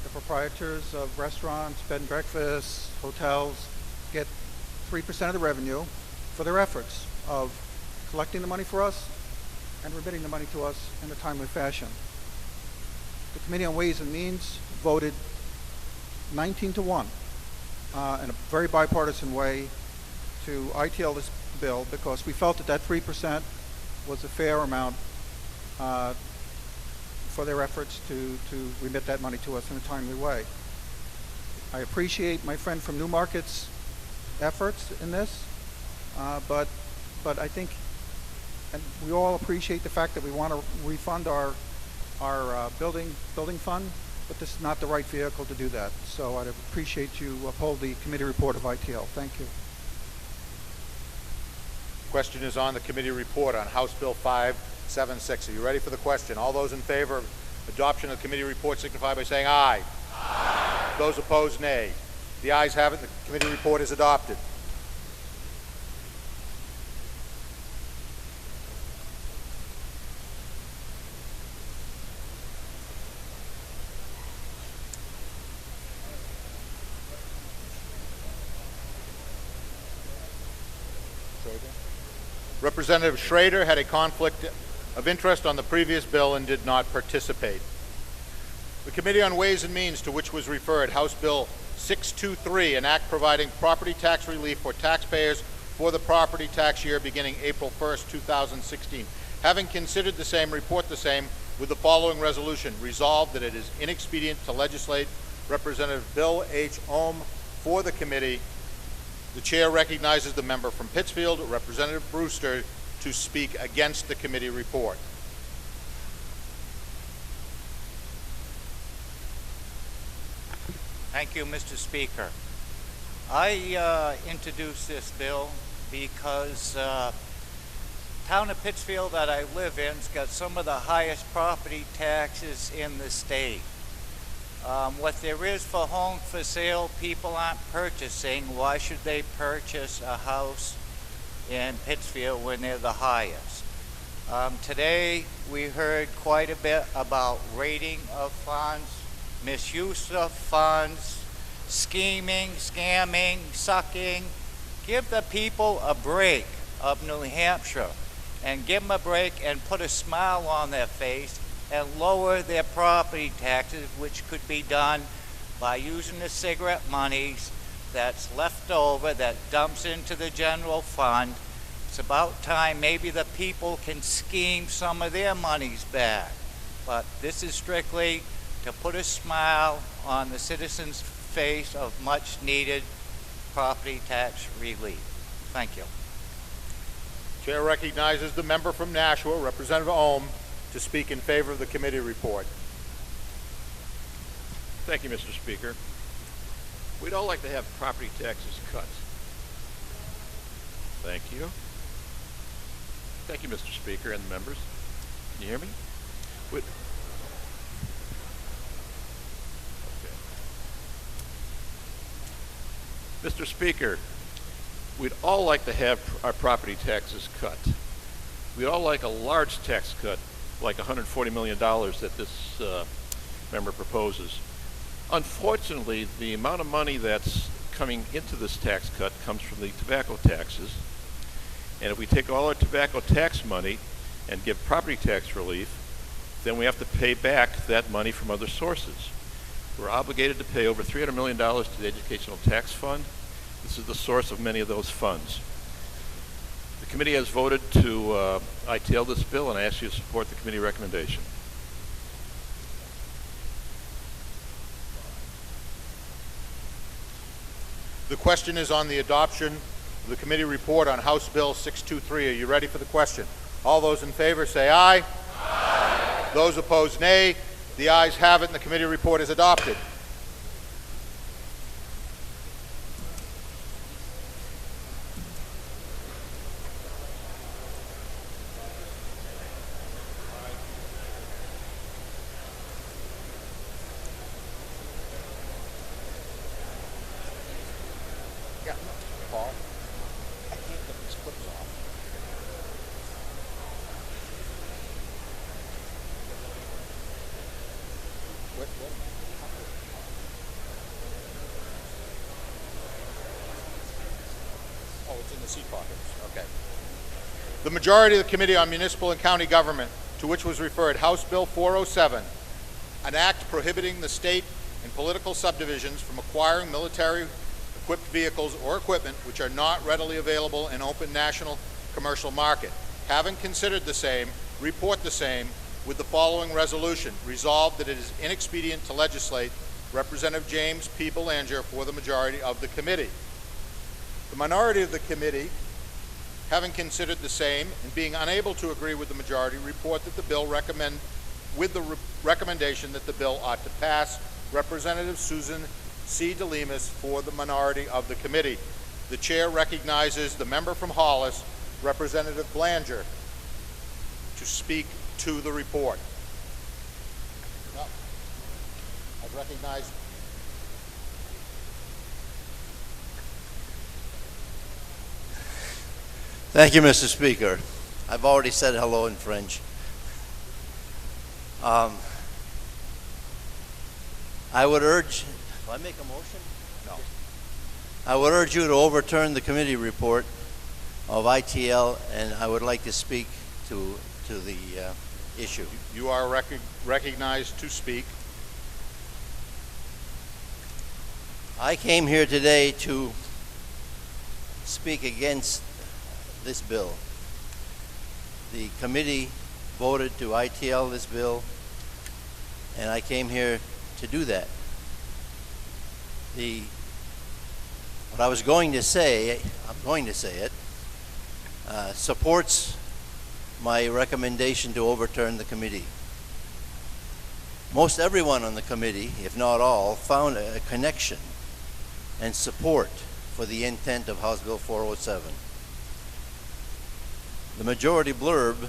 the proprietors of restaurants, bed and breakfasts, hotels get 3% of the revenue for their efforts of collecting the money for us and remitting the money to us in a timely fashion. The Committee on Ways and Means voted 19-1 in a very bipartisan way to ITL this bill because we felt that 3% was a fair amount for their efforts to remit that money to us in a timely way. I appreciate my friend from Newmarket's efforts in this, but I think, and we all appreciate the fact that we want to refund our building fund, but this is not the right vehicle to do that. So I'd appreciate you uphold the committee report of ITL. Thank you. Question is on the committee report on House Bill 576. Are you ready for the question? All those in favor of adoption of the committee report signify by saying aye. Aye. Those opposed, nay. The ayes have it. The committee report is adopted. Representative Schrader had a conflict of interest on the previous bill and did not participate. The Committee on Ways and Means, to which was referred, House Bill 623, an act providing property tax relief for taxpayers for the property tax year beginning April 1st, 2016. Having considered the same, report the same with the following resolution. Resolved that it is inexpedient to legislate Representative Bill H. Ohm for the committee. The chair recognizes the member from Pittsfield, Representative Brewster, to speak against the committee report. Thank you, Mr. Speaker. I introduced this bill because town of Pittsfield that I live in's got some of the highest property taxes in the state. What there is for home for sale, people aren't purchasing. Why should they purchase a house in Pittsfield when they're the highest? Today we heard quite a bit about raiding of funds, misuse of funds, scheming, scamming, sucking. Give the people a break of New Hampshire and give them a break and put a smile on their face and lower their property taxes, which could be done by using the cigarette monies that's left over that dumps into the general fund. It's about time maybe the people can scheme some of their monies back. But this is strictly to put a smile on the citizens' face of much needed property tax relief. Thank you. Chair recognizes the member from Nashua, Representative Ohm, to speak in favor of the committee report. Thank you, Mr. Speaker. We'd all like to have property taxes cut. Thank you. Thank you, Mr. Speaker and the members. Can you hear me? Okay. Mr. Speaker, we'd all like to have our property taxes cut. We'd all like a large tax cut, like $140 million that this member proposes. Unfortunately, the amount of money that's coming into this tax cut comes from the tobacco taxes. And if we take all our tobacco tax money and give property tax relief, then we have to pay back that money from other sources. We're obligated to pay over $300 million to the Educational Tax Fund. This is the source of many of those funds. The committee has voted to ITL this bill, and I ask you to support the committee recommendation. The question is on the adoption of the committee report on House Bill 623. Are you ready for the question? All those in favor say aye. Aye. Those opposed, nay. The ayes have it, and the committee report is adopted. Paul, I can't get these clips off. Oh, it's in the seat pockets. Okay. The majority of the Committee on Municipal and County Government, to which was referred House Bill 407, an act prohibiting the state and political subdivisions from acquiring military-equipped vehicles or equipment which are not readily available in open national commercial market. Having considered the same, report the same with the following resolution. Resolved that it is inexpedient to legislate. Representative James P. Belanger for the majority of the committee. The minority of the committee, having considered the same and being unable to agree with the majority, report that the bill recommendation that the bill ought to pass. Representative Susan C. DeLemus for the minority of the committee. The chair recognizes the member from Hollis, Representative Belanger, to speak to the report. No. I've recognized. Thank you, Mr. Speaker. I've already said hello in French. I would urge, do I make a motion? No. I would urge you to overturn the committee report of ITL, and I would like to speak to the issue. You are recognized to speak. I came here today to speak against this bill. The committee voted to ITL this bill, and I came here to do that. What I was going to say, I'm going to say it, supports my recommendation to overturn the committee. Most everyone on the committee, if not all, found a connection and support for the intent of House Bill 407. The majority blurb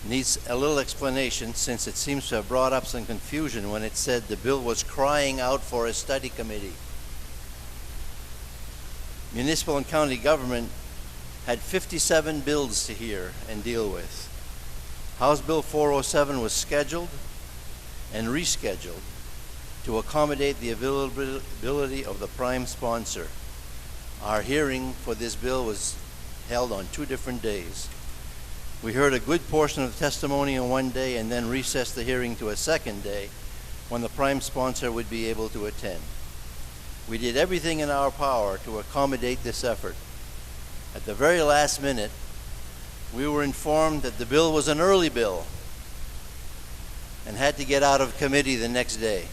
needs a little explanation, since it seems to have brought up some confusion when it said the bill was crying out for a study committee. Municipal and county government had 57 bills to hear and deal with. House Bill 407 was scheduled and rescheduled to accommodate the availability of the prime sponsor. Our hearing for this bill was held on 2 different days. We heard a good portion of the testimony on one day and then recessed the hearing to a second day when the prime sponsor would be able to attend. We did everything in our power to accommodate this effort. At the very last minute, we were informed that the bill was an early bill. and had to get out of committee the next day.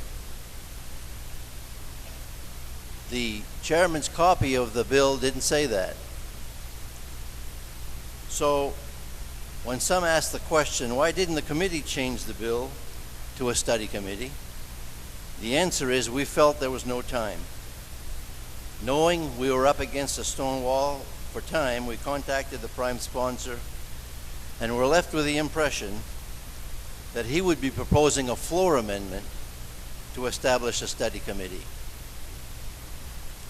The chairman's copy of the bill didn't say that. So when some ask the question, why didn't the committee change the bill to a study committee? The answer is we felt there was no time. Knowing we were up against a stone wall for time, we contacted the prime sponsor and were left with the impression that he would be proposing a floor amendment to establish a study committee.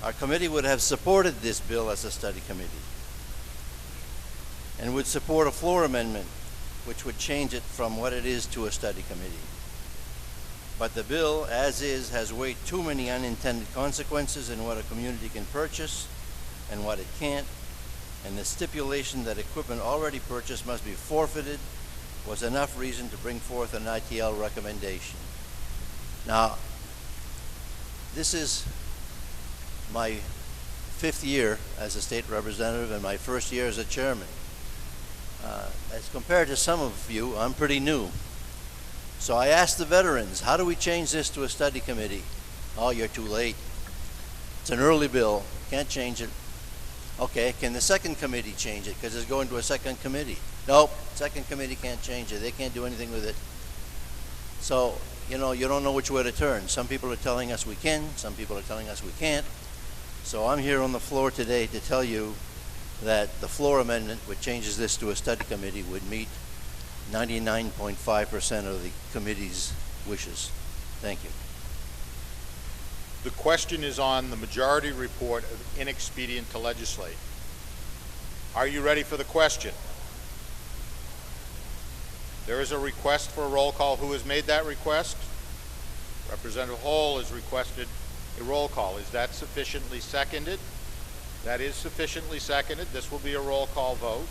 Our committee would have supported this bill as a study committee and would support a floor amendment which would change it from what it is to a study committee. But the bill, as is, has way too many unintended consequences in what a community can purchase and what it can't, and the stipulation that equipment already purchased must be forfeited was enough reason to bring forth an ITL recommendation. Now, this is my 5th year as a state representative and my 1st year as a chairman. As compared to some of you, I'm pretty new. So I asked the veterans, how do we change this to a study committee? Oh, you're too late. It's an early bill, can't change it. Okay, can the second committee change it? Because it's going to a second committee. Nope, second committee can't change it. They can't do anything with it. So, you know, you don't know which way to turn. Some people are telling us we can, some people are telling us we can't. So I'm here on the floor today to tell you that the floor amendment, which changes this to a study committee, would meet 99.5% of the committee's wishes. Thank you. The question is on the majority report of inexpedient to legislate. Are you ready for the question? There is a request for a roll call. Who has made that request? Representative Hall has requested a roll call. Is that sufficiently seconded? That is sufficiently seconded. This will be a roll call vote.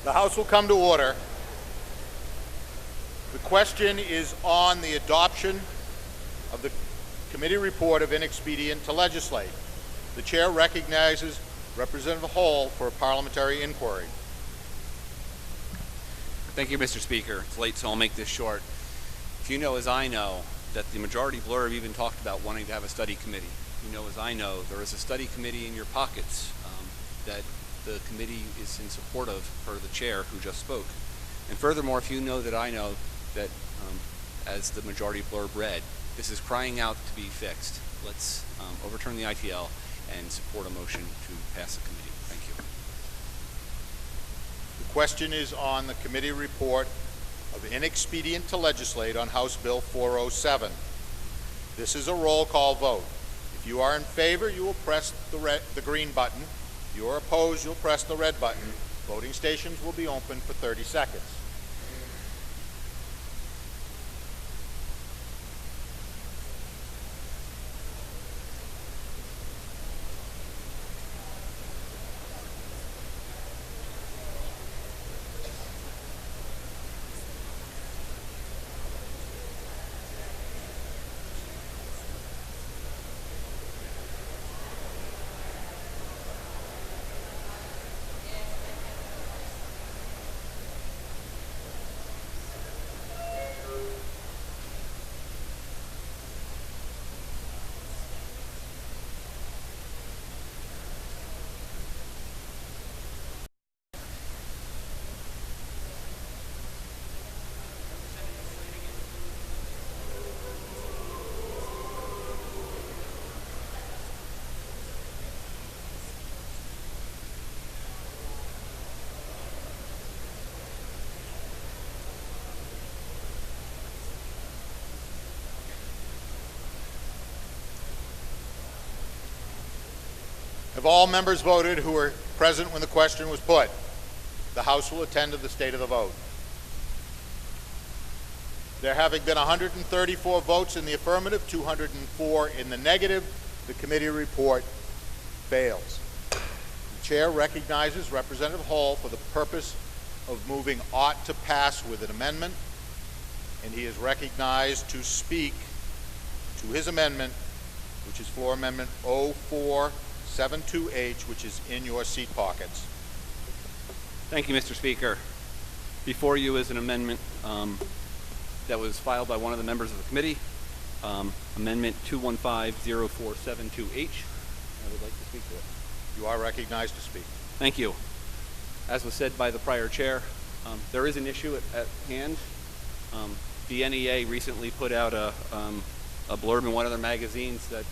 The House will come to order. The question is on the adoption of the committee report of inexpedient to legislate. The chair recognizes Representative Hall for a parliamentary inquiry. Thank you, Mr. Speaker. It's late, so I'll make this short. If you know, as I know, that the majority blurb even talked about wanting to have a study committee. You know, as I know, there is a study committee in your pockets that the committee is in support of, per the chair who just spoke. And furthermore, if you know that I know that, as the majority blurb read, this is crying out to be fixed. Let's overturn the ITL and support a motion to pass the committee. Thank you. The question is on the committee report of inexpedient to legislate on House Bill 407. This is a roll call vote. If you are in favor, you will press the green button. If you are opposed, you'll press the red button. Voting stations will be open for 30 seconds. Have all members voted who were present when the question was put? The House will attend to the state of the vote. There having been 134 votes in the affirmative, 204 in the negative, the committee report fails. The chair recognizes Representative Hall for the purpose of moving ought to pass with an amendment, and he is recognized to speak to his amendment, which is floor amendment 0472H, which is in your seat pockets. Thank you, Mr. Speaker. Before you is an amendment that was filed by one of the members of the committee, Amendment 215-0472H. I would like to speak to it. You are recognized to speak. Thank you. As was said by the prior chair, there is an issue at hand. The NEA recently put out a blurb in one of their magazines that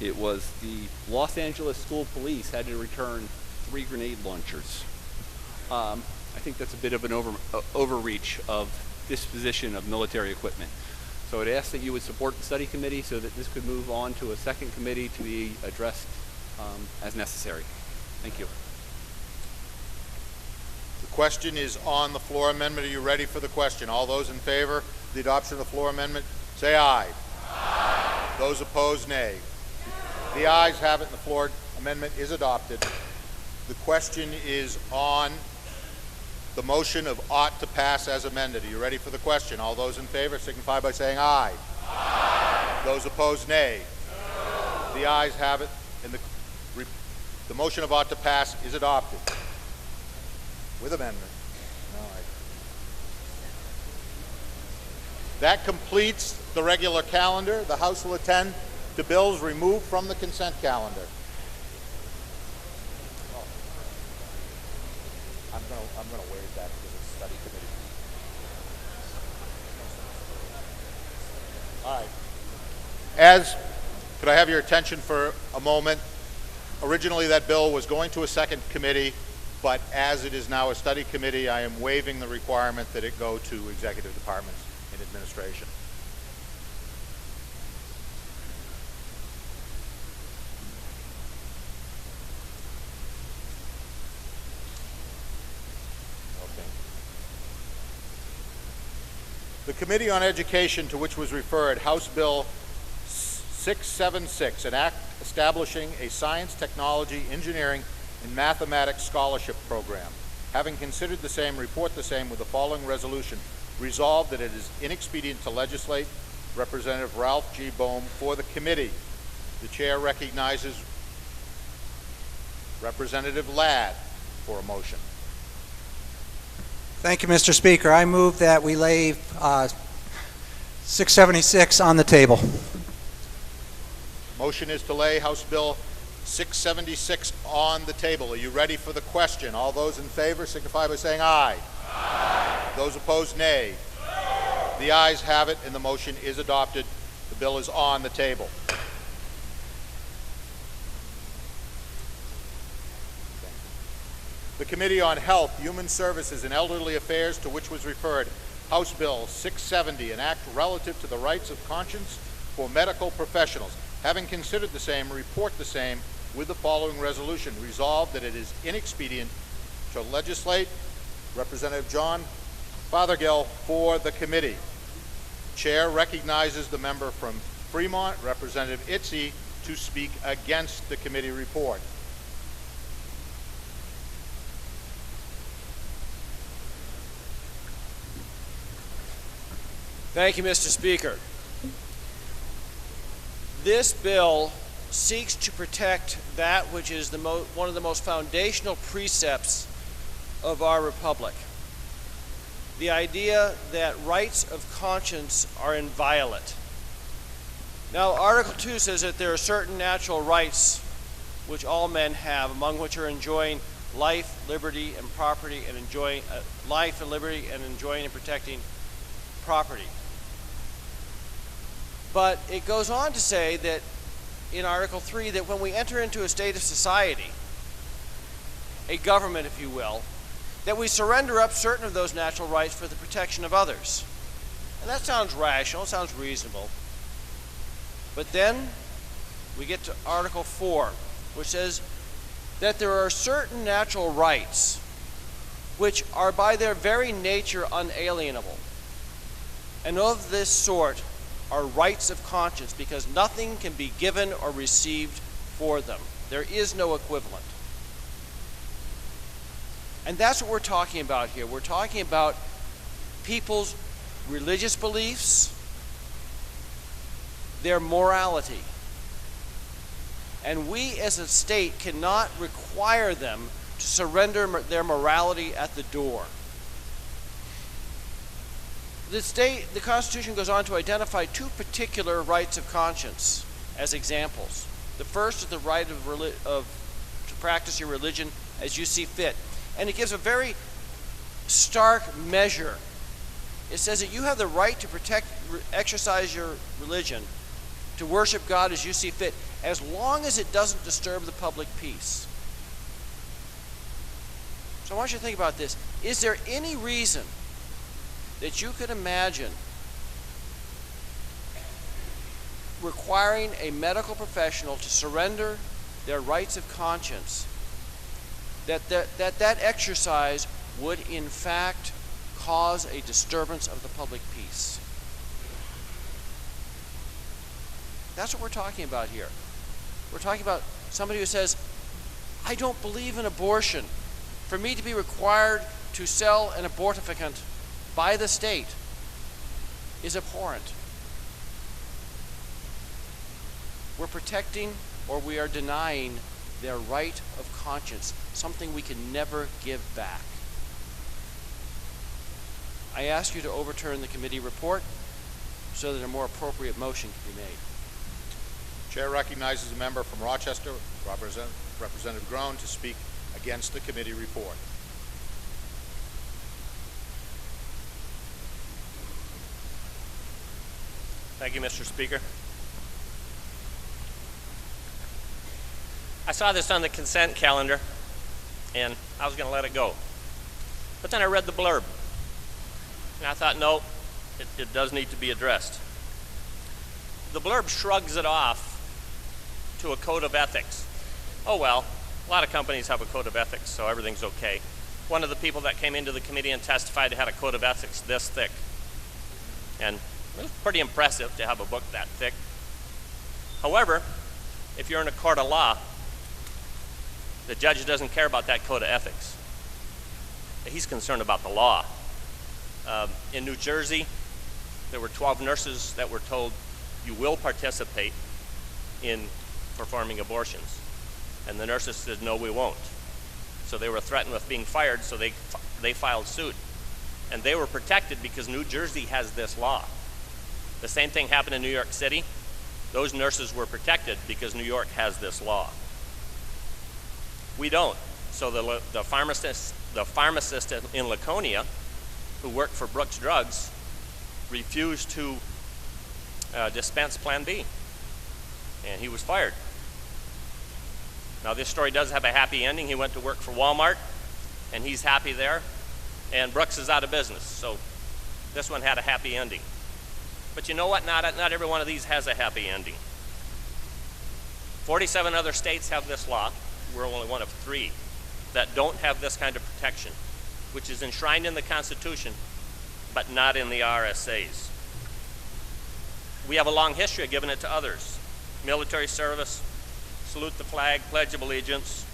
it was the Los Angeles School Police had to return 3 grenade launchers. I think that's a bit of an overreach of disposition of military equipment. So I'd ask that you would support the study committee so that this could move on to a second committee to be addressed as necessary. Thank you. The question is on the floor amendment. Are you ready for the question? All those in favor of the adoption of the floor amendment, say aye. Aye. Those opposed, nay. The ayes have it, and the floor amendment is adopted. The question is on the motion of ought to pass as amended. Are you ready for the question? All those in favor signify by saying aye. Aye. Those opposed, nay. No. The ayes have it, and the motion of ought to pass is adopted. With amendment. All right. That completes the regular calendar. The House will attend to bills removed from the consent calendar. I'm going to waive that because it's study committee. All right. Could I have your attention for a moment? Originally, that bill was going to a second committee, but as it is now a study committee, I am waiving the requirement that it go to executive departments and administration. The Committee on Education, to which was referred, House Bill 676, an act establishing a science, technology, engineering, and mathematics scholarship program. Having considered the same, report the same with the following resolution. Resolved that it is inexpedient to legislate. Representative Ralph G. Boehm for the committee. The chair recognizes Representative Ladd for a motion. Thank you, Mr. Speaker. I move that we lay 676 on the table. Motion is to lay House Bill 676 on the table. Are you ready for the question? All those in favor signify by saying aye. Aye. Those opposed, nay. No. The ayes have it, and the motion is adopted. The bill is on the table. The Committee on Health, Human Services, and Elderly Affairs, to which was referred, House Bill 670, an act relative to the rights of conscience for medical professionals. Having considered the same, report the same with the following resolution. Resolved that it is inexpedient to legislate. Representative John Fothergill for the committee. Chair recognizes the member from Fremont, Representative Itzy, to speak against the committee report. Thank you, Mr. Speaker. This bill seeks to protect that which is one of the most foundational precepts of our republic. The idea that rights of conscience are inviolate. Now, Article 2 says that there are certain natural rights which all men have, among which are enjoying life, liberty, and property, and enjoying life and liberty, and enjoying and protecting property. But it goes on to say that in Article 3 that when we enter into a state of society, a government, if you will, that we surrender up certain of those natural rights for the protection of others. And that sounds rational, sounds reasonable. But then we get to Article 4, which says that there are certain natural rights which are by their very nature unalienable. And of this sort are rights of conscience, because nothing can be given or received for them. There is no equivalent. And that's what we're talking about here. We're talking about people's religious beliefs, their morality. And we as a state cannot require them to surrender their morality at the door. The Constitution goes on to identify two particular rights of conscience as examples. The first is the right to practice your religion as you see fit. And it gives a very stark measure. It says that you have the right to exercise your religion, to worship God as you see fit, as long as it doesn't disturb the public peace. So I want you to think about this. Is there any reason that you could imagine requiring a medical professional to surrender their rights of conscience, that exercise would in fact cause a disturbance of the public peace? That's what we're talking about here. We're talking about somebody who says, I don't believe in abortion. For me to be required to sell an abortificant by the state is abhorrent. We're protecting, or we are denying, their right of conscience, something we can never give back. I ask you to overturn the committee report so that a more appropriate motion can be made. Chair recognizes a member from Rochester, Representative Groen, to speak against the committee report. Thank you, Mr. Speaker. I saw this on the consent calendar, and I was going to let it go. But then I read the blurb, and I thought, no, it does need to be addressed. The blurb shrugs it off to a code of ethics. Oh well, a lot of companies have a code of ethics, so everything's okay. One of the people that came into the committee and testified had a code of ethics this thick. And it was pretty impressive to have a book that thick. However, if you're in a court of law, the judge doesn't care about that code of ethics. He's concerned about the law. In New Jersey, there were 12 nurses that were told, you will participate in performing abortions. And the nurses said, no, we won't. So they were threatened with being fired, so they filed suit. And they were protected because New Jersey has this law. The same thing happened in New York City. Those nurses were protected because New York has this law. We don't. So the pharmacist in Laconia, who worked for Brooks Drugs, refused to dispense Plan B, and he was fired. Now this story does have a happy ending. He went to work for Walmart, and he's happy there, and Brooks is out of business. So this one had a happy ending. But you know what? Not every one of these has a happy ending. 47 other states have this law. We're only one of 3 that don't have this kind of protection, which is enshrined in the Constitution, but not in the RSAs. We have a long history of giving it to others. Military service, salute the flag, pledge of allegiance,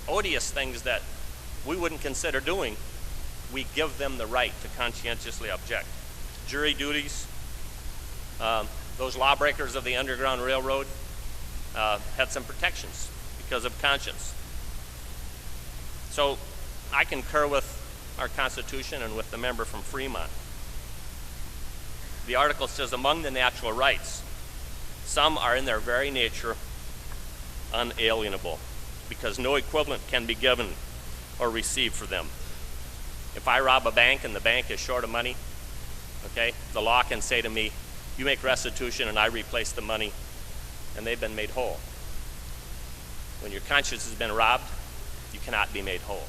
odious things that we wouldn't consider doing, we give them the right to conscientiously object. Jury duties, those lawbreakers of the Underground Railroad had some protections because of conscience. So I concur with our Constitution and with the member from Fremont. The article says among the natural rights, some are in their very nature unalienable because no equivalent can be given or received for them. If I rob a bank and the bank is short of money, okay, the law can say to me, you make restitution and I replace the money, and they've been made whole. When your conscience has been robbed, you cannot be made whole.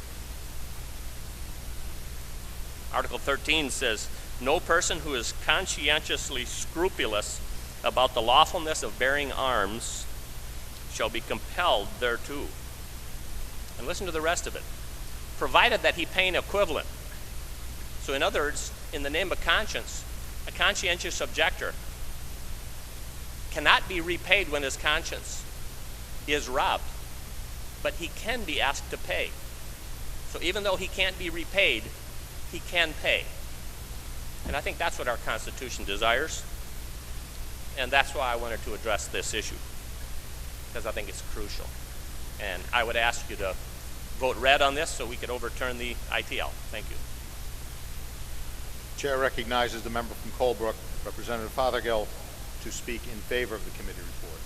Article 13 says, no person who is conscientiously scrupulous about the lawfulness of bearing arms shall be compelled thereto. And listen to the rest of it. Provided that he pay an equivalent. So in other words, in the name of conscience, a conscientious objector cannot be repaid when his conscience is robbed, but he can be asked to pay. So even though he can't be repaid, he can pay. And I think that's what our Constitution desires. And that's why I wanted to address this issue, because I think it's crucial. And I would ask you to vote red on this so we could overturn the ITL. Thank you. Chair recognizes the member from Colebrook, Representative Fothergill, to speak in favor of the committee report.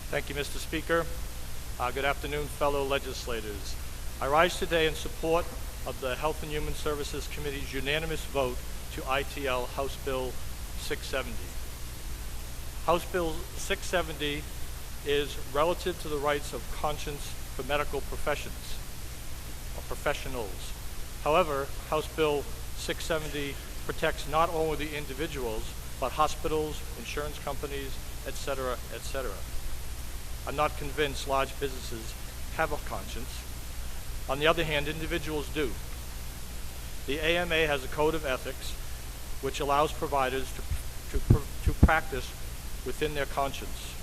Thank you, Mr. Speaker. Good afternoon, fellow legislators. I rise today in support of the Health and Human Services Committee's unanimous vote to ITL House Bill 670. House Bill 670 is relative to the rights of conscience for medical professions, or professionals. However, House Bill 670 protects not only the individuals, but hospitals, insurance companies, etc., etc. I'm not convinced large businesses have a conscience. On the other hand, individuals do. The AMA has a code of ethics which allows providers to practice within their conscience.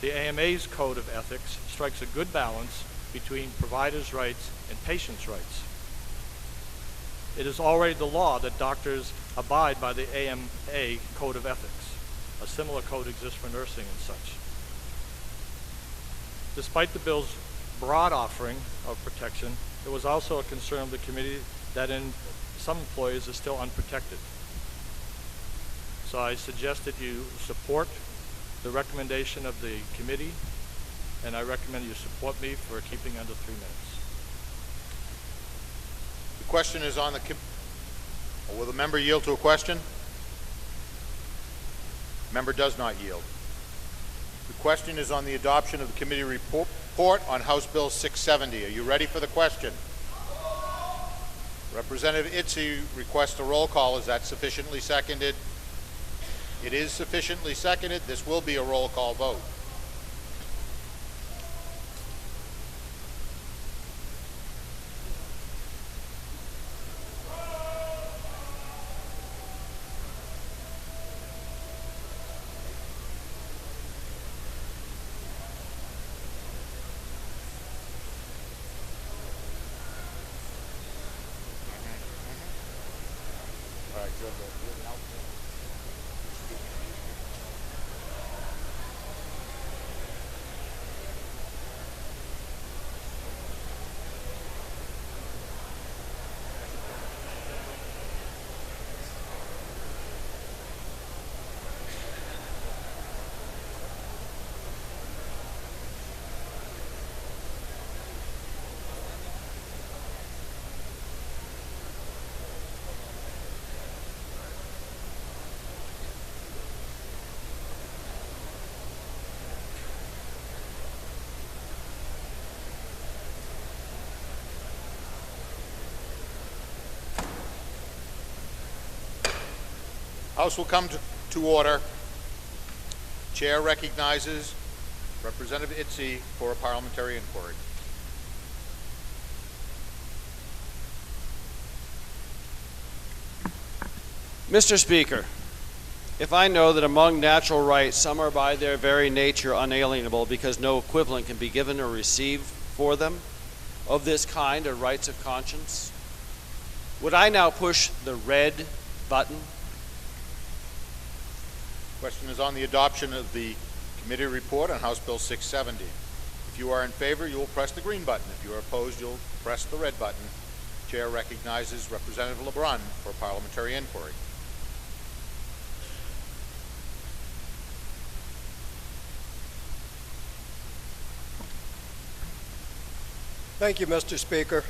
The AMA's code of ethics strikes a good balance between providers' rights and patients' rights. It is already the law that doctors abide by the AMA code of ethics. A similar code exists for nursing and such. Despite the bill's broad offering of protection, there was also a concern of the committee that in some employees is still unprotected. So I suggest that you support the recommendation of the committee, and I recommend you support me for keeping under 3 minutes. The question is on the will the member yield to a question? Member does not yield. The question is on the adoption of the committee report on House Bill 670. Are you ready for the question? Representative Itzy requests a roll call. Is that sufficiently seconded? It is sufficiently seconded. This will be a roll call vote. All right, good. House will come to order. Chair recognizes Representative Itzy for a parliamentary inquiry. Mr. Speaker, if I know that among natural rights some are by their very nature unalienable because no equivalent can be given or received for them, of this kind are rights of conscience, would I now push the red button? Question is on the adoption of the committee report on House Bill 670. If you are in favor, you will press the green button. If you are opposed, you'll press the red button. Chair recognizes Representative LeBrun for a parliamentary inquiry. Thank you, Mr. Speaker.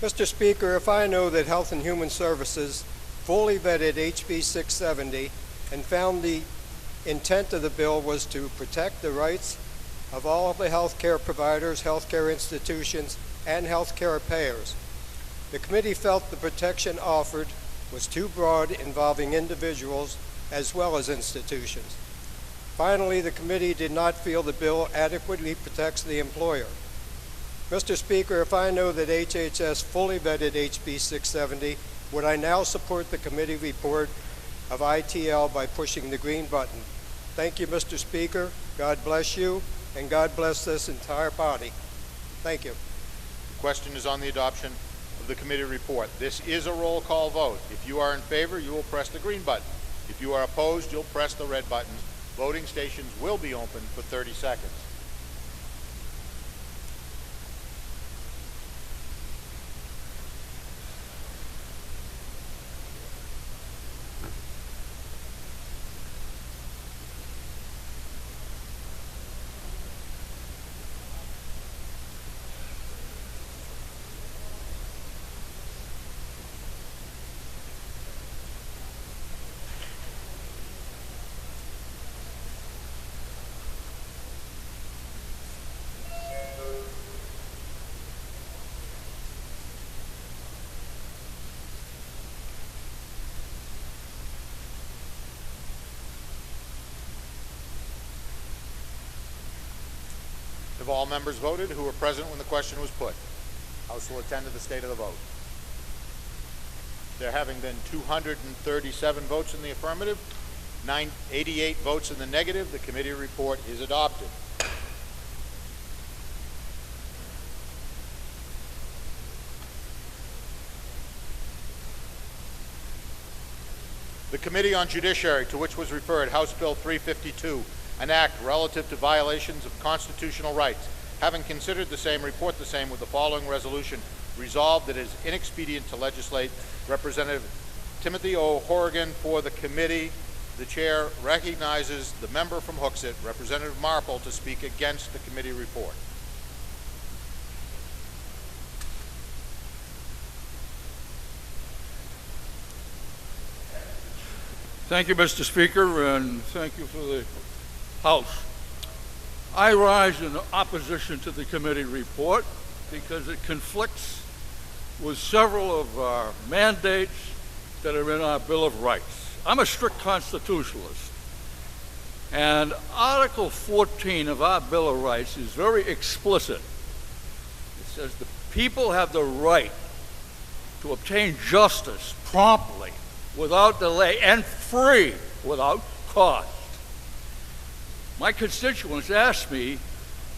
Mr. Speaker, if I know that Health and Human Services fully vetted HB 670 and found the intent of the bill was to protect the rights of all of the healthcare providers, healthcare institutions, and healthcare payers, the committee felt the protection offered was too broad, involving individuals as well as institutions. Finally, the committee did not feel the bill adequately protects the employer. Mr. Speaker, if I know that HHS fully vetted HB 670, would I now support the committee report of ITL by pushing the green button? Thank you, Mr. Speaker. God bless you, and God bless this entire body. Thank you. The question is on the adoption of the committee report. This is a roll call vote. If you are in favor, you will press the green button. If you are opposed, you'll press the red button. Voting stations will be open for 30 seconds. Have all members voted who were present when the question was put? House will attend to the state of the vote. There having been 237 votes in the affirmative, 88 votes in the negative, the committee report is adopted. The Committee on Judiciary, to which was referred House Bill 352, an act relative to violations of constitutional rights, having considered the same, report the same with the following resolution. Resolved that it is inexpedient to legislate. Representative Timothy O. Horrigan for the committee. The chair recognizes the member from Hooksett, Representative Marple, to speak against the committee report. Thank you, Mr. Speaker, and thank you for the House. I rise in opposition to the committee report because it conflicts with several of our mandates that are in our Bill of Rights. I'm a strict constitutionalist, and Article 14 of our Bill of Rights is very explicit. It says the people have the right to obtain justice promptly, without delay, and free, without cost. My constituents asked me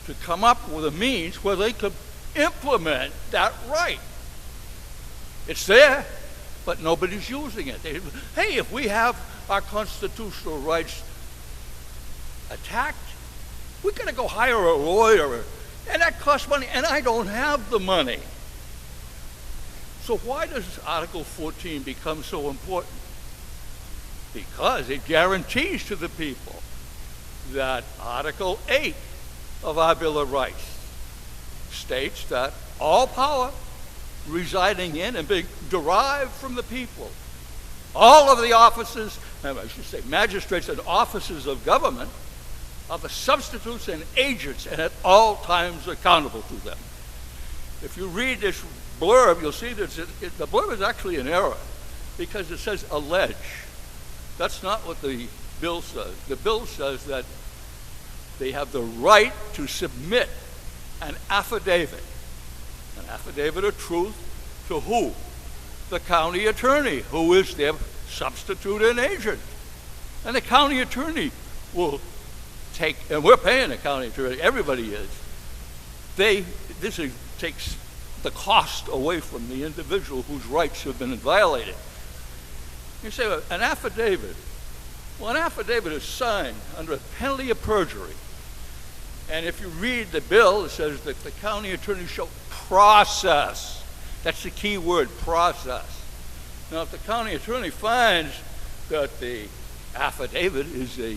to come up with a means where they could implement that right. It's there, but nobody's using it. Hey, if we have our constitutional rights attacked, we're going to go hire a lawyer, and that costs money, and I don't have the money. So why does Article 14 become so important? Because it guarantees to the people that Article 8 of our Bill of Rights states that all power residing in and being derived from the people, all of the offices, I should say magistrates and officers of government, are the substitutes and agents and at all times accountable to them. If you read this blurb, you'll see that the blurb is actually an error because it says allege. That's not what the bill says. The bill says that they have the right to submit an affidavit of truth to who? The county attorney, who is their substitute and agent. And the county attorney will take, and we're paying the county attorney, everybody is. This takes the cost away from the individual whose rights have been violated. You say, well, an affidavit. Well, an affidavit is signed under a penalty of perjury. And if you read the bill, it says that the county attorney shall process. That's the key word, process. Now, if the county attorney finds that the affidavit is a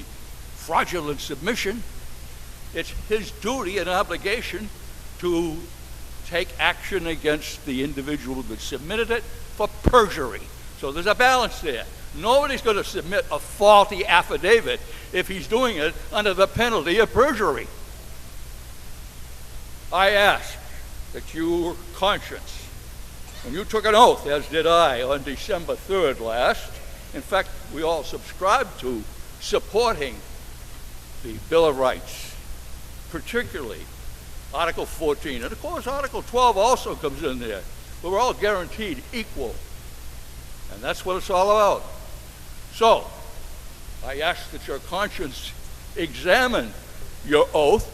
fraudulent submission, it's his duty and obligation to take action against the individual that submitted it for perjury. So there's a balance there. Nobody's going to submit a faulty affidavit if he's doing it under the penalty of perjury. I ask that your conscience, when you took an oath, as did I, on December 3rd last, In fact, we all subscribe to supporting the Bill of Rights, particularly Article 14. And of course, Article 12 also comes in there. But we're all guaranteed equal. And that's what it's all about. So, I ask that your conscience examine your oath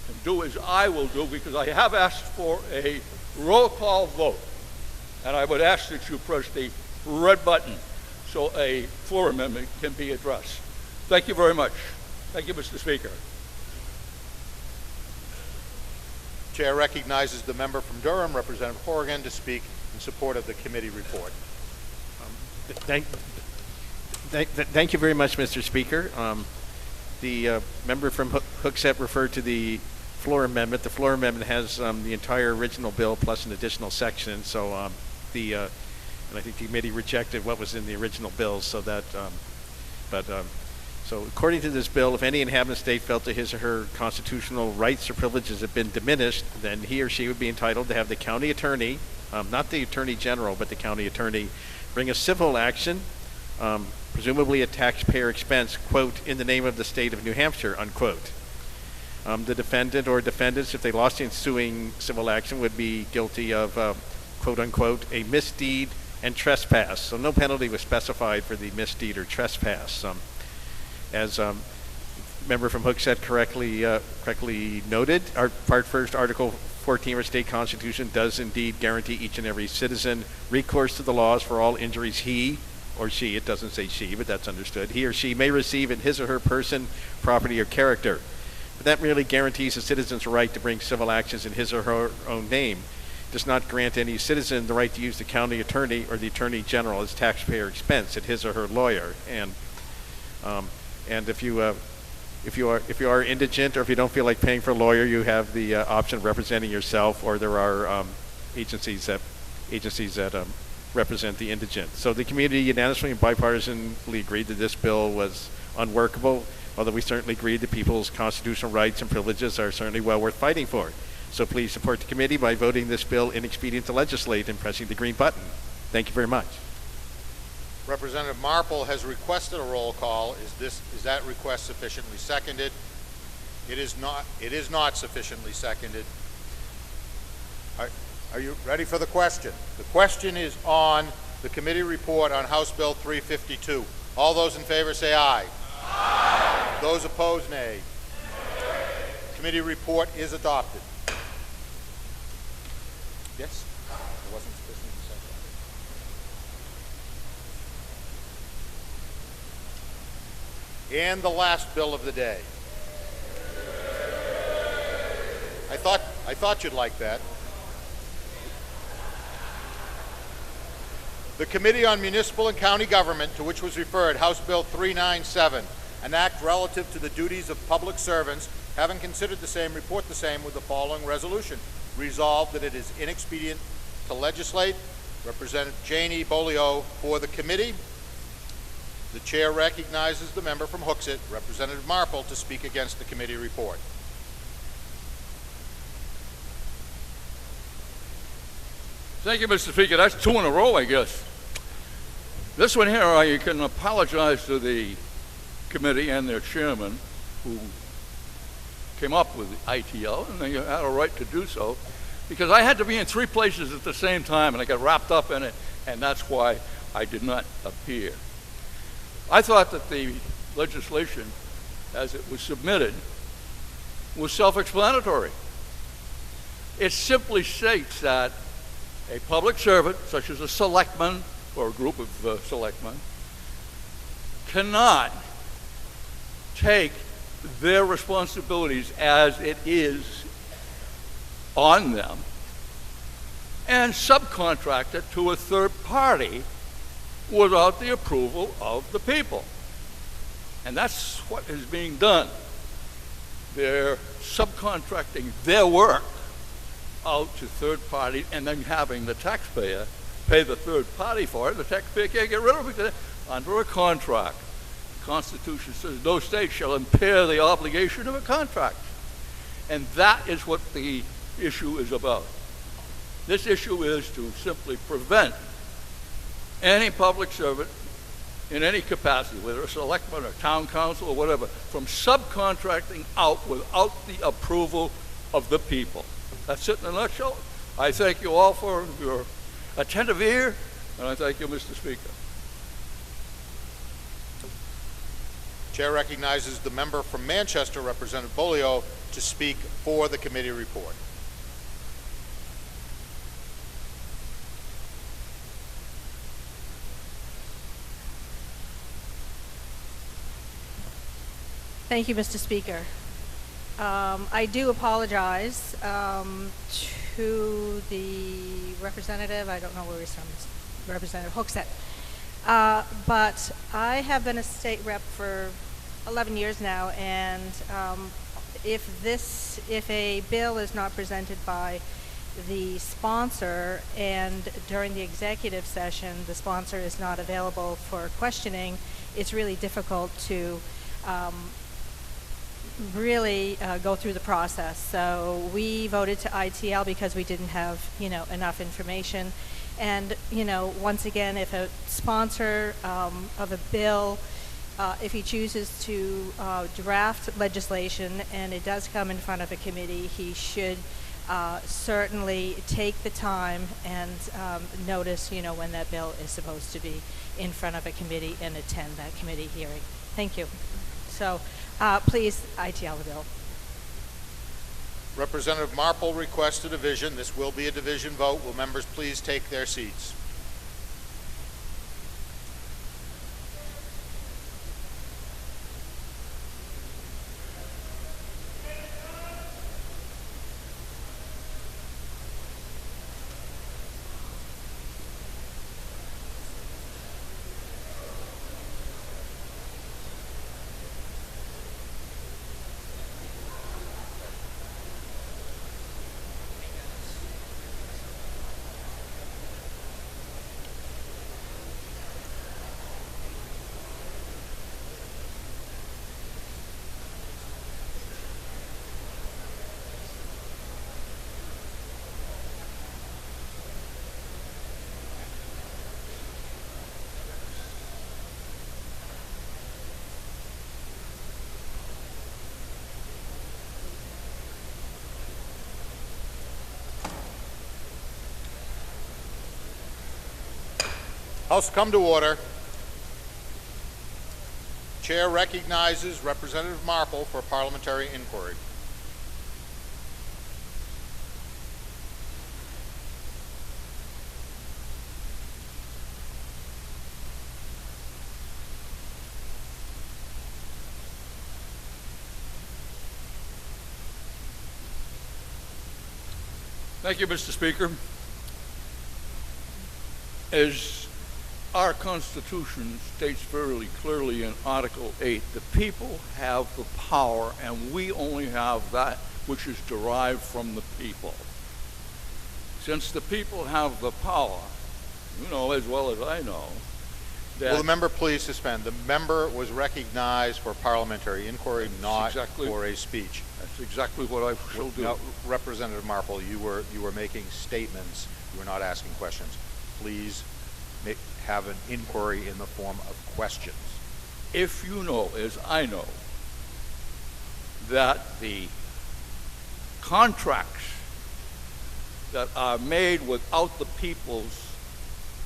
and do as I will do, because I have asked for a roll call vote. And I would ask that you press the red button so a floor amendment can be addressed. Thank you very much. Thank you, Mr. Speaker. Chair recognizes the member from Durham, Representative Horrigan, to speak in support of the committee report. Thank you very much, Mr. Speaker. The member from Hooksett referred to the floor amendment. The floor amendment has the entire original bill plus an additional section. So and I think the committee rejected what was in the original bill. So that, so according to this bill, if any inhabitant state felt that his or her constitutional rights or privileges have been diminished, then he or she would be entitled to have the county attorney, not the attorney general, but the county attorney, bring a civil action, presumably at taxpayer expense, quote, in the name of the state of New Hampshire, unquote. The defendant or defendants, if they lost the ensuing civil action, would be guilty of, quote unquote, a misdeed and trespass. So no penalty was specified for the misdeed or trespass. As member from Hooksett correctly noted, our Part 1st, Article 14 of our state constitution does indeed guarantee each and every citizen recourse to the laws for all injuries he or she, it doesn't say she, but that's understood, he or she may receive in his or her person, property, or character. But that merely guarantees a citizen's right to bring civil actions in his or her own name. It does not grant any citizen the right to use the county attorney or the attorney general as taxpayer expense at his or her lawyer. And if you are indigent, or if you don't feel like paying for a lawyer, you have the option of representing yourself, or there are agencies that represent the indigent. So the community unanimously and bipartisanly agreed that this bill was unworkable, although we certainly agreed that people's constitutional rights and privileges are certainly well worth fighting for. So please support the committee by voting this bill inexpedient to legislate and pressing the green button. Thank you very much. Representative Marple has requested a roll call. Is that request sufficiently seconded? It is not. It is not sufficiently seconded. Are you ready for the question? The question is on the committee report on House Bill 352. All those in favor say aye. Aye. Those opposed, nay. Committee report is adopted. Yes? It wasn't sufficiently seconded. And the last bill of the day. I thought you'd like that. The Committee on Municipal and County Government, to which was referred House Bill 397, an act relative to the duties of public servants, having considered the same, report the same with the following resolution. Resolved that it is inexpedient to legislate. Representative Jane E. Bolio for the committee. The chair recognizes the member from Hooksett, Representative Marple, to speak against the committee report. Thank you, Mr. Speaker. That's two in a row, I guess. This one here, I can apologize to the committee and their chairman who came up with the ITL, and they had a right to do so, because I had to be in three places at the same time, and I got wrapped up in it, and that's why I did not appear. I thought that the legislation, as it was submitted, was self-explanatory. It simply states that a public servant, such as a selectman or a group of selectmen, cannot take their responsibilities as it is on them and subcontract it to a third party without the approval of the people. And that's what is being done. They're subcontracting their work out to third parties and then having the taxpayer pay the third party for it. The taxpayer can't get rid of it because under a contract, the Constitution says no state shall impair the obligation of a contract. And that is what the issue is about. This issue is to simply prevent any public servant in any capacity, whether a selectman or town council or whatever, from subcontracting out without the approval of the people. That's it in a nutshell. I thank you all for your attentive ear, and I thank you, Mr. Speaker. Chair recognizes the member from Manchester, Representative Bolio, to speak for the committee report. Thank you, Mr. Speaker. I do apologize to the representative. I don't know where he's from, Representative Hoekseth. But I have been a state rep for 11 years now, and if a bill is not presented by the sponsor and during the executive session the sponsor is not available for questioning, it's really difficult to really go through the process. So we voted to ITL because we didn't have, enough information. And, once again, if a sponsor of a bill, if he chooses to draft legislation and it does come in front of a committee, he should certainly take the time and notice, when that bill is supposed to be in front of a committee and attend that committee hearing. Thank you. So please ITL the bill. Representative Marple requests a division. This will be a division vote. Will members please take their seats? House come to order. Chair recognizes Representative Marple for parliamentary inquiry. Thank you, Mr. Speaker. As our Constitution states very clearly in Article 8, the people have the power, and we only have that which is derived from the people. Since the people have the power, you know as well as I know, that... Will the member please suspend? The member was recognized for parliamentary inquiry, not for a speech. That's exactly what I shall do. Now, Representative Marple, you were making statements. You were not asking questions. Please have an inquiry in the form of questions. If you know, as I know, that the contracts that are made without the people's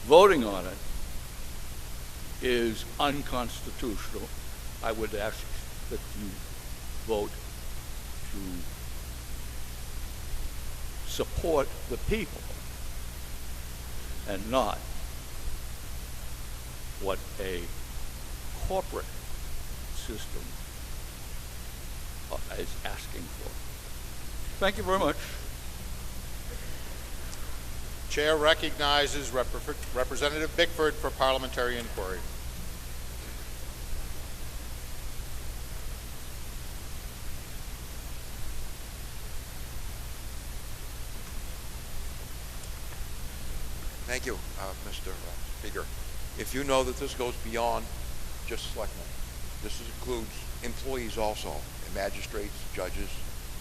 voting on it is unconstitutional, I would ask that you vote to support the people and not what a corporate system is asking for. Thank you very much. Chair recognizes Representative Bickford for parliamentary inquiry. Thank you, Mr. Speaker. If you know that this goes beyond just selectmen, this includes employees also, magistrates, judges,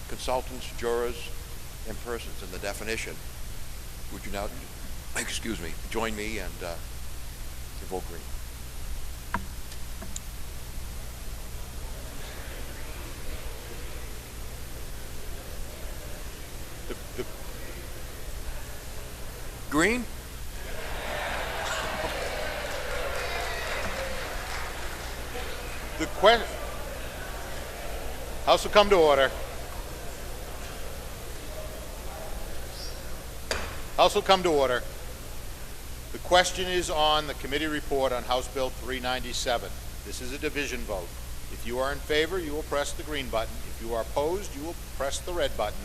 consultants, jurors, and persons in the definition, would you now, join me and vote green? green? The House will come to order. House will come to order. The question is on the committee report on House Bill 397. This is a division vote. If you are in favor, you will press the green button. If you are opposed, you will press the red button.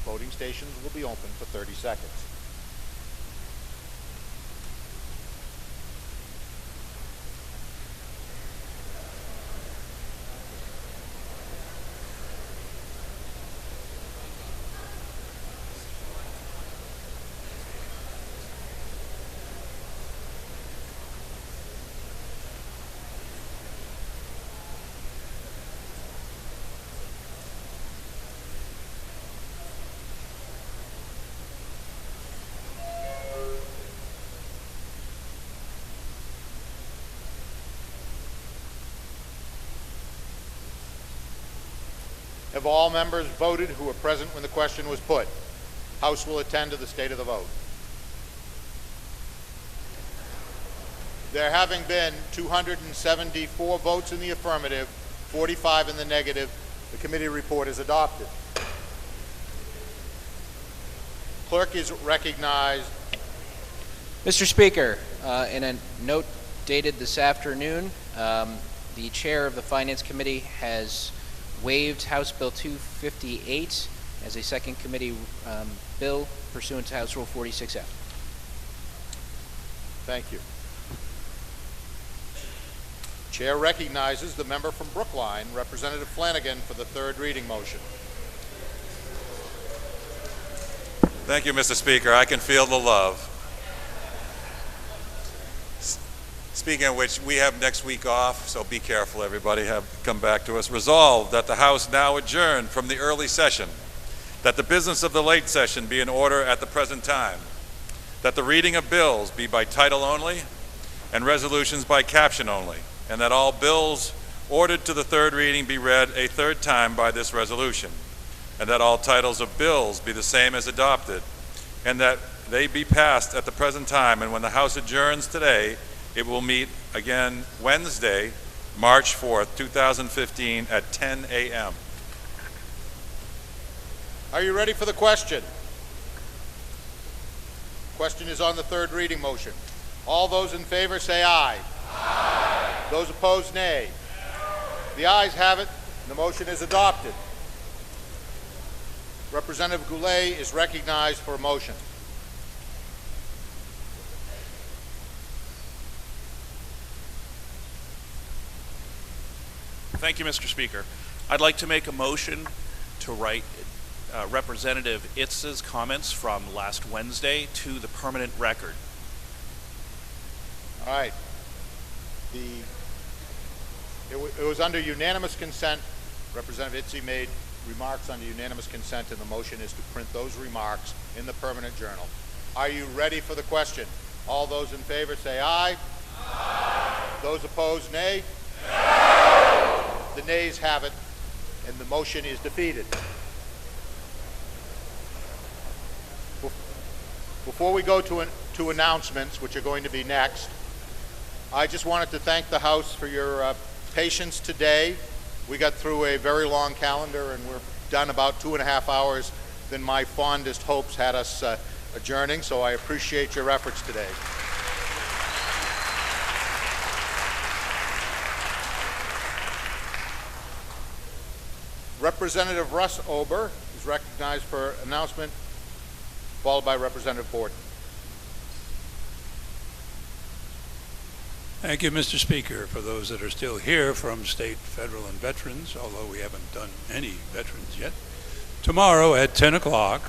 Voting stations will be open for 30 seconds. Have all members voted who were present when the question was put? House will attend to the state of the vote. There having been 274 votes in the affirmative, 45 in the negative, the committee report is adopted. Clerk is recognized. Mr. Speaker, in a note dated this afternoon, the chair of the Finance Committee has waived House Bill 258 as a second committee bill pursuant to House Rule 46F. Thank you. Chair recognizes the member from Brookline, Representative Flanagan, for the third reading motion. Thank you, Mr. Speaker. I can feel the love. Speaking of which, we have next week off, so be careful, everybody. Come back to us. Resolved that the House now adjourn from the early session, that the business of the late session be in order at the present time, that the reading of bills be by title only and resolutions by caption only, and that all bills ordered to the third reading be read a third time by this resolution, and that all titles of bills be the same as adopted, and that they be passed at the present time, and when the House adjourns today, it will meet again Wednesday, March 4th, 2015 at 10 a.m. Are you ready for the question? Question is on the third reading motion. All those in favor say aye. Aye. Those opposed, nay. The ayes have it. The motion is adopted. Representative Goulet is recognized for a motion. Thank you, Mr. Speaker. I'd like to make a motion to write Representative Itz's comments from last Wednesday to the permanent record. All right. It was under unanimous consent. Representative Itzy made remarks under unanimous consent, and the motion is to print those remarks in the permanent journal. Are you ready for the question? All those in favor say aye. Aye. Those opposed, nay. No. The nays have it, and the motion is defeated. Before we go to announcements, which are going to be next, I just wanted to thank the House for your patience today. We got through a very long calendar, and we're done about 2.5 hours than my fondest hopes had us adjourning, so I appreciate your efforts today. Representative Russ Ober is recognized for announcement, followed by Representative Borden. Thank you, Mr. Speaker. For those that are still here from state, federal, and veterans, although we haven't done any veterans yet, tomorrow at 10 o'clock,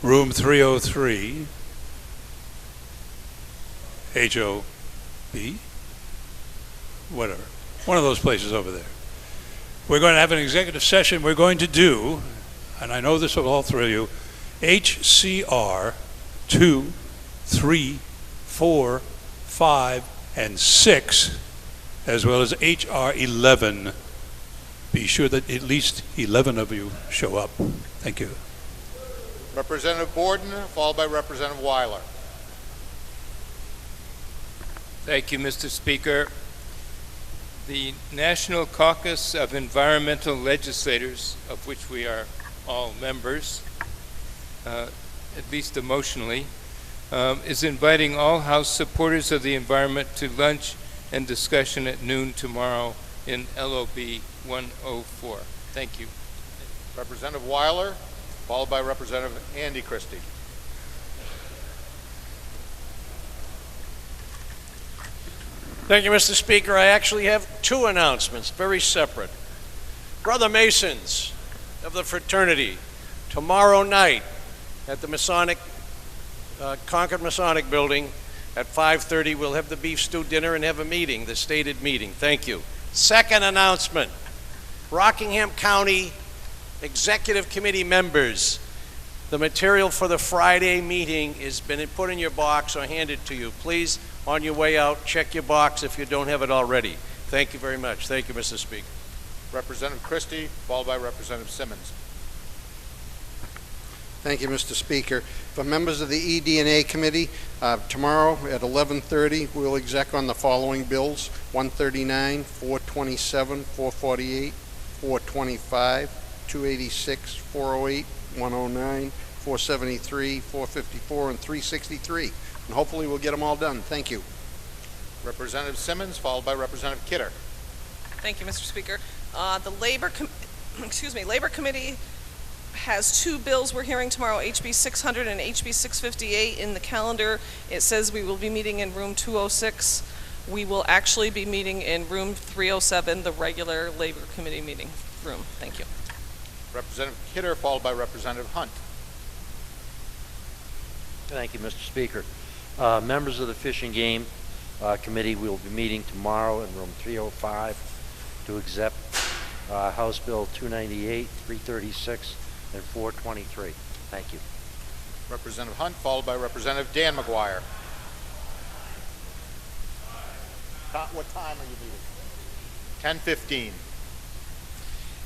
room 303, HOB, whatever, one of those places over there. We're going to have an executive session. We're going to do, and I know this will all thrill you, HCR 2, 3, 4, 5, and 6, as well as HR 11. Be sure that at least 11 of you show up. Thank you. Representative Borden, followed by Representative Weiler. Thank you, Mr. Speaker. The National Caucus of Environmental Legislators, of which we are all members, at least emotionally, is inviting all House supporters of the environment to lunch and discussion at noon tomorrow in LOB 104. Thank you. Representative Weiler, followed by Representative Andy Christie. Thank you, Mr. Speaker. I actually have two announcements, very separate. Brother Masons of the fraternity, tomorrow night at the Masonic, Concord Masonic Building at 5:30, we'll have the beef stew dinner and have a meeting, the stated meeting. Thank you. Second announcement, Rockingham County Executive Committee members, the material for the Friday meeting has been put in your box or handed to you. Please, on your way out, check your box if you don't have it already. Thank you very much. Thank you, Mr. Speaker. Representative Christie, followed by Representative Simmons. Thank you, Mr. Speaker. For members of the ED&A Committee, tomorrow at 11:30, we'll exec on the following bills: 139, 427, 448, 425, 286, 408, 109, 473, 454, and 363. And hopefully we'll get them all done. Thank you. Representative Simmons, followed by Representative Kidder. Thank you, Mr. Speaker. The Labor Committee has two bills we're hearing tomorrow, HB 600 and HB 658. In the calendar, it says we will be meeting in room 206. We will actually be meeting in room 307, the regular Labor Committee meeting room. Thank you. Representative Kidder, followed by Representative Hunt. Thank you, Mr. Speaker. Members of the Fish and Game Committee will be meeting tomorrow in room 305 to accept House Bill 298, 336, and 423. Thank you. Representative Hunt, followed by Representative Dan McGuire. What time are you meeting? 10:15.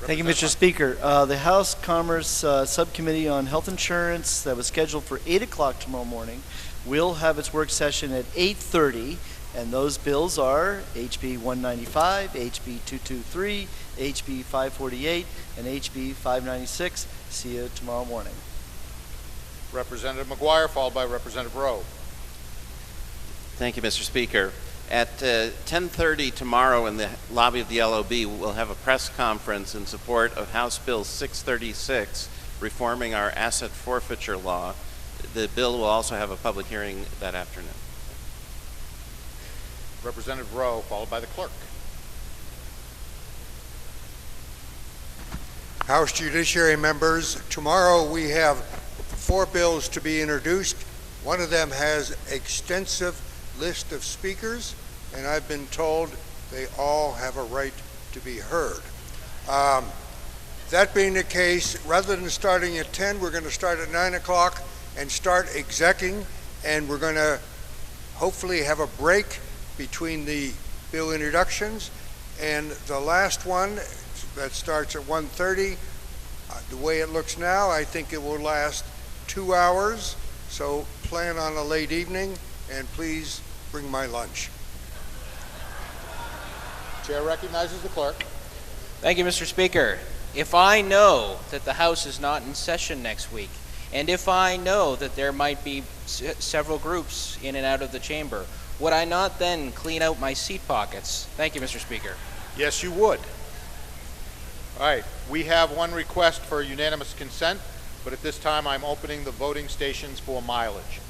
Thank you, Mr. Speaker. The House Commerce Subcommittee on Health Insurance that was scheduled for 8 o'clock tomorrow morning will have its work session at 8:30, and those bills are HB 195, HB 223, HB 548, and HB 596. See you tomorrow morning. Representative McGuire, followed by Representative Rowe. Thank you, Mr. Speaker. At 10:30 tomorrow in the lobby of the LOB, we'll have a press conference in support of House Bill 636, reforming our asset forfeiture law. The bill will also have a public hearing that afternoon. Representative Rowe, followed by the clerk. House Judiciary members, tomorrow we have 4 bills to be introduced. One of them has extensive list of speakers, and I've been told they all have a right to be heard. That being the case, rather than starting at 10, we're going to start at 9 o'clock and start execing, and we're going to hopefully have a break between the bill introductions. And the last one that starts at 1:30, the way it looks now, I think it will last 2 hours, so plan on a late evening, and please bring my lunch. Chair recognizes the clerk. Thank you, Mr. Speaker. If I know that the House is not in session next week, and if I know that there might be several groups in and out of the chamber, would I not then clean out my seat pockets? Thank you, Mr. Speaker. Yes, you would. All right, we have one request for unanimous consent, but at this time I'm opening the voting stations for mileage.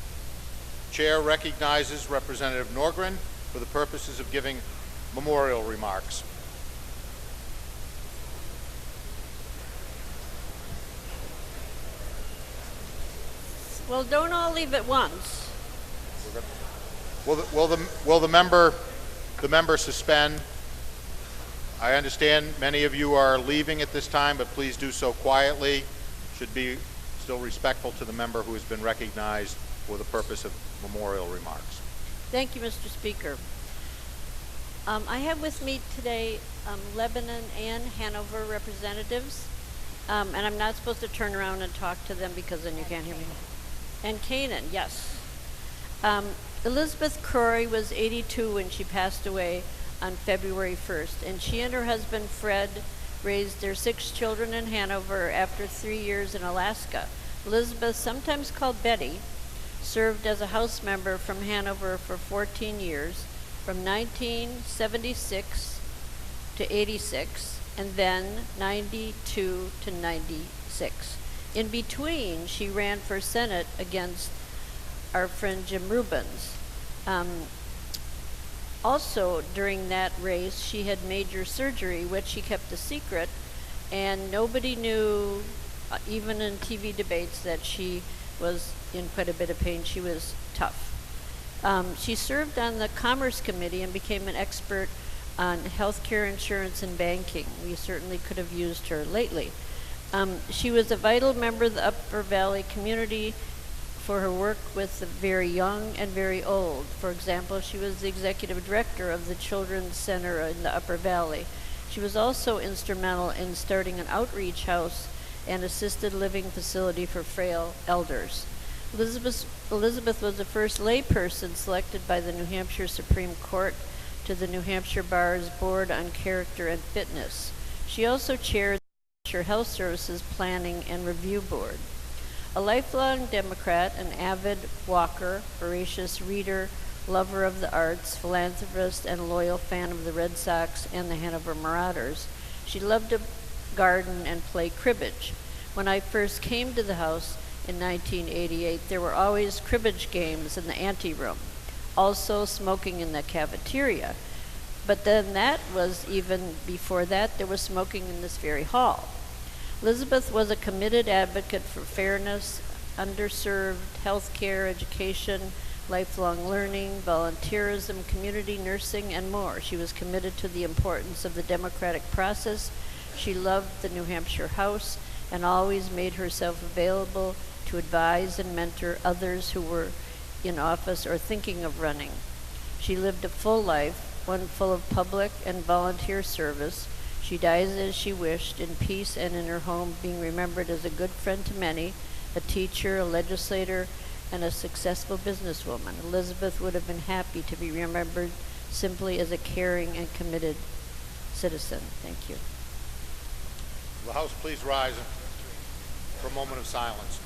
Chair recognizes Representative Norgren for the purposes of giving memorial remarks. Well, don't all leave at once. Will the member suspend? I understand many of you are leaving at this time, but please do so quietly. Should be still respectful to the member who has been recognized for the purpose of memorial remarks. Thank you, Mr. Speaker. I have with me today Lebanon and Hanover representatives, and I'm not supposed to turn around and talk to them because then you can't hear me. And Canaan, yes. Elizabeth Crory was 82 when she passed away on February 1st, and she and her husband Fred raised their 6 children in Hanover after 3 years in Alaska. Elizabeth, sometimes called Betty, served as a House member from Hanover for 14 years, from 1976 to 86, and then 92 to 96. In between, she ran for Senate against our friend Jim Rubens. Also, during that race, she had major surgery, which she kept a secret, and nobody knew, even in TV debates, that she was in quite a bit of pain. She was tough. She served on the Commerce Committee and became an expert on health care, insurance, and banking. We certainly could have used her lately. She was a vital member of the Upper Valley community for her work with the very young and very old. For example, she was the executive director of the Children's Center in the Upper Valley. She was also instrumental in starting an outreach house and assisted living facility for frail elders. Elizabeth was the first layperson selected by the New Hampshire Supreme Court to the New Hampshire Bar's Board on Character and Fitness. She also chaired the New Hampshire Health Services Planning and Review Board. A lifelong Democrat, an avid walker, voracious reader, lover of the arts, philanthropist, and loyal fan of the Red Sox and the Hanover Marauders, she loved to garden and play cribbage. When I first came to the house in 1988, there were always cribbage games in the anteroom, also smoking in the cafeteria. But then that was even before that, there was smoking in this very hall. Elizabeth was a committed advocate for fairness, underserved, health care, education, lifelong learning, volunteerism, community nursing, and more. She was committed to the importance of the democratic process. She loved the New Hampshire House and always made herself available to advise and mentor others who were in office or thinking of running. She lived a full life, one full of public and volunteer service. She dies as she wished, in peace and in her home, being remembered as a good friend to many, a teacher, a legislator, and a successful businesswoman. Elizabeth would have been happy to be remembered simply as a caring and committed citizen. Thank you. Will the House please rise for a moment of silence?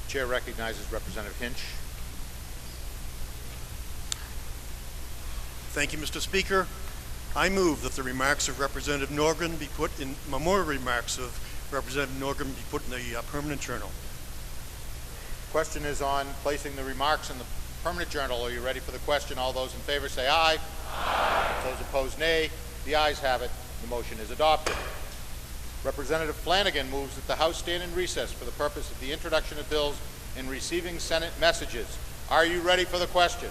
Chair recognizes Representative Hinch. Thank you, Mr. Speaker. I move that the remarks of Representative Norgren be put in, memorial remarks of Representative Norgren be put in the permanent journal. Question is on placing the remarks in the permanent journal. Are you ready for the question? All those in favor say aye. Aye. Those opposed, nay. The ayes have it. The motion is adopted. Representative Flanagan moves that the House stand in recess for the purpose of the introduction of bills and receiving Senate messages. Are you ready for the question?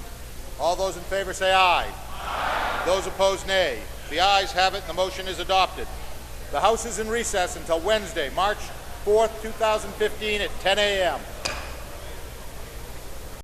All those in favor say aye. Aye. Those opposed, nay. The ayes have it, and the motion is adopted. The House is in recess until Wednesday, March 4th, 2015 at 10 a.m.